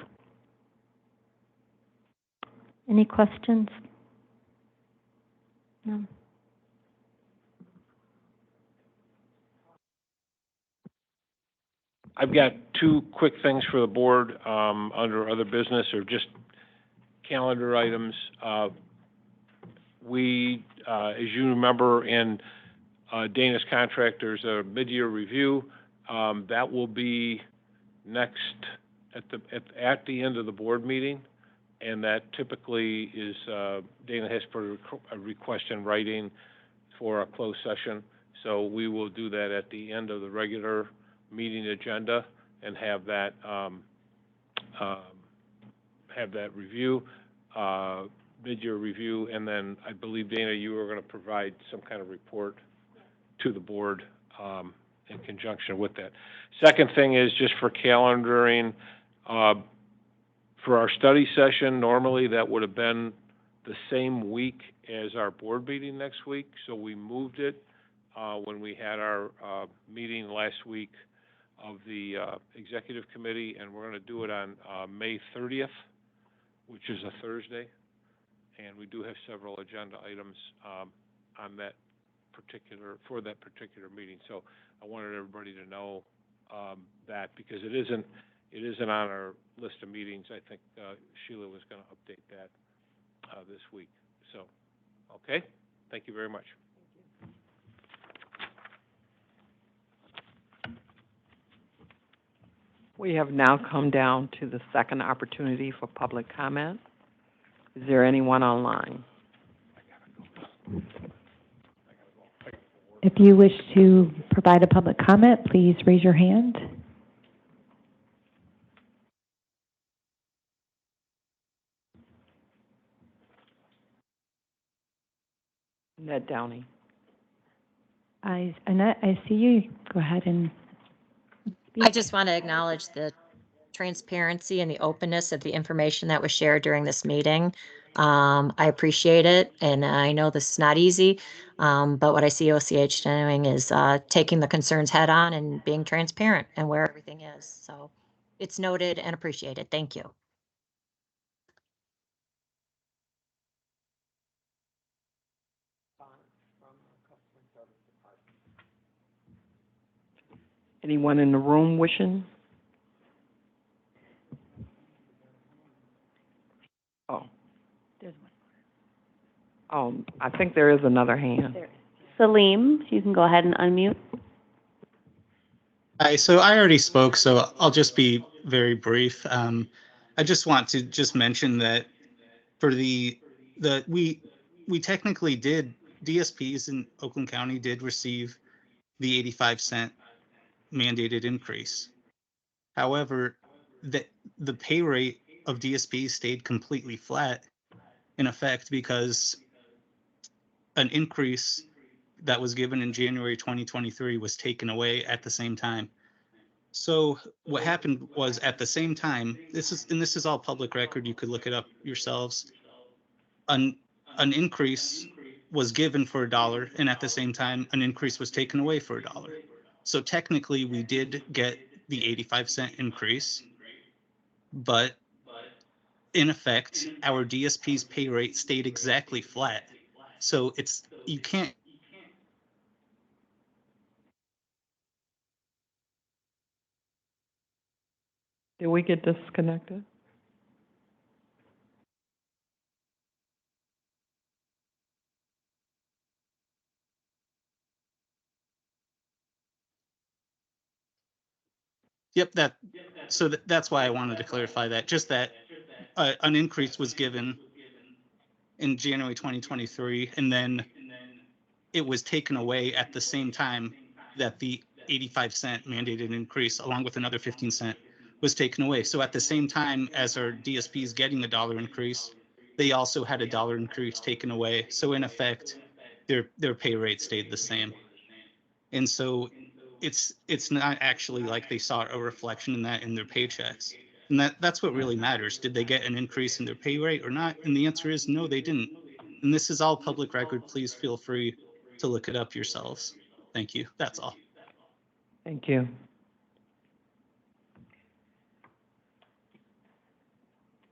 Any questions? No. I've got two quick things for the board under other business or just calendar items. We, as you remember, in Dana's contract, there's a mid-year review. That will be next at the end of the board meeting. And that typically is, Dana has put a request in writing for a closed session. So we will do that at the end of the regular meeting agenda and have that review, mid-year review. And then I believe, Dana, you are going to provide some kind of report to the board in conjunction with that. Second thing is just for calendaring, for our study session, normally that would have been the same week as our board meeting next week, so we moved it when we had our meeting last week of the executive committee, and we're going to do it on May 30th, which is a Thursday, and we do have several agenda items on that for that particular meeting. So I wanted everybody to know that because it isn't on our list of meetings. I think Sheila was going to update that this week. So, okay, thank you very much. We have now come down to the second opportunity for public comment. Is there anyone online? If you wish to provide a public comment, please raise your hand. Ned Downey. Annette, I see you. Go ahead and speak. I just want to acknowledge the transparency and the openness of the information that was shared during this meeting. I appreciate it, and I know this is not easy, but what I see OCH doing is taking the concerns head on and being transparent and where everything is. So it's noted and appreciated. Thank you. Anyone in the room wishing? Oh. There's Oh, I think there is another hand. one. Salim, you can go ahead and unmute. Hi, so I already spoke, so I'll just be very brief. I just want to just mention that for we technically did, DSPs in Oakland County did receive the 85-cent mandated increase. However, the pay rate of DSPs stayed completely flat in effect because an increase that was given in January 2023 was taken away at the same time. So what happened was at the same time, this is all public record, you could look it up yourselves. An increase was given for $1, and at the same time, an increase was taken away for $1. So technically, we did get the 85-cent increase, but in effect, our DSP's pay rate stayed exactly flat. So you can't. Did we get disconnected? Yep, that's why I wanted to clarify that. Just that an increase was given in January 2023, and then it was taken away at the same time that the 85-cent mandated increase, along with another 15-cent, was taken away. So at the same time as our DSPs getting a $1 increase, they also had a $1 increase taken away. So in effect, their pay rate stayed the same. And so it's not actually like they saw a reflection in that in their paychecks. And that's what really matters. Did they get an increase in their pay rate or not? And the answer is no, they didn't. And this is all public record. Please feel free to look it up yourselves. Thank you. That's all. Thank you.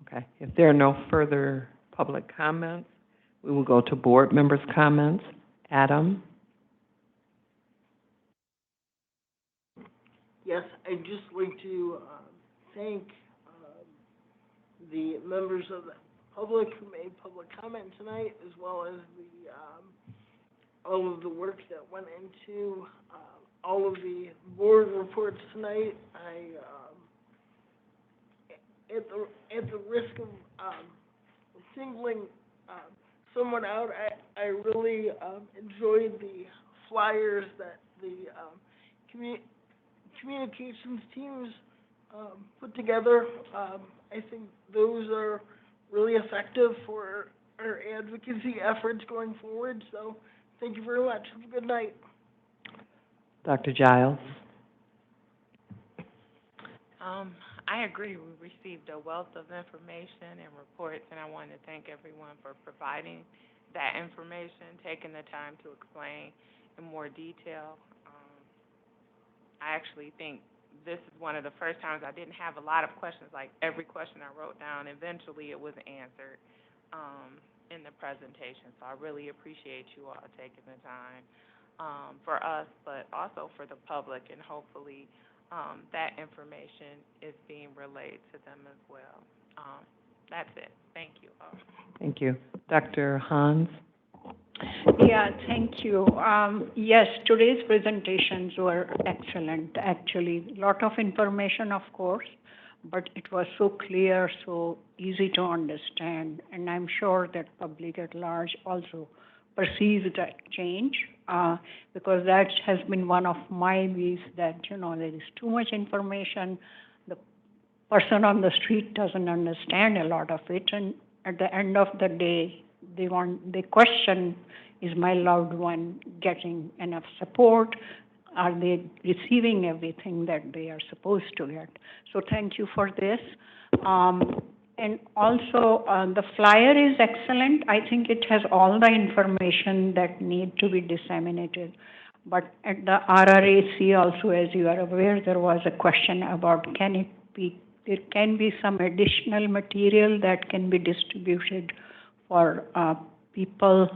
Okay, if there are no further public comments, we will go to board members' comments. Adam? Yes, I'd just like to thank the members of the public who made public comment tonight, as well as all of the work that went into all of the board reports tonight. At the risk of singling someone out, I really enjoyed the flyers that the communications teams put together. I think those are really effective for our advocacy efforts going forward. So thank you very much. Have a good night. Dr. Giles? I agree. We received a wealth of information and reports, and I want to thank everyone for providing that information, taking the time to explain in more detail. I actually think this is one of the first times I didn't have a lot of questions. Like every question I wrote down, eventually it was answered in the presentation. So I really appreciate you all taking the time for us, but also for the public, and hopefully that information is being relayed to them as well. That's it. Thank you all. Thank you. Dr. Hans? Yeah, thank you. Yes, today's presentations were excellent, actually. Lot of information, of course, but it was so clear, so easy to understand, and I'm sure that public at large also perceived change, because that has been one of my views that, there is too much information. The person on the street doesn't understand a lot of it, and at the end of the day, they question, is my loved one getting enough support? Are they receiving everything that they are supposed to get? So thank you for this. And also, the flyer is excellent. I think it has all the information that need to be disseminated. But at the RRAC also, as you are aware, there was a question about there can be some additional material that can be distributed for people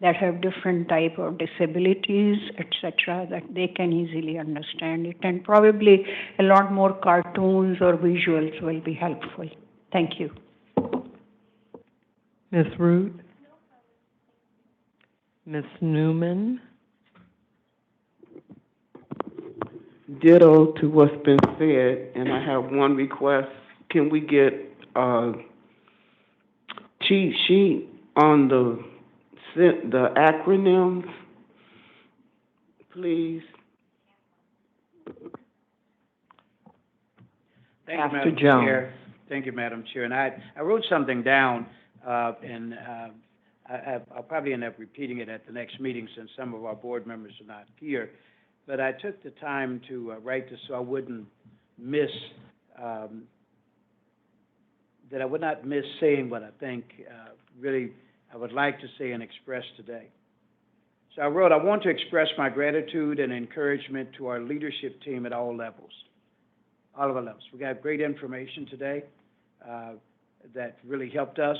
that have different type of disabilities, etc., that they can easily understand it. And probably a lot more cartoons or visuals will be helpful. Thank you. Ms. Root? Ms. Newman? Ditto to what's been said, and I have one request. Can we get a cheat sheet on the acronyms, please? Thank you, Pastor Madam Jones. Chair. Thank you, Madam Chair. And I wrote something down, and I'll probably end up repeating it at the next meeting since some of our board members are not here. But I took the time to write this so I wouldn't miss, that I would not miss saying what I think really I would like to say and express today. So I wrote, I want to express my gratitude and encouragement to our leadership team at all levels, all of our levels. We got great information today that really helped us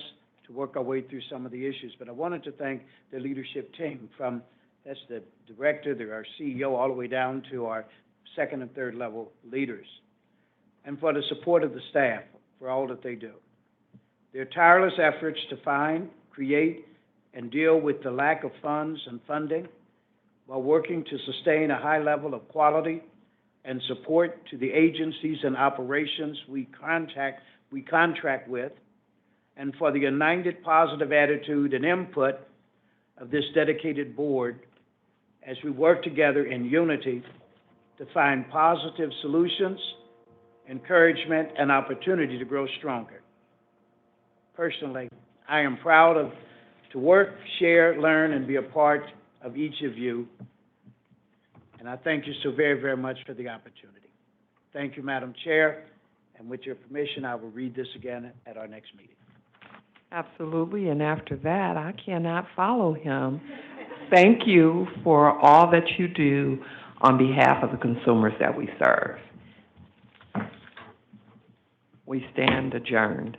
to work our way through some of the issues. But I wanted to thank the leadership team from, that's the director, our CEO, all the way down to our second and third level leaders, and for the support of the staff for all that they do. Their tireless efforts to find, create, and deal with the lack of funds and funding while working to sustain a high level of quality and support to the agencies and operations we contract with, and for the united positive attitude and input of this dedicated board as we work together in unity to find positive solutions, encouragement, and opportunity to grow stronger. Personally, I am proud to work, share, learn, and be a part of each of you. And I thank you so very, very much for the opportunity. Thank you, Madam Chair. And with your permission, I will read this again at our next meeting. Absolutely, and after that, I cannot follow him. Thank you for all that you do on behalf of the consumers that we serve. We stand adjourned.